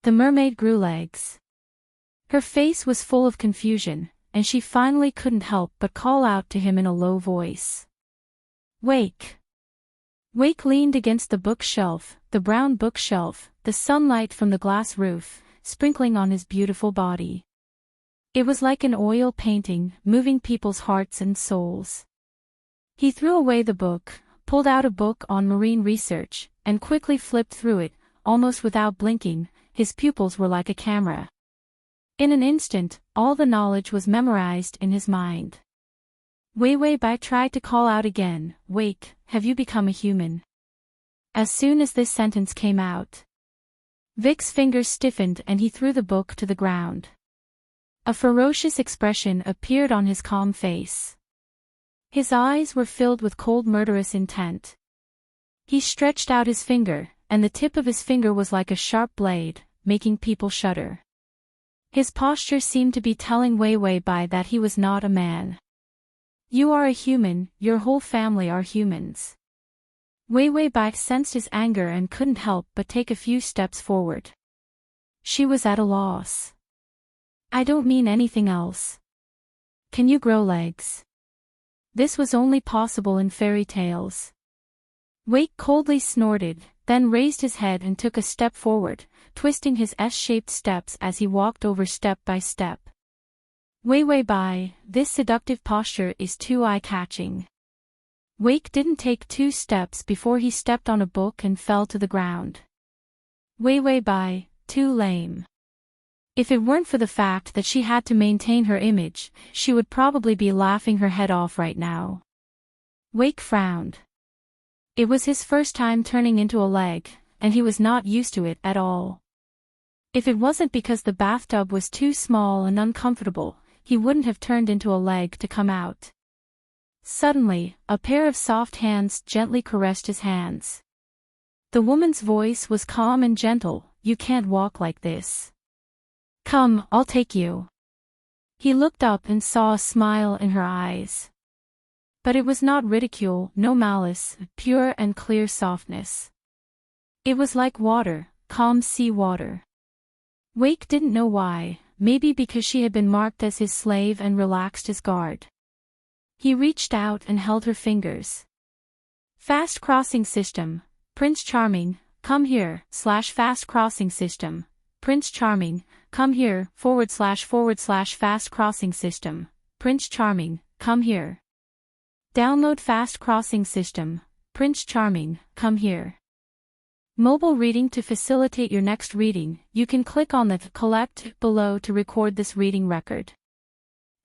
The mermaid grew legs. Her face was full of confusion, and she finally couldn't help but call out to him in a low voice. "Wake!" Wake leaned against the bookshelf, the brown bookshelf, the sunlight from the glass roof, sprinkling on his beautiful body. It was like an oil painting, moving people's hearts and souls. He threw away the book, pulled out a book on marine research, and quickly flipped through it, almost without blinking. His pupils were like a camera. In an instant, all the knowledge was memorized in his mind. Wei Wei Bai tried to call out again, "Wake, have you become a human?" As soon as this sentence came out, Vic's fingers stiffened and he threw the book to the ground. A ferocious expression appeared on his calm face. His eyes were filled with cold murderous intent. He stretched out his finger, and the tip of his finger was like a sharp blade, making people shudder. His posture seemed to be telling Wei Wei Bai that he was not a man. "You are a human, your whole family are humans." Wei Wei Bai sensed his anger and couldn't help but take a few steps forward. She was at a loss. "I don't mean anything else. Can you grow legs?" This was only possible in fairy tales. Wake coldly snorted, then raised his head and took a step forward, twisting his S-shaped steps as he walked over step by step. "Wei Wei Bai, this seductive posture is too eye-catching." Wake didn't take 2 steps before he stepped on a book and fell to the ground. Wei Wei Bai, too lame. If it weren't for the fact that she had to maintain her image, she would probably be laughing her head off right now. Wake frowned. It was his first time turning into a leg, and he was not used to it at all. If it wasn't because the bathtub was too small and uncomfortable, he wouldn't have turned into a leg to come out. Suddenly, a pair of soft hands gently caressed his hands. The woman's voice was calm and gentle, "You can't walk like this. Come, I'll take you." He looked up and saw a smile in her eyes. But it was not ridicule, no malice, pure and clear softness. It was like water, calm sea water. Wake didn't know why, maybe because she had been marked as his slave and relaxed his guard. He reached out and held her fingers. Fast crossing system, Prince Charming, come here, /fast crossing system, Prince Charming, come here, / fast crossing system, Prince Charming, come here. Download fast crossing system, Prince Charming, come here. Mobile reading. To facilitate your next reading, you can click on the collect below to record this reading record.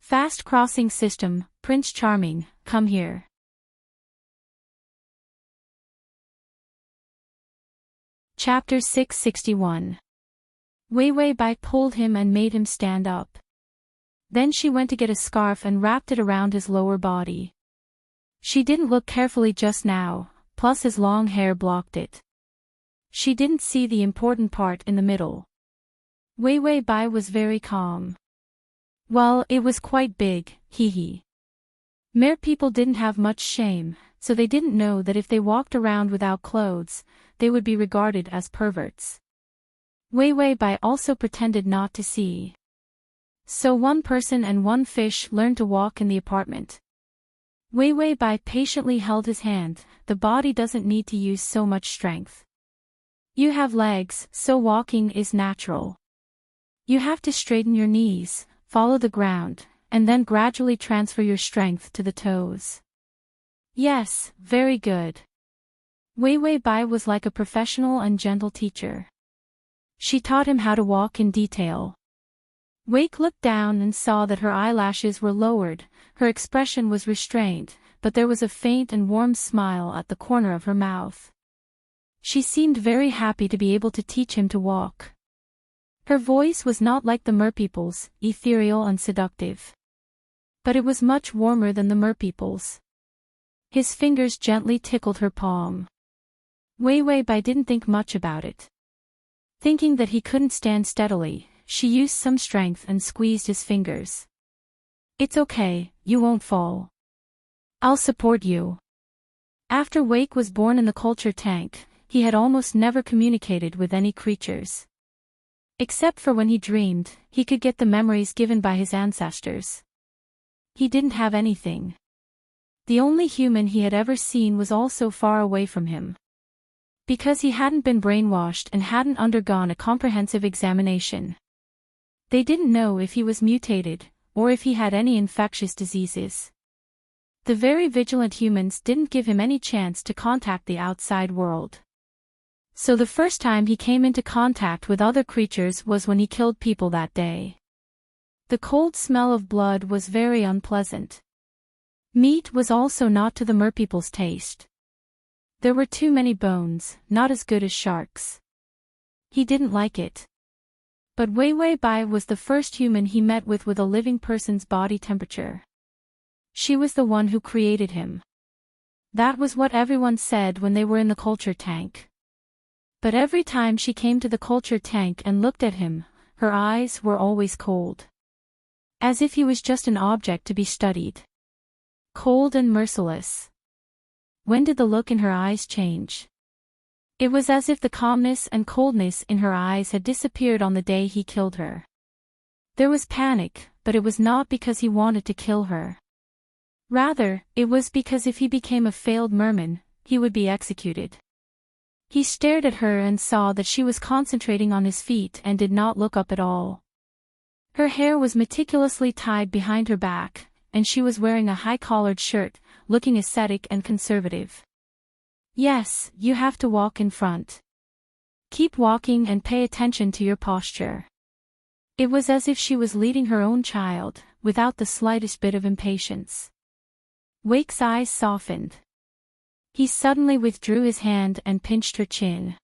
Fast crossing system, Prince Charming, come here. Chapter 661. Wei Wei Bai pulled him and made him stand up. Then she went to get a scarf and wrapped it around his lower body. She didn't look carefully just now, plus his long hair blocked it. She didn't see the important part in the middle. Wei Wei Bai was very calm. Well, it was quite big, hee. Mere people didn't have much shame, so they didn't know that if they walked around without clothes, they would be regarded as perverts. Wei Wei Bai also pretended not to see. So one person and one fish learned to walk in the apartment. Wei Wei Bai patiently held his hand. The body doesn't need to use so much strength. You have legs, so walking is natural. You have to straighten your knees, follow the ground, and then gradually transfer your strength to the toes. Yes, very good. Wei Wei Bai was like a professional and gentle teacher. She taught him how to walk in detail. Wake looked down and saw that her eyelashes were lowered, her expression was restrained, but there was a faint and warm smile at the corner of her mouth. She seemed very happy to be able to teach him to walk. Her voice was not like the merpeople's, ethereal and seductive. But it was much warmer than the merpeople's. His fingers gently tickled her palm. Wei Wei Bai didn't think much about it. Thinking that he couldn't stand steadily, she used some strength and squeezed his fingers. It's okay, you won't fall. I'll support you. After Wake was born in the culture tank, he had almost never communicated with any creatures. Except for when he dreamed, he could get the memories given by his ancestors. He didn't have anything. The only human he had ever seen was also far away from him. Because he hadn't been brainwashed and hadn't undergone a comprehensive examination. They didn't know if he was mutated, or if he had any infectious diseases. The very vigilant humans didn't give him any chance to contact the outside world. So the first time he came into contact with other creatures was when he killed people that day. The cold smell of blood was very unpleasant. Meat was also not to the merpeople's taste. There were too many bones, not as good as sharks. He didn't like it. But Wei Wei Bai was the first human he met with a living person's body temperature. She was the one who created him. That was what everyone said when they were in the culture tank. But every time she came to the culture tank and looked at him, her eyes were always cold. As if he was just an object to be studied. Cold and merciless. When did the look in her eyes change? It was as if the calmness and coldness in her eyes had disappeared on the day he killed her. There was panic, but it was not because he wanted to kill her. Rather, it was because if he became a failed merman, he would be executed. He stared at her and saw that she was concentrating on his feet and did not look up at all. Her hair was meticulously tied behind her back, and she was wearing a high-collared shirt, looking ascetic and conservative. Yes, you have to walk in front. Keep walking and pay attention to your posture. It was as if she was leading her own child, without the slightest bit of impatience. Wake's eyes softened. He suddenly withdrew his hand and pinched her chin.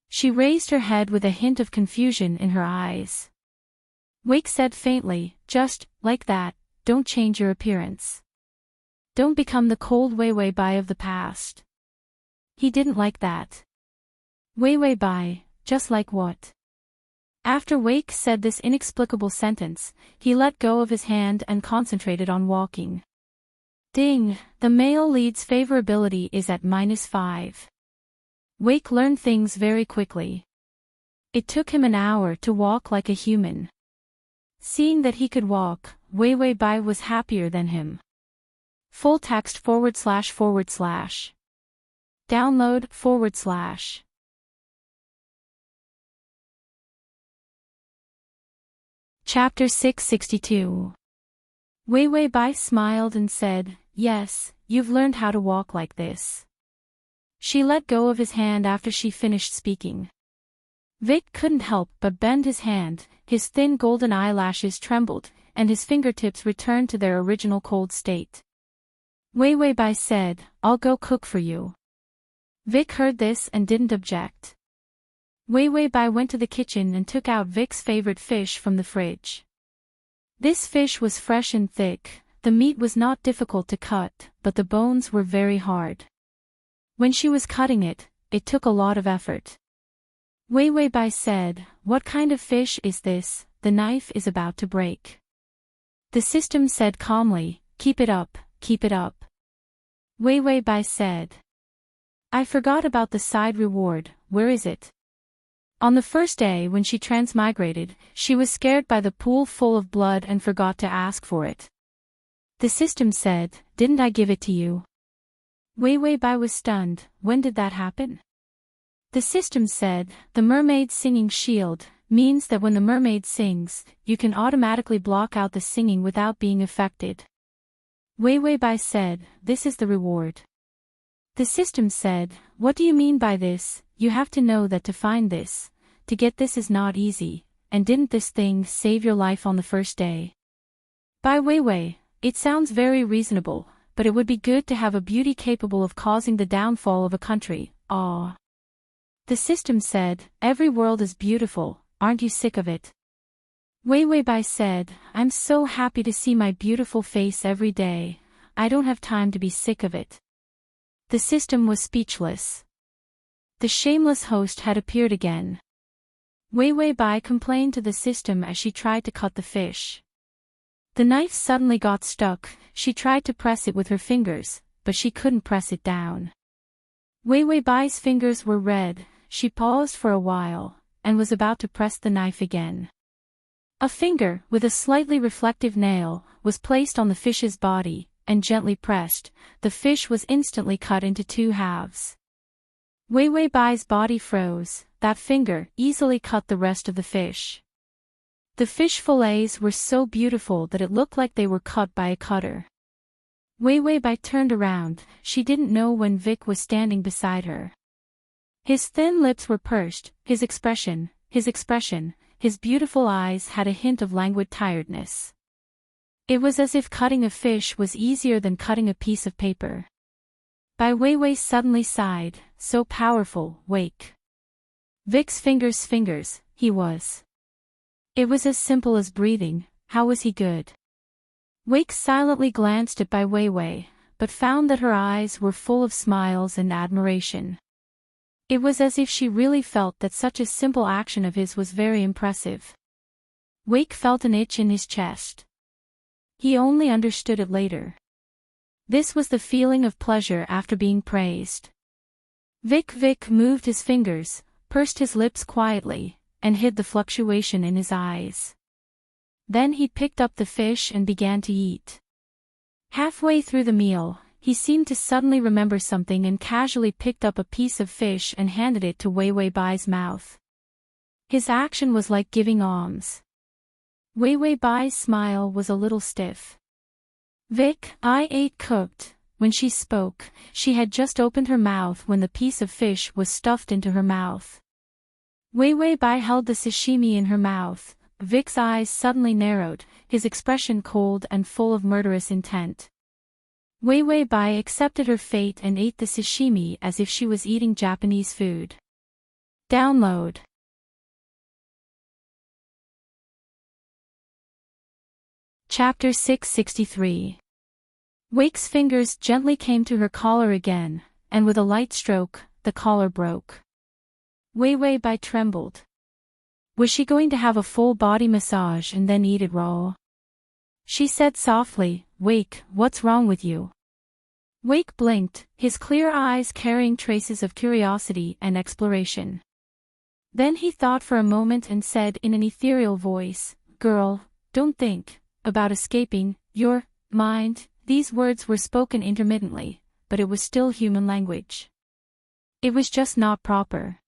She raised her head with a hint of confusion in her eyes. Wake said faintly, just, like that, don't change your appearance. Don't become the cold Wei Wei Bai of the past. He didn't like that. Wei Wei Bai, just like what? After Wake said this inexplicable sentence, he let go of his hand and concentrated on walking. Ding, the male lead's favorability is at -5. Wake learned things very quickly. It took him an hour to walk like a human. Seeing that he could walk, Wei Wei Bai was happier than him. Full text / Download / Chapter 662. Wei Wei Bai smiled and said, "Yes, you've learned how to walk like this." She let go of his hand after she finished speaking. Vic couldn't help but bend his hand, his thin golden eyelashes trembled, and his fingertips returned to their original cold state. Wei Wei Bai said, "I'll go cook for you." Vic heard this and didn't object. Wei Wei Bai went to the kitchen and took out Vic's favorite fish from the fridge. This fish was fresh and thick, the meat was not difficult to cut, but the bones were very hard. When she was cutting it, it took a lot of effort. Wei Wei Bai said, "What kind of fish is this? The knife is about to break." The system said calmly, "Keep it up, keep it up." Wei Wei Bai said, "I forgot about the side reward, where is it?" On the first day when she transmigrated, she was scared by the pool full of blood and forgot to ask for it. The system said, "Didn't I give it to you?" Wei Wei Bai was stunned. When did that happen? The system said, "The mermaid's singing shield means that when the mermaid sings, you can automatically block out the singing without being affected." Wei Wei Bai said, "This is the reward." The system said, "What do you mean by this? You have to know that to find this, to get this is not easy, and didn't this thing save your life on the first day?" Bai Wei Wei, it sounds very reasonable, but it would be good to have a beauty capable of causing the downfall of a country. Ah. The system said, "Every world is beautiful, aren't you sick of it?" Wei Wei Bai said, "I'm so happy to see my beautiful face every day, I don't have time to be sick of it." The system was speechless. The shameless host had appeared again. Wei Wei Bai complained to the system as she tried to cut the fish. The knife suddenly got stuck, she tried to press it with her fingers, but she couldn't press it down. Wei Wei Bai's fingers were red, she paused for a while, and was about to press the knife again. A finger, with a slightly reflective nail, was placed on the fish's body, and gently pressed, the fish was instantly cut into 2 halves. Wei Wei Bai's body froze, that finger easily cut the rest of the fish. The fish fillets were so beautiful that it looked like they were cut by a cutter. Wei Wei Bai turned around, she didn't know when Vic was standing beside her. His thin lips were pursed, his expression, his beautiful eyes had a hint of languid tiredness. It was as if cutting a fish was easier than cutting a piece of paper. Bai Wei Wei suddenly sighed, so powerful, Wake. Vic's fingers, he was. It was as simple as breathing, how was he good? Wake silently glanced at Bai Wei Wei, but found that her eyes were full of smiles and admiration. It was as if she really felt that such a simple action of his was very impressive. Wake felt an itch in his chest. He only understood it later. This was the feeling of pleasure after being praised. Vic moved his fingers, pursed his lips quietly, and hid the fluctuation in his eyes. Then he picked up the fish and began to eat. Halfway through the meal, he seemed to suddenly remember something and casually picked up a piece of fish and handed it to Wei Wei Bai's mouth. His action was like giving alms. Wei Wei Bai's smile was a little stiff. Vic, I ate cooked. When she spoke, she had just opened her mouth when the piece of fish was stuffed into her mouth. Wei Wei Bai held the sashimi in her mouth. Vic's eyes suddenly narrowed, his expression cold and full of murderous intent. Wei Wei Bai accepted her fate and ate the sashimi as if she was eating Japanese food. Download. Chapter 663. Wake's fingers gently came to her collar again, and with a light stroke, the collar broke. Wei Wei Bai trembled. Was she going to have a full body massage and then eat it raw? She said softly, Wake, what's wrong with you? Wake blinked, his clear eyes carrying traces of curiosity and exploration. Then he thought for a moment and said in an ethereal voice, "Girl, don't think about escaping your mind." These words were spoken intermittently, but it was still human language. It was just not proper.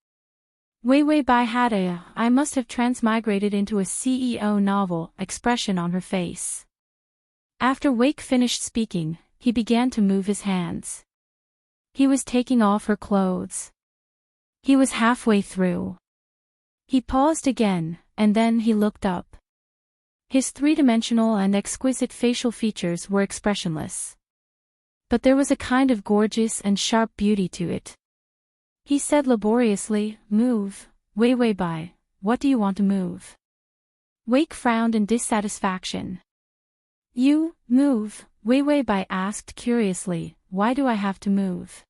Wei Wei Bai had I must have transmigrated into a CEO novel expression on her face. After Wake finished speaking, he began to move his hands. He was taking off her clothes. He was halfway through. He paused again, and then he looked up. His three-dimensional and exquisite facial features were expressionless. But there was a kind of gorgeous and sharp beauty to it. He said laboriously, "Move, Wei Wei Bai, what do you want to move?" Wake frowned in dissatisfaction. "You, move," Wei Wei Bai asked curiously, "why do I have to move?"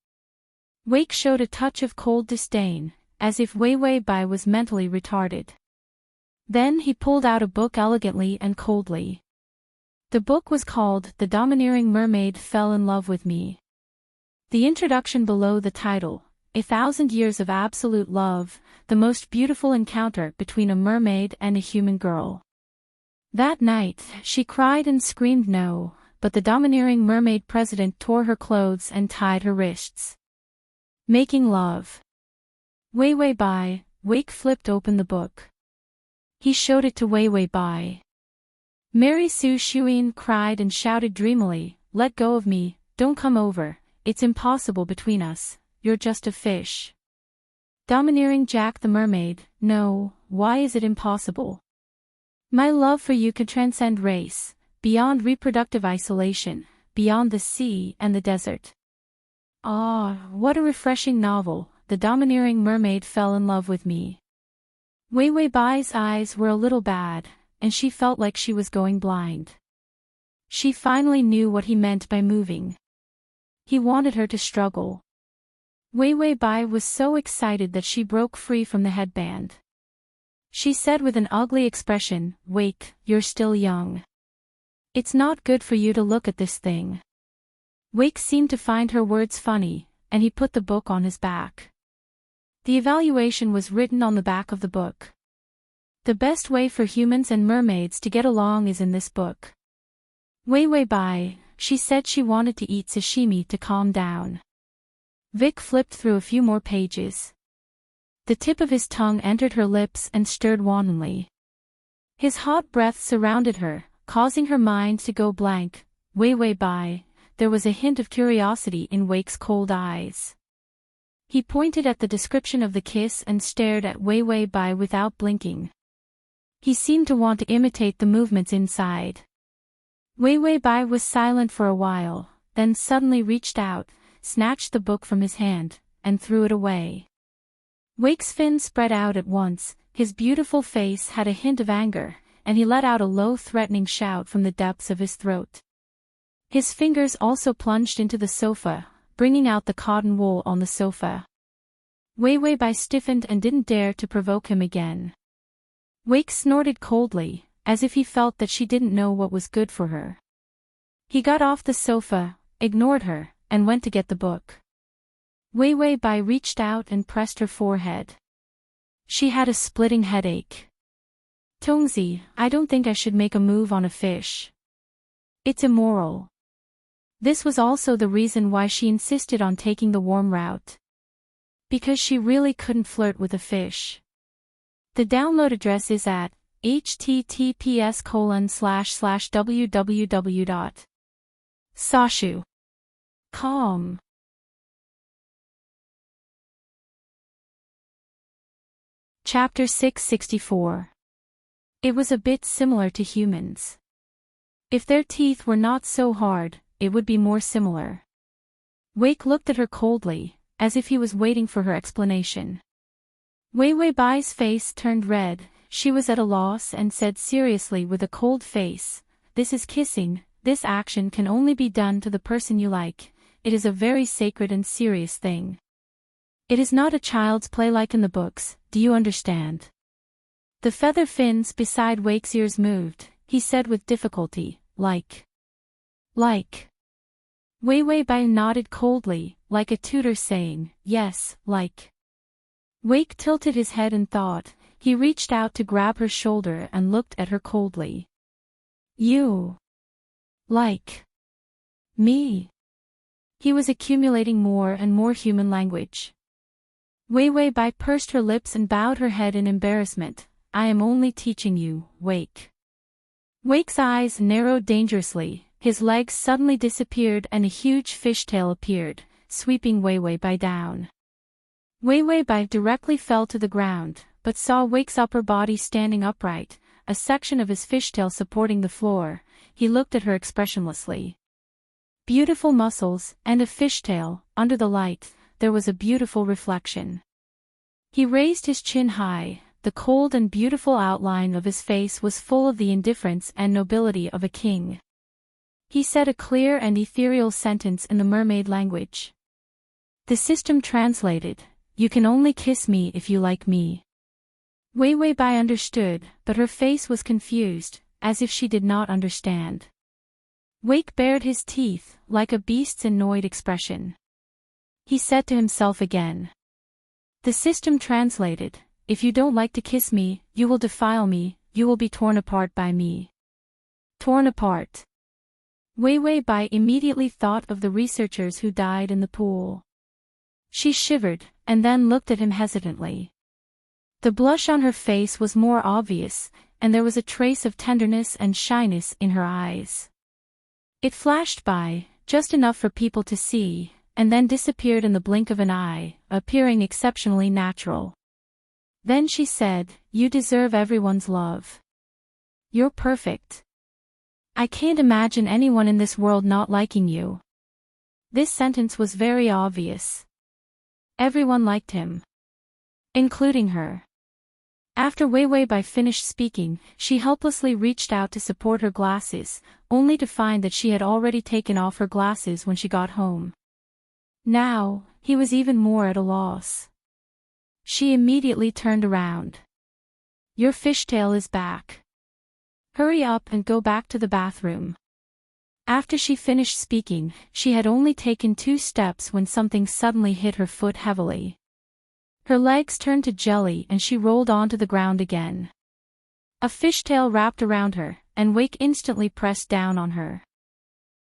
Wake showed a touch of cold disdain, as if Wei Wei Bai was mentally retarded. Then he pulled out a book elegantly and coldly. The book was called The Domineering Mermaid Fell in Love with Me. The introduction below the title, 1,000 Years of Absolute Love, the most beautiful encounter between a mermaid and a human girl. That night, she cried and screamed no, but the domineering mermaid president tore her clothes and tied her wrists. Making love. Wei Wei Bai, Wake flipped open the book. He showed it to Wei Wei Bai. Mary Sue Shuin cried and shouted dreamily, "Let go of me, don't come over, it's impossible between us, you're just a fish." Domineering Jack the Mermaid, "No, why is it impossible? My love for you could transcend race, beyond reproductive isolation, beyond the sea and the desert." Ah, what a refreshing novel, The Domineering Mermaid Fell in Love with Me. Wei Wei Bai's eyes were a little bad, and she felt like she was going blind. She finally knew what he meant by moving. He wanted her to struggle. Wei Wei Bai was so excited that she broke free from the headband. She said with an ugly expression, "Wake, you're still young. It's not good for you to look at this thing." Wake seemed to find her words funny, and he put the book on his back. The evaluation was written on the back of the book. The best way for humans and mermaids to get along is in this book. Wei Wei Bai, she said she wanted to eat sashimi to calm down. Vic flipped through a few more pages. The tip of his tongue entered her lips and stirred wantonly. His hot breath surrounded her, causing her mind to go blank. Wei Wei Bai, there was a hint of curiosity in Wake's cold eyes. He pointed at the description of the kiss and stared at Wei Wei Bai without blinking. He seemed to want to imitate the movements inside. Wei Wei Bai was silent for a while, then suddenly reached out, snatched the book from his hand, and threw it away. Wake's fins spread out at once, his beautiful face had a hint of anger, and he let out a low threatening shout from the depths of his throat. His fingers also plunged into the sofa, bringing out the cotton wool on the sofa. Wei Wei Bai stiffened and didn't dare to provoke him again. Wake snorted coldly, as if he felt that she didn't know what was good for her. He got off the sofa, ignored her, and went to get the book. Wei Wei Bai reached out and pressed her forehead. She had a splitting headache. "Tongzi, I don't think I should make a move on a fish. It's immoral." This was also the reason why she insisted on taking the warm route. Because she really couldn't flirt with a fish. The download address is at https://www.sashu.com. Chapter 664. It was a bit similar to humans. If their teeth were not so hard, it would be more similar. Wake looked at her coldly, as if he was waiting for her explanation. Wei Wei Bai's face turned red, she was at a loss and said seriously with a cold face, "This is kissing, this action can only be done to the person you like, it is a very sacred and serious thing. It is not a child's play like in the books, do you understand?" The feather fins beside Wake's ears moved, he said with difficulty, Like. Wei Wei Bai nodded coldly, like a tutor saying, yes, like. Wake tilted his head in thought. He reached out to grab her shoulder and looked at her coldly. You. Like. Me. He was accumulating more and more human language. Wei Wei Bai pursed her lips and bowed her head in embarrassment. I am only teaching you, Wake. Wake's eyes narrowed dangerously, his legs suddenly disappeared and a huge fishtail appeared, sweeping Wei Wei Bai down. Wei Wei Bai directly fell to the ground, but saw Wake's upper body standing upright, a section of his fishtail supporting the floor. He looked at her expressionlessly. Beautiful muscles, and a fishtail. Under the light, there was a beautiful reflection. He raised his chin high. The cold and beautiful outline of his face was full of the indifference and nobility of a king. He said a clear and ethereal sentence in the mermaid language. The system translated, you can only kiss me if you like me. Wei Wei Bai understood, but her face was confused, as if she did not understand. Wake bared his teeth, like a beast's annoyed expression. He said to himself again. The system translated, if you don't like to kiss me, you will defile me, you will be torn apart by me. Torn apart. Wei Wei Bai immediately thought of the researchers who died in the pool. She shivered, and then looked at him hesitantly. The blush on her face was more obvious, and there was a trace of tenderness and shyness in her eyes. It flashed by, just enough for people to see, and then disappeared in the blink of an eye, appearing exceptionally natural. Then she said, you deserve everyone's love. You're perfect. I can't imagine anyone in this world not liking you. This sentence was very obvious. Everyone liked him. Including her. After Wei Wei Bai finished speaking, she helplessly reached out to support her glasses, only to find that she had already taken off her glasses when she got home. Now, he was even more at a loss. She immediately turned around. Your fishtail is back. Hurry up and go back to the bathroom. After she finished speaking, she had only taken 2 steps when something suddenly hit her foot heavily. Her legs turned to jelly and she rolled onto the ground again. A fishtail wrapped around her, and Wake instantly pressed down on her.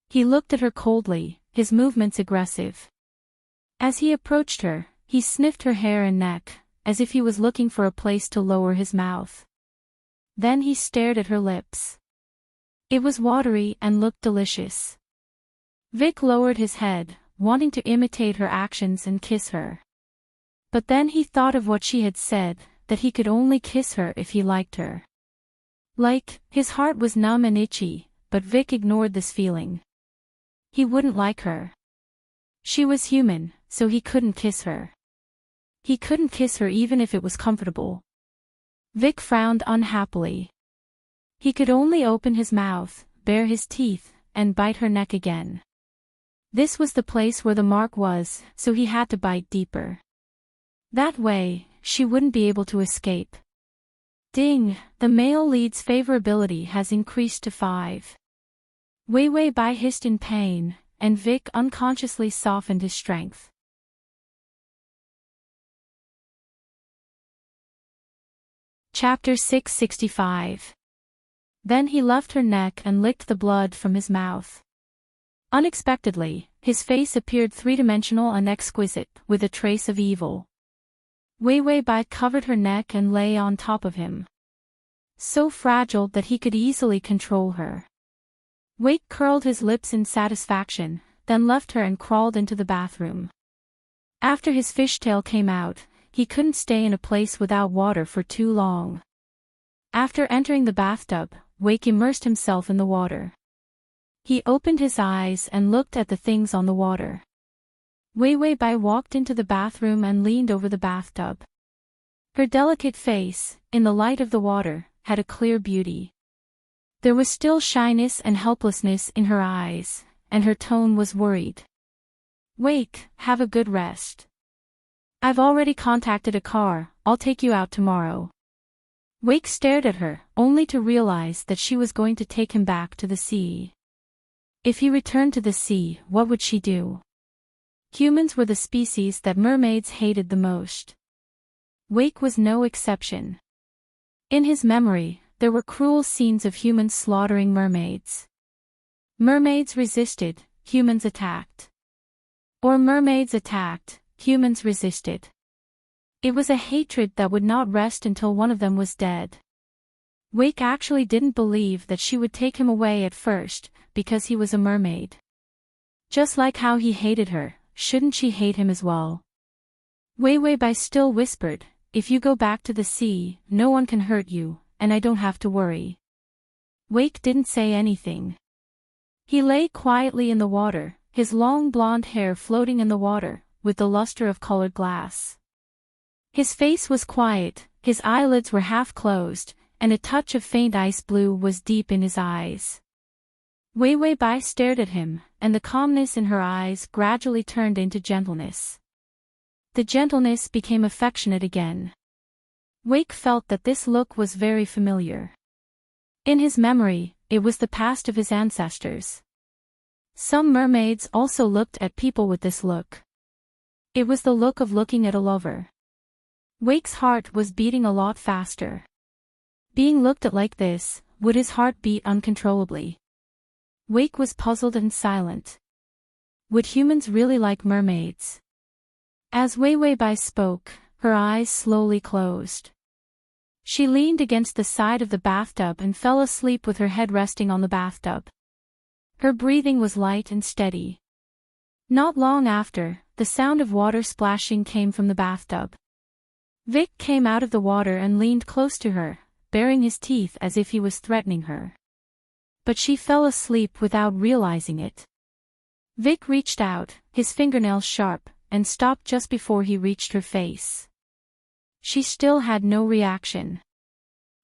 He looked at her coldly, his movements aggressive. As he approached her, he sniffed her hair and neck, as if he was looking for a place to lower his mouth. Then he stared at her lips. It was watery and looked delicious. Vic lowered his head, wanting to imitate her actions and kiss her. But then he thought of what she had said, that he could only kiss her if he liked her. His heart was numb and itchy, but Vic ignored this feeling. He wouldn't like her. She was human, so he couldn't kiss her. He couldn't kiss her even if it was comfortable. Vic frowned unhappily. He could only open his mouth, bare his teeth, and bite her neck again. This was the place where the mark was, so he had to bite deeper. That way, she wouldn't be able to escape. Ding, the male lead's favorability has increased to 5. Wei Wei Bai hissed in pain, and Vic unconsciously softened his strength. Chapter 665. Then he left her neck and licked the blood from his mouth. Unexpectedly, his face appeared three-dimensional and exquisite, with a trace of evil. Wei Wei Bai covered her neck and lay on top of him. So fragile that he could easily control her. Wake curled his lips in satisfaction, then left her and crawled into the bathroom. After his fishtail came out, he couldn't stay in a place without water for too long. After entering the bathtub, Wake immersed himself in the water. He opened his eyes and looked at the things on the water. Wei Wei Bai walked into the bathroom and leaned over the bathtub. Her delicate face, in the light of the water, had a clear beauty. There was still shyness and helplessness in her eyes, and her tone was worried. Wake, have a good rest. I've already contacted a car, I'll take you out tomorrow. Wake stared at her, only to realize that she was going to take him back to the sea. If he returned to the sea, what would she do? Humans were the species that mermaids hated the most. Wake was no exception. In his memory, there were cruel scenes of humans slaughtering mermaids. Mermaids resisted, humans attacked. Or mermaids attacked, humans resisted. It was a hatred that would not rest until one of them was dead. Wake actually didn't believe that she would take him away at first, because he was a mermaid. Just like how he hated her, shouldn't she hate him as well? Wei Wei Bai still whispered, "If you go back to the sea, no one can hurt you, and I don't have to worry." Wake didn't say anything. He lay quietly in the water, his long blonde hair floating in the water, with the luster of colored glass. His face was quiet, his eyelids were half closed, and a touch of faint ice blue was deep in his eyes. Wei Wei Bai stared at him, and the calmness in her eyes gradually turned into gentleness. The gentleness became affectionate again. Wake felt that this look was very familiar. In his memory, it was the past of his ancestors. Some mermaids also looked at people with this look. It was the look of looking at a lover. Wake's heart was beating a lot faster. Being looked at like this, would his heart beat uncontrollably? Wake was puzzled and silent. Would humans really like mermaids? As Wei Wei Bai spoke, her eyes slowly closed. She leaned against the side of the bathtub and fell asleep with her head resting on the bathtub. Her breathing was light and steady. Not long after, the sound of water splashing came from the bathtub. Vic came out of the water and leaned close to her, baring his teeth as if he was threatening her. But she fell asleep without realizing it. Vic reached out, his fingernails sharp, and stopped just before he reached her face. She still had no reaction.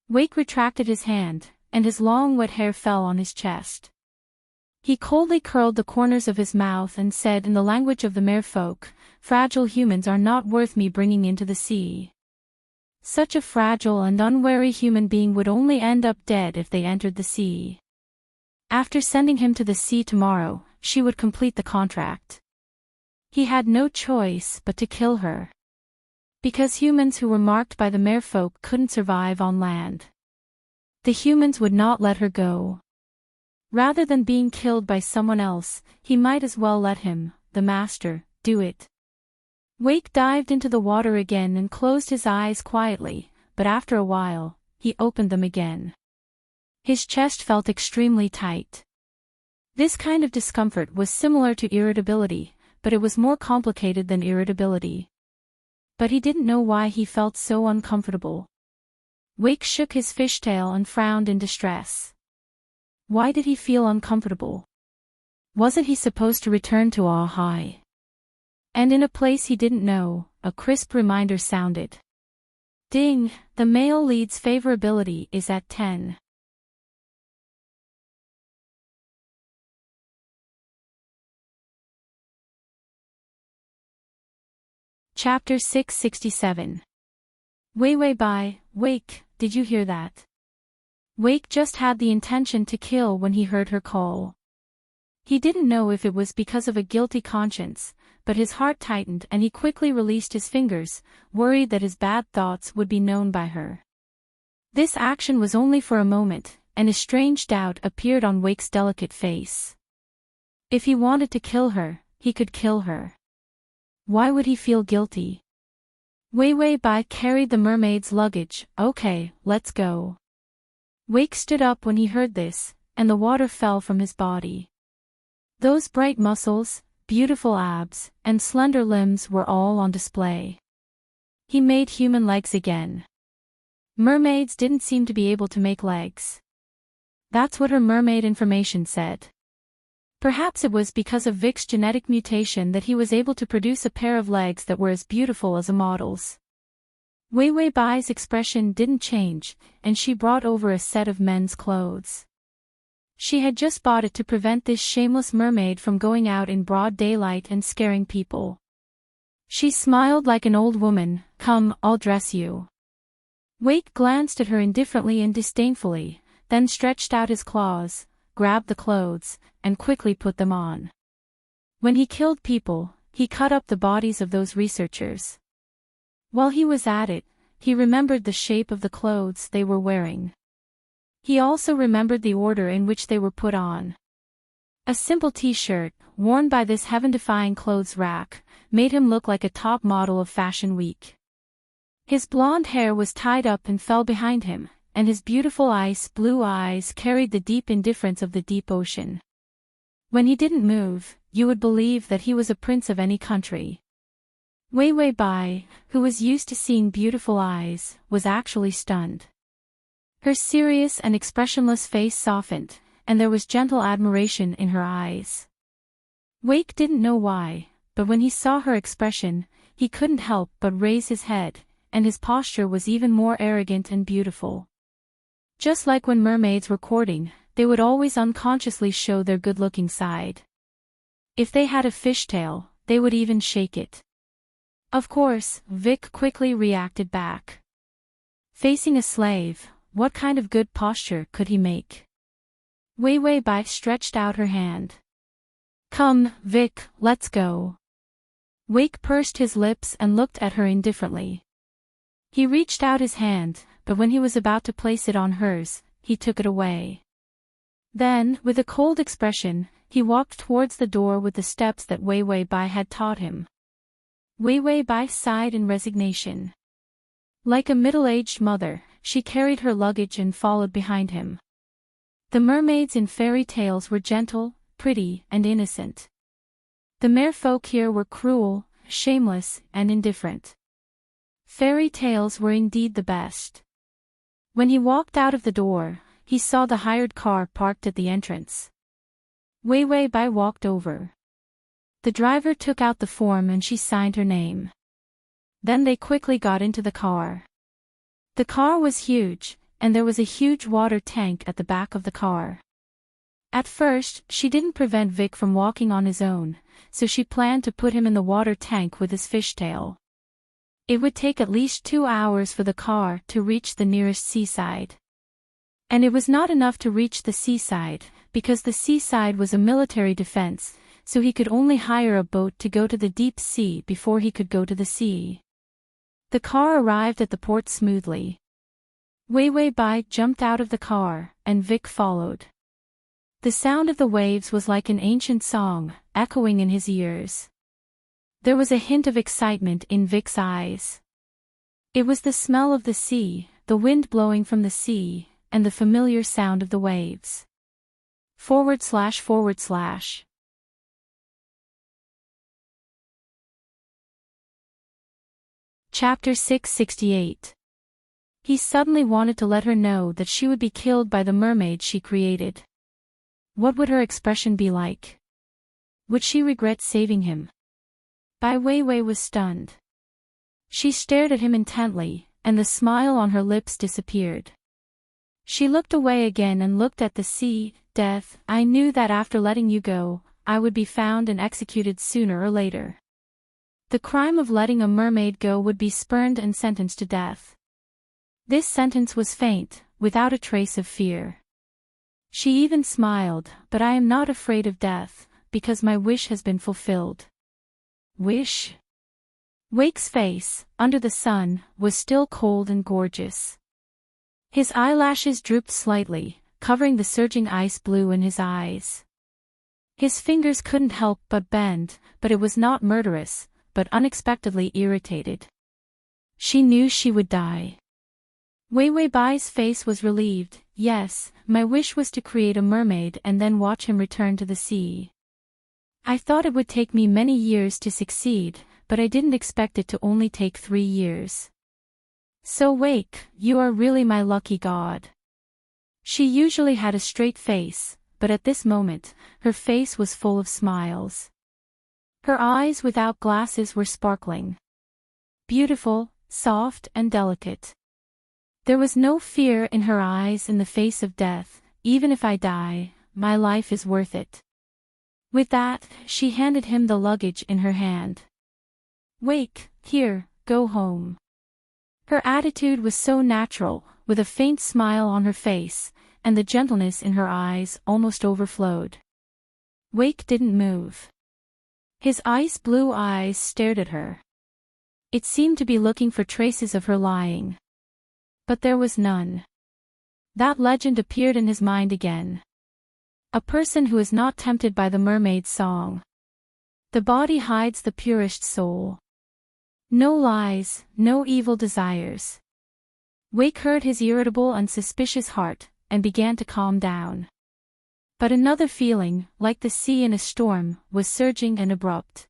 Wake retracted his hand, and his long wet hair fell on his chest. He coldly curled the corners of his mouth and said in the language of the merfolk, "Fragile humans are not worth me bringing into the sea." Such a fragile and unwary human being would only end up dead if they entered the sea. After sending him to the sea tomorrow, she would complete the contract. He had no choice but to kill her. Because humans who were marked by the merfolk couldn't survive on land. The humans would not let her go. Rather than being killed by someone else, he might as well let him, the master, do it. Wake dived into the water again and closed his eyes quietly, but after a while, he opened them again. His chest felt extremely tight. This kind of discomfort was similar to irritability, but it was more complicated than irritability. But he didn't know why he felt so uncomfortable. Wake shook his fishtail and frowned in distress. Why did he feel uncomfortable? Wasn't he supposed to return to Ahai? And in a place he didn't know, a crisp reminder sounded. Ding, the male lead's favorability is at 10. Chapter 667. Wei Wei Bai, Wake, did you hear that? Wake just had the intention to kill when he heard her call. He didn't know if it was because of a guilty conscience, but his heart tightened and he quickly released his fingers, worried that his bad thoughts would be known by her. This action was only for a moment, and a strange doubt appeared on Wake's delicate face. If he wanted to kill her, he could kill her. Why would he feel guilty? Wei Wei Bai carried the mermaid's luggage. Okay, let's go. Wake stood up when he heard this, and the water fell from his body. Those bright muscles, beautiful abs, and slender limbs were all on display. He made human legs again. Mermaids didn't seem to be able to make legs. That's what her mermaid information said. Perhaps it was because of Vic's genetic mutation that he was able to produce a pair of legs that were as beautiful as a model's. Wei Wei Bai's expression didn't change, and she brought over a set of men's clothes. She had just bought it to prevent this shameless mermaid from going out in broad daylight and scaring people. She smiled like an old woman. Come, I'll dress you. Wake glanced at her indifferently and disdainfully, then stretched out his claws. grabbed the clothes, and quickly put them on. When he killed people, he cut up the bodies of those researchers. While he was at it, he remembered the shape of the clothes they were wearing. He also remembered the order in which they were put on. A simple t-shirt, worn by this heaven-defying clothes rack, made him look like a top model of Fashion Week. His blonde hair was tied up and fell behind him, and his beautiful ice blue eyes carried the deep indifference of the deep ocean. When he didn't move, you would believe that he was a prince of any country. Wei Wei Bai, who was used to seeing beautiful eyes, was actually stunned. Her serious and expressionless face softened, and there was gentle admiration in her eyes. Wake didn't know why, but when he saw her expression, he couldn't help but raise his head, and his posture was even more arrogant and beautiful. Just like when mermaids were courting, they would always unconsciously show their good-looking side. If they had a fishtail, they would even shake it. Of course, Vic quickly reacted back. Facing a slave, what kind of good posture could he make? Wei Wei Bai stretched out her hand. Come, Vic, let's go. Wake pursed his lips and looked at her indifferently. He reached out his hand, but when he was about to place it on hers, he took it away. Then, with a cold expression, he walked towards the door with the steps that Wei Wei Bai had taught him. Wei Wei Bai sighed in resignation. Like a middle-aged mother, she carried her luggage and followed behind him. The mermaids in fairy tales were gentle, pretty, and innocent. The merfolk here were cruel, shameless, and indifferent. Fairy tales were indeed the best. When he walked out of the door, he saw the hired car parked at the entrance. Wei Wei Bai walked over. The driver took out the form and she signed her name. Then they quickly got into the car. The car was huge, and there was a huge water tank at the back of the car. At first, she didn't prevent Vic from walking on his own, so she planned to put him in the water tank with his fishtail. It would take at least 2 hours for the car to reach the nearest seaside. And it was not enough to reach the seaside, because the seaside was a military defense, so he could only hire a boat to go to the deep sea before he could go to the sea. The car arrived at the port smoothly. Wei Wei Bai jumped out of the car, and Vic followed. The sound of the waves was like an ancient song, echoing in his ears. There was a hint of excitement in Vic's eyes. It was the smell of the sea, the wind blowing from the sea, and the familiar sound of the waves. // Chapter 668. He suddenly wanted to let her know that she would be killed by the mermaid she created. What would her expression be like? Would she regret saving him? Bai Weiwei was stunned. She stared at him intently, and the smile on her lips disappeared. She looked away again and looked at the sea. Death, I knew that after letting you go, I would be found and executed sooner or later. The crime of letting a mermaid go would be spurned and sentenced to death. This sentence was faint, without a trace of fear. She even smiled, but I am not afraid of death, because my wish has been fulfilled. Wish? Wake's face, under the sun, was still cold and gorgeous. His eyelashes drooped slightly, covering the surging ice blue in his eyes. His fingers couldn't help but bend, but it was not murderous, but unexpectedly irritated. She knew she would die. Weiwei Bai's face was relieved. Yes, my wish was to create a mermaid and then watch him return to the sea. I thought it would take me many years to succeed, but I didn't expect it to only take 3 years. So Wake, you are really my lucky god. She usually had a straight face, but at this moment, her face was full of smiles. Her eyes without glasses were sparkling. Beautiful, soft and delicate. There was no fear in her eyes in the face of death. Even if I die, my life is worth it. With that, she handed him the luggage in her hand. Wake, here, go home. Her attitude was so natural, with a faint smile on her face, and the gentleness in her eyes almost overflowed. Wake didn't move. His ice blue eyes stared at her. It seemed to be looking for traces of her lying. But there was none. That legend appeared in his mind again. A person who is not tempted by the mermaid's song. The body hides the purest soul. No lies, no evil desires. Wake heard his irritable and suspicious heart, and began to calm down. But another feeling, like the sea in a storm, was surging and abrupt.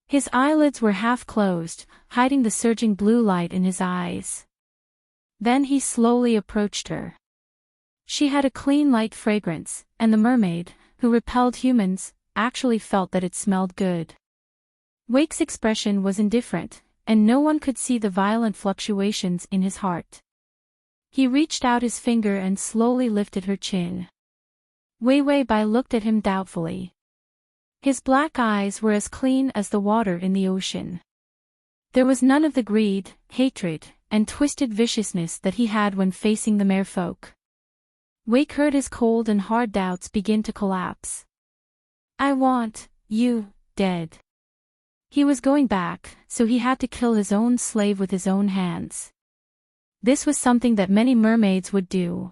His eyelids were half closed, hiding the surging blue light in his eyes. Then he slowly approached her. She had a clean light fragrance, and the mermaid, who repelled humans, actually felt that it smelled good. Wake's expression was indifferent, and no one could see the violent fluctuations in his heart. He reached out his finger and slowly lifted her chin. Wei Bai looked at him doubtfully. His black eyes were as clean as the water in the ocean. There was none of the greed, hatred, and twisted viciousness that he had when facing the merfolk. Wake heard his cold and hard doubts begin to collapse. I want you dead. He was going back, so he had to kill his own slave with his own hands. This was something that many mermaids would do.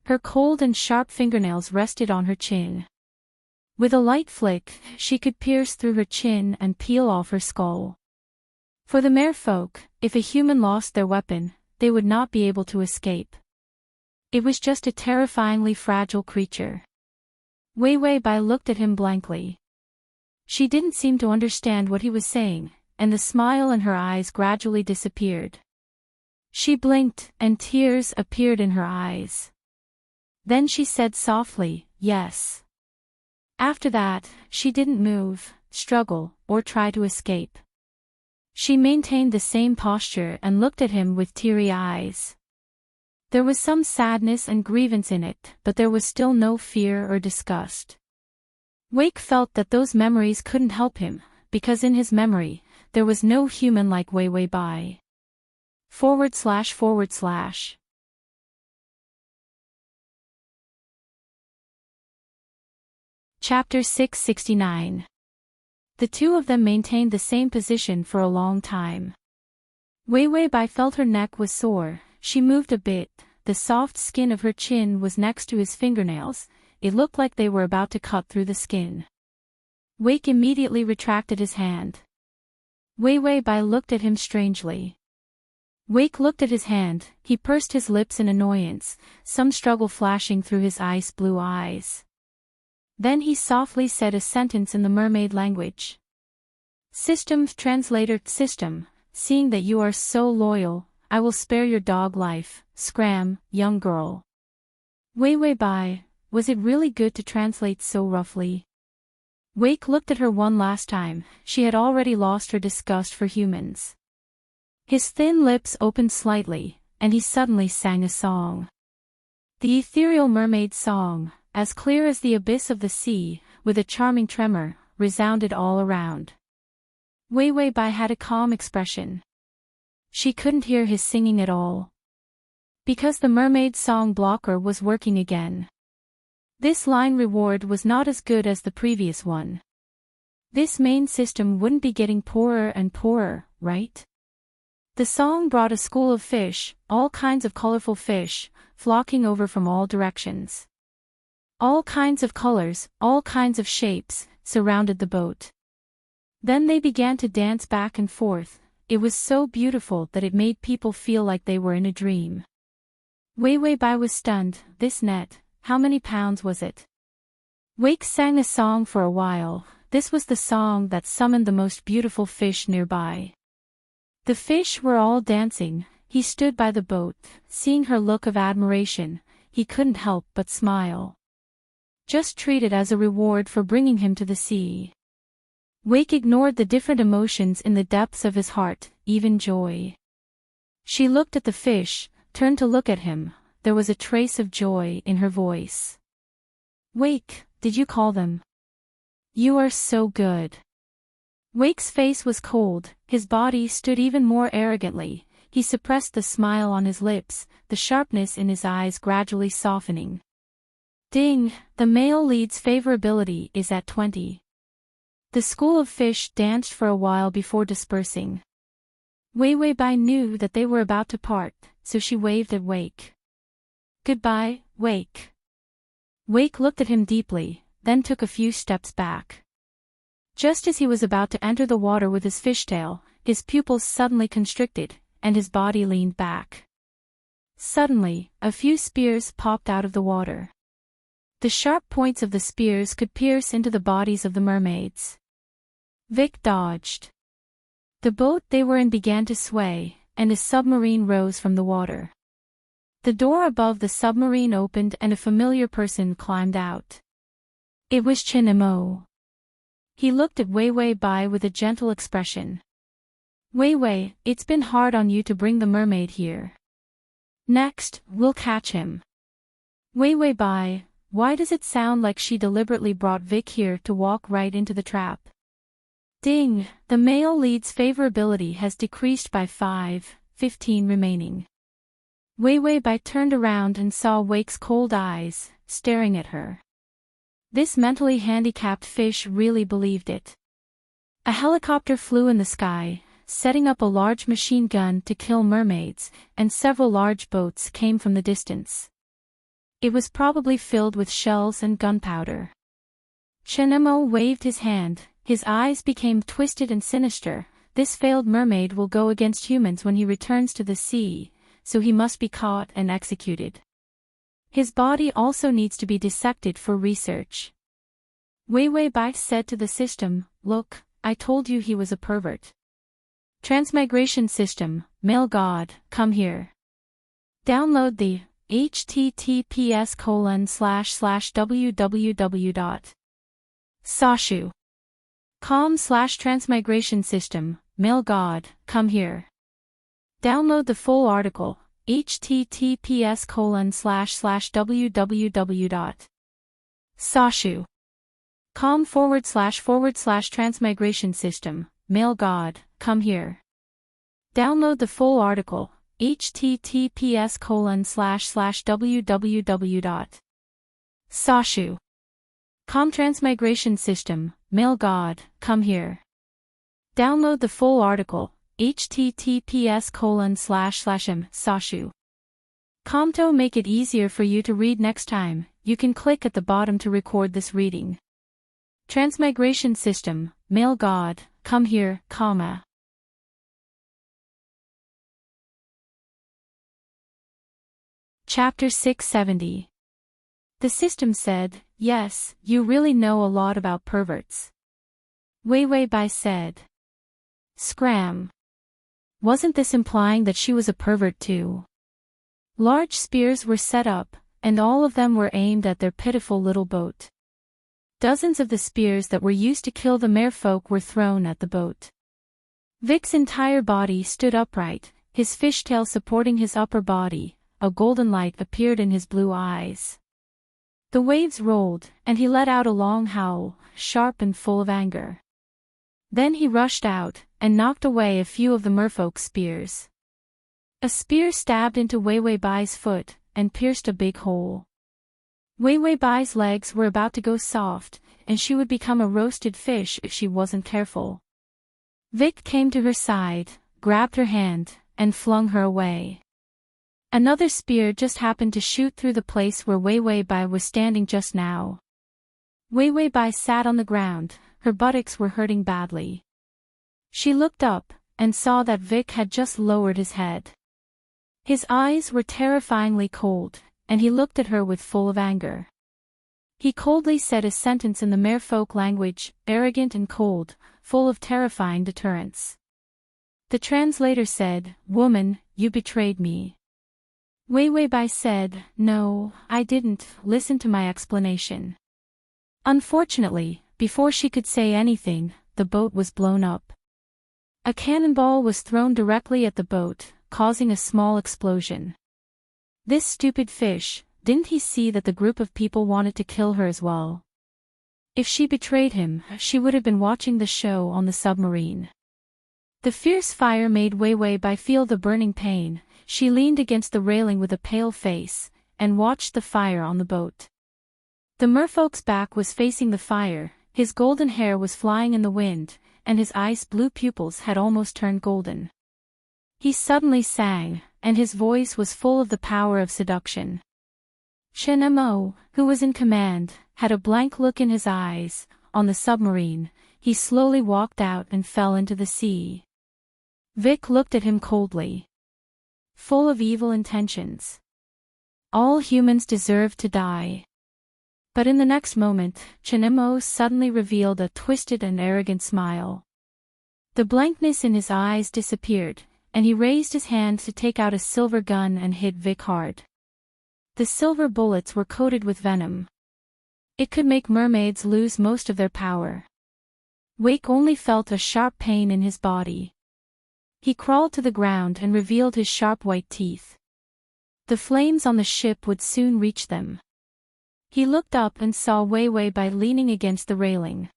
Her cold and sharp fingernails rested on her chin. With a light flick, she could pierce through her chin and peel off her skull. For the merfolk, if a human lost their weapon, they would not be able to escape. It was just a terrifyingly fragile creature. Wei Bai looked at him blankly. She didn't seem to understand what he was saying, and the smile in her eyes gradually disappeared. She blinked, and tears appeared in her eyes. Then she said softly, yes. After that, she didn't move, struggle, or try to escape. She maintained the same posture and looked at him with teary eyes. There was some sadness and grievance in it, but there was still no fear or disgust. Wake felt that those memories couldn't help him, because in his memory, there was no human like Wei Bai. // Chapter 669. The two of them maintained the same position for a long time. Wei Bai felt her neck was sore. She moved a bit, the soft skin of her chin was next to his fingernails, it looked like they were about to cut through the skin. Wake immediately retracted his hand. Wei Bai looked at him strangely. Wake looked at his hand, he pursed his lips in annoyance, some struggle flashing through his ice blue eyes. Then he softly said a sentence in the mermaid language. System translator system, seeing that you are so loyal, I will spare your dog life, scram, young girl. Wei Bai, was it really good to translate so roughly? Wake looked at her one last time, she had already lost her disgust for humans. His thin lips opened slightly, and he suddenly sang a song. The ethereal mermaid song, as clear as the abyss of the sea, with a charming tremor, resounded all around. Wei Bai had a calm expression. She couldn't hear his singing at all. Because the mermaid song blocker was working again. This line reward was not as good as the previous one. This main system wouldn't be getting poorer and poorer, right? The song brought a school of fish, all kinds of colorful fish, flocking over from all directions. All kinds of colors, all kinds of shapes, surrounded the boat. Then they began to dance back and forth. It was so beautiful that it made people feel like they were in a dream. Wei Bai was stunned. This net, how many pounds was it? Wake sang a song for a while. This was the song that summoned the most beautiful fish nearby. The fish were all dancing. He stood by the boat, seeing her look of admiration. He couldn't help but smile. Just treat it as a reward for bringing him to the sea. Wake ignored the different emotions in the depths of his heart, even joy. She looked at the fish, turned to look at him, there was a trace of joy in her voice. Wake, did you call them? You are so good. Wake's face was cold, his body stood even more arrogantly, he suppressed the smile on his lips, the sharpness in his eyes gradually softening. Ding, the male lead's favorability is at 20. The school of fish danced for a while before dispersing. Wei Wei Bai knew that they were about to part, so she waved at Wake. Goodbye, Wake. Wake looked at him deeply, then took a few steps back. Just as he was about to enter the water with his fishtail, his pupils suddenly constricted, and his body leaned back. Suddenly, a few spears popped out of the water. The sharp points of the spears could pierce into the bodies of the mermaids. Vic dodged. The boat they were in began to sway, and a submarine rose from the water. The door above the submarine opened and a familiar person climbed out. It was Chen Mo. He looked at Wei Wei Bai with a gentle expression. Wei Wei, it's been hard on you to bring the mermaid here. Next, we'll catch him. Wei Wei Bai, why does it sound like she deliberately brought Vic here to walk right into the trap? Ding, the male lead's favorability has decreased by 5, 15 remaining. Wei Wei Bai turned around and saw Wake's cold eyes, staring at her. This mentally handicapped fish really believed it. A helicopter flew in the sky, setting up a large machine gun to kill mermaids, and several large boats came from the distance. It was probably filled with shells and gunpowder. Chen Mo waved his hand, his eyes became twisted and sinister. This failed mermaid will go against humans when he returns to the sea, so he must be caught and executed. His body also needs to be dissected for research. Wei Wei Bai said to the system, look, I told you he was a pervert. Transmigration system, male god, come here. Download the https://www.sashu.com/transmigration system, male god, come here. Download the full article, https://www.sashu.com/transmigration system, male god, come here. Download the full article, https://www.sashu.com/transmigration system, male god, come here. Download the full article, https://m/sashu.com to make it easier for you to read next time. You can click at the bottom to record this reading. Transmigration system, male god, come here, comma. Chapter 670. The system said, yes, you really know a lot about perverts. Wei Wei Bai said. Scram. Wasn't this implying that she was a pervert too? Large spears were set up, and all of them were aimed at their pitiful little boat. Dozens of the spears that were used to kill the merfolk were thrown at the boat. Vic's entire body stood upright, his fishtail supporting his upper body. A golden light appeared in his blue eyes. The waves rolled, and he let out a long howl, sharp and full of anger. Then he rushed out, and knocked away a few of the merfolk's spears. A spear stabbed into Wei Wei Bai's foot, and pierced a big hole. Wei Wei Bai's legs were about to go soft, and she would become a roasted fish if she wasn't careful. Vic came to her side, grabbed her hand, and flung her away. Another spear just happened to shoot through the place where Wei Wei Bai was standing just now. Wei Wei Bai sat on the ground, her buttocks were hurting badly. She looked up, and saw that Vic had just lowered his head. His eyes were terrifyingly cold, and he looked at her with full of anger. He coldly said a sentence in the merfolk language, arrogant and cold, full of terrifying deterrence. The translator said, "Woman, you betrayed me." Wei Wei Bai said, "No, I didn't, listen to my explanation." Unfortunately, before she could say anything, the boat was blown up. A cannonball was thrown directly at the boat, causing a small explosion. This stupid fish, didn't he see that the group of people wanted to kill her as well? If she betrayed him, she would have been watching the show on the submarine. The fierce fire made Wei Wei feel the burning pain. She leaned against the railing with a pale face, and watched the fire on the boat. The merfolk's back was facing the fire, his golden hair was flying in the wind, and his ice-blue pupils had almost turned golden. He suddenly sang, and his voice was full of the power of seduction. Chen Mo, who was in command, had a blank look in his eyes. On the submarine, he slowly walked out and fell into the sea. Vic looked at him coldly, full of evil intentions. All humans deserve to die. But in the next moment, Chen Mo suddenly revealed a twisted and arrogant smile. The blankness in his eyes disappeared, and he raised his hand to take out a silver gun and hit Vic hard. The silver bullets were coated with venom. It could make mermaids lose most of their power. Wake only felt a sharp pain in his body. He crawled to the ground and revealed his sharp white teeth. The flames on the ship would soon reach them. He looked up and saw Wei Wei leaning against the railing.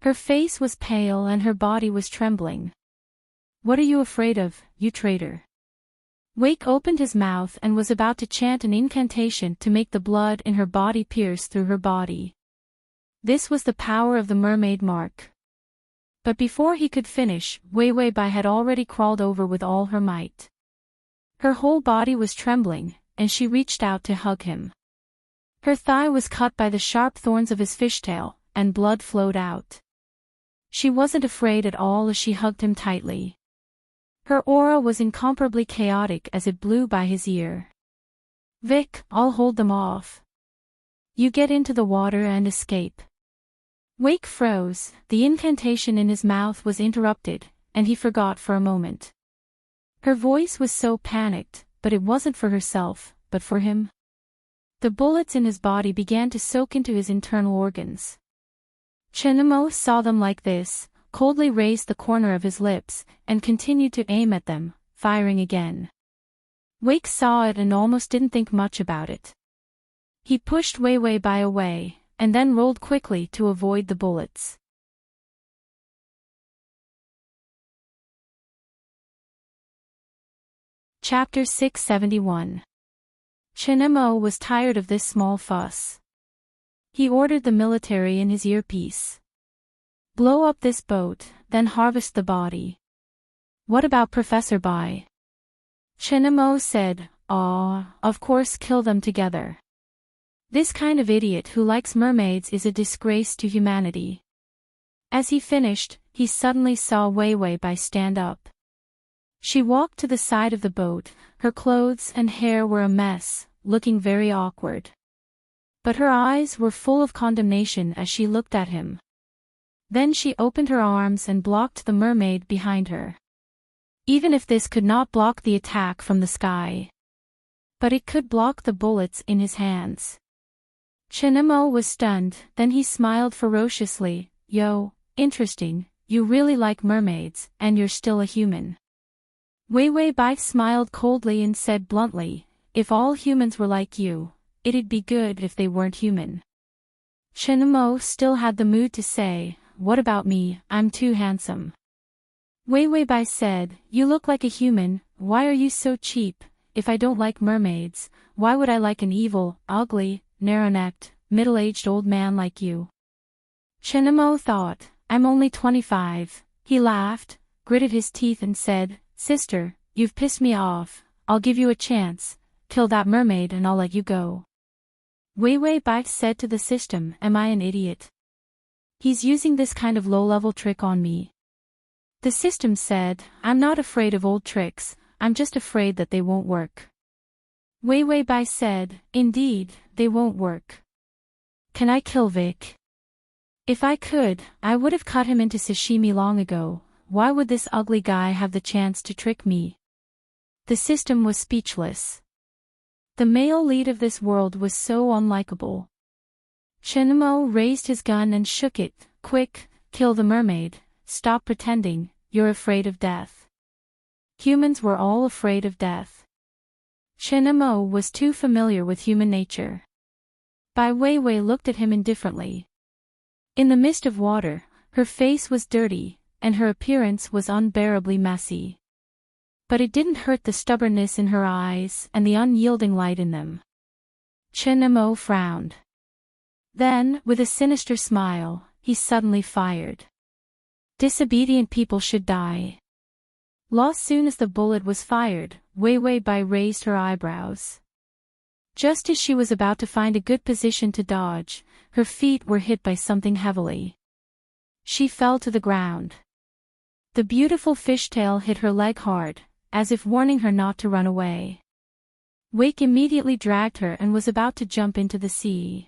Her face was pale and her body was trembling. "What are you afraid of, you traitor?" Wake opened his mouth and was about to chant an incantation to make the blood in her body pierce through her body. This was the power of the mermaid mark. But before he could finish, Wei Wei had already crawled over with all her might. Her whole body was trembling, and she reached out to hug him. Her thigh was cut by the sharp thorns of his fishtail, and blood flowed out. She wasn't afraid at all as she hugged him tightly. Her aura was incomparably chaotic as it blew by his ear. "Vic, I'll hold them off. You get into the water and escape." Wake froze, the incantation in his mouth was interrupted, and he forgot for a moment. Her voice was so panicked, but it wasn't for herself, but for him. The bullets in his body began to soak into his internal organs. Chen Mo saw them like this, coldly raised the corner of his lips, and continued to aim at them, firing again. Wake saw it and almost didn't think much about it. He pushed Wei Wei away, and then rolled quickly to avoid the bullets. Chapter 671. Chen Mo was tired of this small fuss. He ordered the military in his earpiece. "Blow up this boat, then harvest the body." "What about Professor Bai?" Chen Mo said, of course kill them together. This kind of idiot who likes mermaids is a disgrace to humanity." As he finished, he suddenly saw Wei Wei stand up. She walked to the side of the boat, her clothes and hair were a mess, looking very awkward. But her eyes were full of condemnation as she looked at him. Then she opened her arms and blocked the mermaid behind her. Even if this could not block the attack from the sky, but it could block the bullets in his hands. Chen Mo was stunned, then he smiled ferociously. "Yo, interesting, you really like mermaids, and you're still a human." Wei Wei smiled coldly and said bluntly, "If all humans were like you, it'd be good if they weren't human." Chen Mo still had the mood to say, "What about me, I'm too handsome." Wei Wei said, "You look like a human, why are you so cheap? If I don't like mermaids, why would I like an evil, ugly, narrow-necked, middle-aged old man like you?" Chen Mo thought, "I'm only 25. He laughed, gritted his teeth and said, "Sister, you've pissed me off, I'll give you a chance, kill that mermaid and I'll let you go." Wei Wei said to the system, "Am I an idiot? He's using this kind of low-level trick on me." The system said, "I'm not afraid of old tricks, I'm just afraid that they won't work." Wei Wei said, "Indeed, they won't work. Can I kill Vic?" "If I could, I would have cut him into sashimi long ago. Why would this ugly guy have the chance to trick me?" The system was speechless. The male lead of this world was so unlikable. Chen Mo raised his gun and shook it. "Quick, kill the mermaid, stop pretending, you're afraid of death." Humans were all afraid of death. Chen Mo was too familiar with human nature. Bai Weiwei looked at him indifferently. In the mist of water, her face was dirty, and her appearance was unbearably messy. But it didn't hurt the stubbornness in her eyes and the unyielding light in them. Chen-mo frowned. Then, with a sinister smile, he suddenly fired. Disobedient people should die. As soon as the bullet was fired, Wei Wei Bai raised her eyebrows. Just as she was about to find a good position to dodge, her feet were hit by something heavily. She fell to the ground. The beautiful fishtail hit her leg hard, as if warning her not to run away. Wake immediately dragged her and was about to jump into the sea.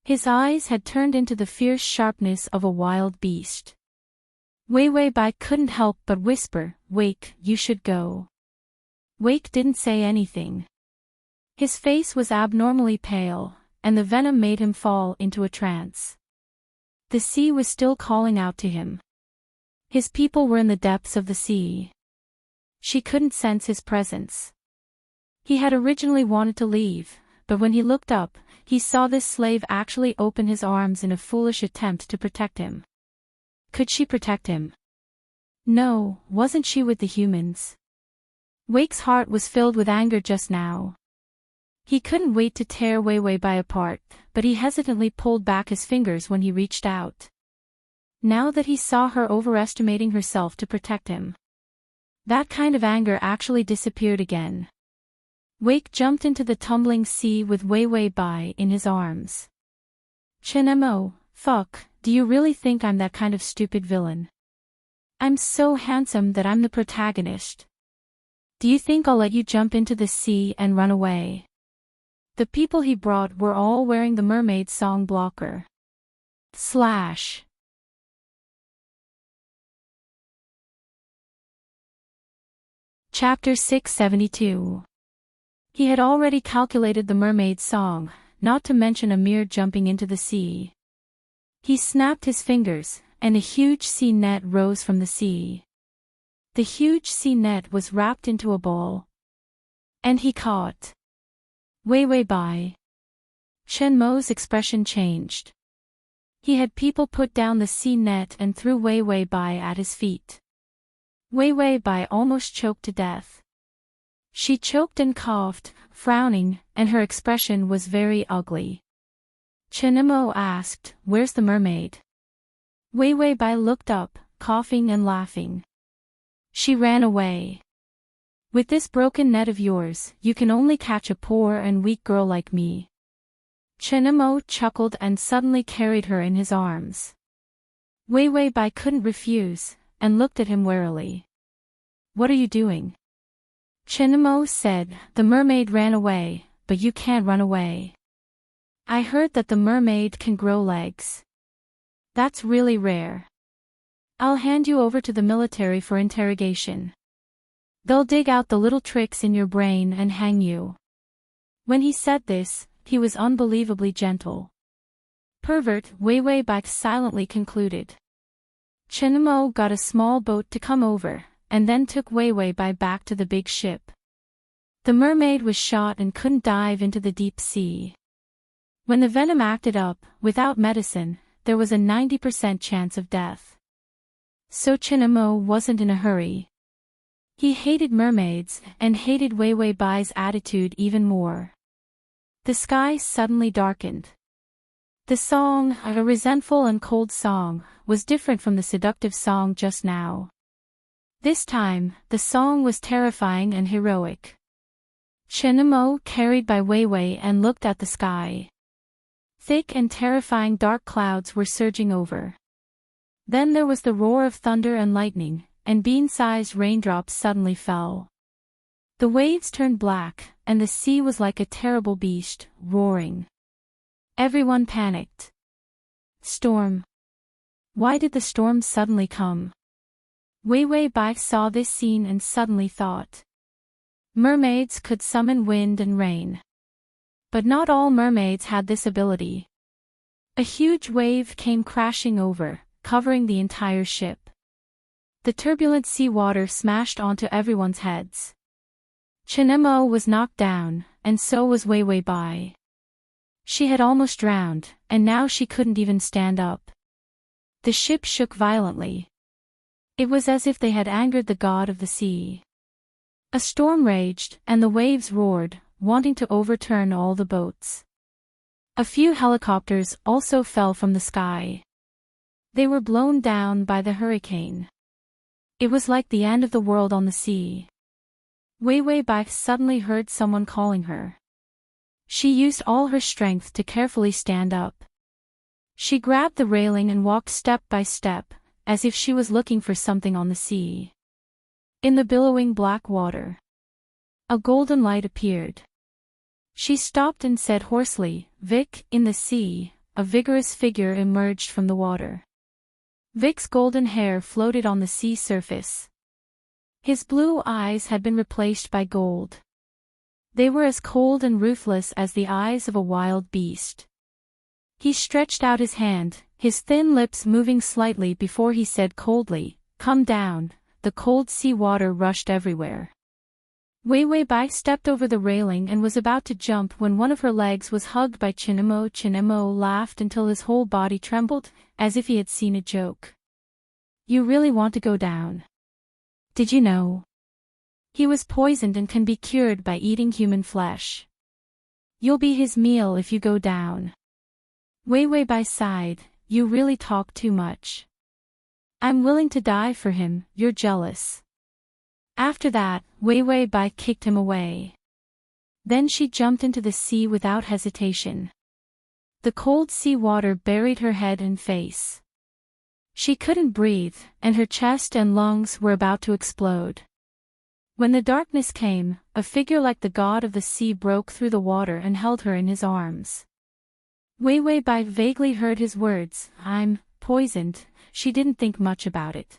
His eyes had turned into the fierce sharpness of a wild beast. Wei Wei Bai couldn't help but whisper, "Wake, you should go." Wake didn't say anything. His face was abnormally pale, and the venom made him fall into a trance. The sea was still calling out to him. His people were in the depths of the sea. She couldn't sense his presence. He had originally wanted to leave, but when he looked up, he saw this slave actually open his arms in a foolish attempt to protect him. Could she protect him? No, wasn't she with the humans? Wake's heart was filled with anger just now. He couldn't wait to tear Wei Wei Bai apart, but he hesitantly pulled back his fingers when he reached out. Now that he saw her overestimating herself to protect him, that kind of anger actually disappeared again. Wake jumped into the tumbling sea with Wei Wei Bai in his arms. Chen-mo, fuck, do you really think I'm that kind of stupid villain? I'm so handsome that I'm the protagonist. Do you think I'll let you jump into the sea and run away? The people he brought were all wearing the mermaid song blocker. / Chapter 672. He had already calculated the mermaid song, not to mention a mere jumping into the sea. He snapped his fingers, and a huge sea net rose from the sea. The huge sea net was wrapped into a ball. And he caught Wei Wei Bai. Chen-mo's expression changed. He had people put down the sea net and threw Wei Wei Bai at his feet. Wei Wei Bai almost choked to death. She choked and coughed, frowning, and her expression was very ugly. Chen-mo asked, "Where's the mermaid?" Wei Wei Bai looked up, coughing and laughing. She ran away. With this broken net of yours, you can only catch a poor and weak girl like me. Chen-mo chuckled and suddenly carried her in his arms. Wei Wei Bai couldn't refuse, and looked at him warily. "What are you doing?" Chen-mo said, "The mermaid ran away, but you can't run away. I heard that the mermaid can grow legs. That's really rare. I'll hand you over to the military for interrogation. They'll dig out the little tricks in your brain and hang you." When he said this, he was unbelievably gentle. "Pervert," Wei Wei Bai silently concluded. Chen-mo got a small boat to come over, and then took Wei Wei Bai back to the big ship. The mermaid was shot and couldn't dive into the deep sea. When the venom acted up, without medicine, there was a 90% chance of death. So Chen-mo wasn't in a hurry. He hated mermaids, and hated Wei Wei Bai's attitude even more. The sky suddenly darkened. The song, a resentful and cold song, was different from the seductive song just now. This time, the song was terrifying and heroic. Chen-mo carried by Wei Wei and looked at the sky. Thick and terrifying dark clouds were surging over. Then there was the roar of thunder and lightning, and bean-sized raindrops suddenly fell. The waves turned black, and the sea was like a terrible beast, roaring. Everyone panicked. Storm. Why did the storm suddenly come? Wei Wei Bai saw this scene and suddenly thought. Mermaids could summon wind and rain. But not all mermaids had this ability. A huge wave came crashing over, covering the entire ship. The turbulent sea water smashed onto everyone's heads. Chen-mo was knocked down, and so was Wei Wei Bai. She had almost drowned, and now she couldn't even stand up. The ship shook violently. It was as if they had angered the god of the sea. A storm raged, and the waves roared, wanting to overturn all the boats. A few helicopters also fell from the sky. They were blown down by the hurricane. It was like the end of the world on the sea. Wei Wei Bai suddenly heard someone calling her. She used all her strength to carefully stand up. She grabbed the railing and walked step by step, as if she was looking for something on the sea. In the billowing black water, a golden light appeared. She stopped and said hoarsely, "Vic." In the sea, a vigorous figure emerged from the water. Vic's golden hair floated on the sea surface. His blue eyes had been replaced by gold. They were as cold and ruthless as the eyes of a wild beast. He stretched out his hand, his thin lips moving slightly before he said coldly, "Come down." The cold sea water rushed everywhere. Wei Wei Bai stepped over the railing and was about to jump when one of her legs was hugged by Chinemo. Chinemo laughed until his whole body trembled, as if he had seen a joke. "You really want to go down? Did you know? He was poisoned and can be cured by eating human flesh. You'll be his meal if you go down." Wei Wei Bai sighed, "You really talk too much. I'm willing to die for him, you're jealous." After that, Wei Wei Bai kicked him away. Then she jumped into the sea without hesitation. The cold sea water buried her head and face. She couldn't breathe, and her chest and lungs were about to explode. When the darkness came, a figure like the god of the sea broke through the water and held her in his arms. Wei Wei Bai vaguely heard his words, "I'm poisoned." She didn't think much about it.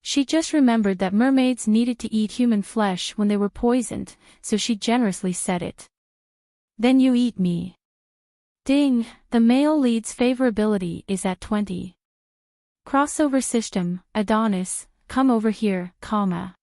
She just remembered that mermaids needed to eat human flesh when they were poisoned, so she generously said it. "Then you eat me." Ding, the male lead's favorability is at 20. Crossover system, Adonis, come over here, comma.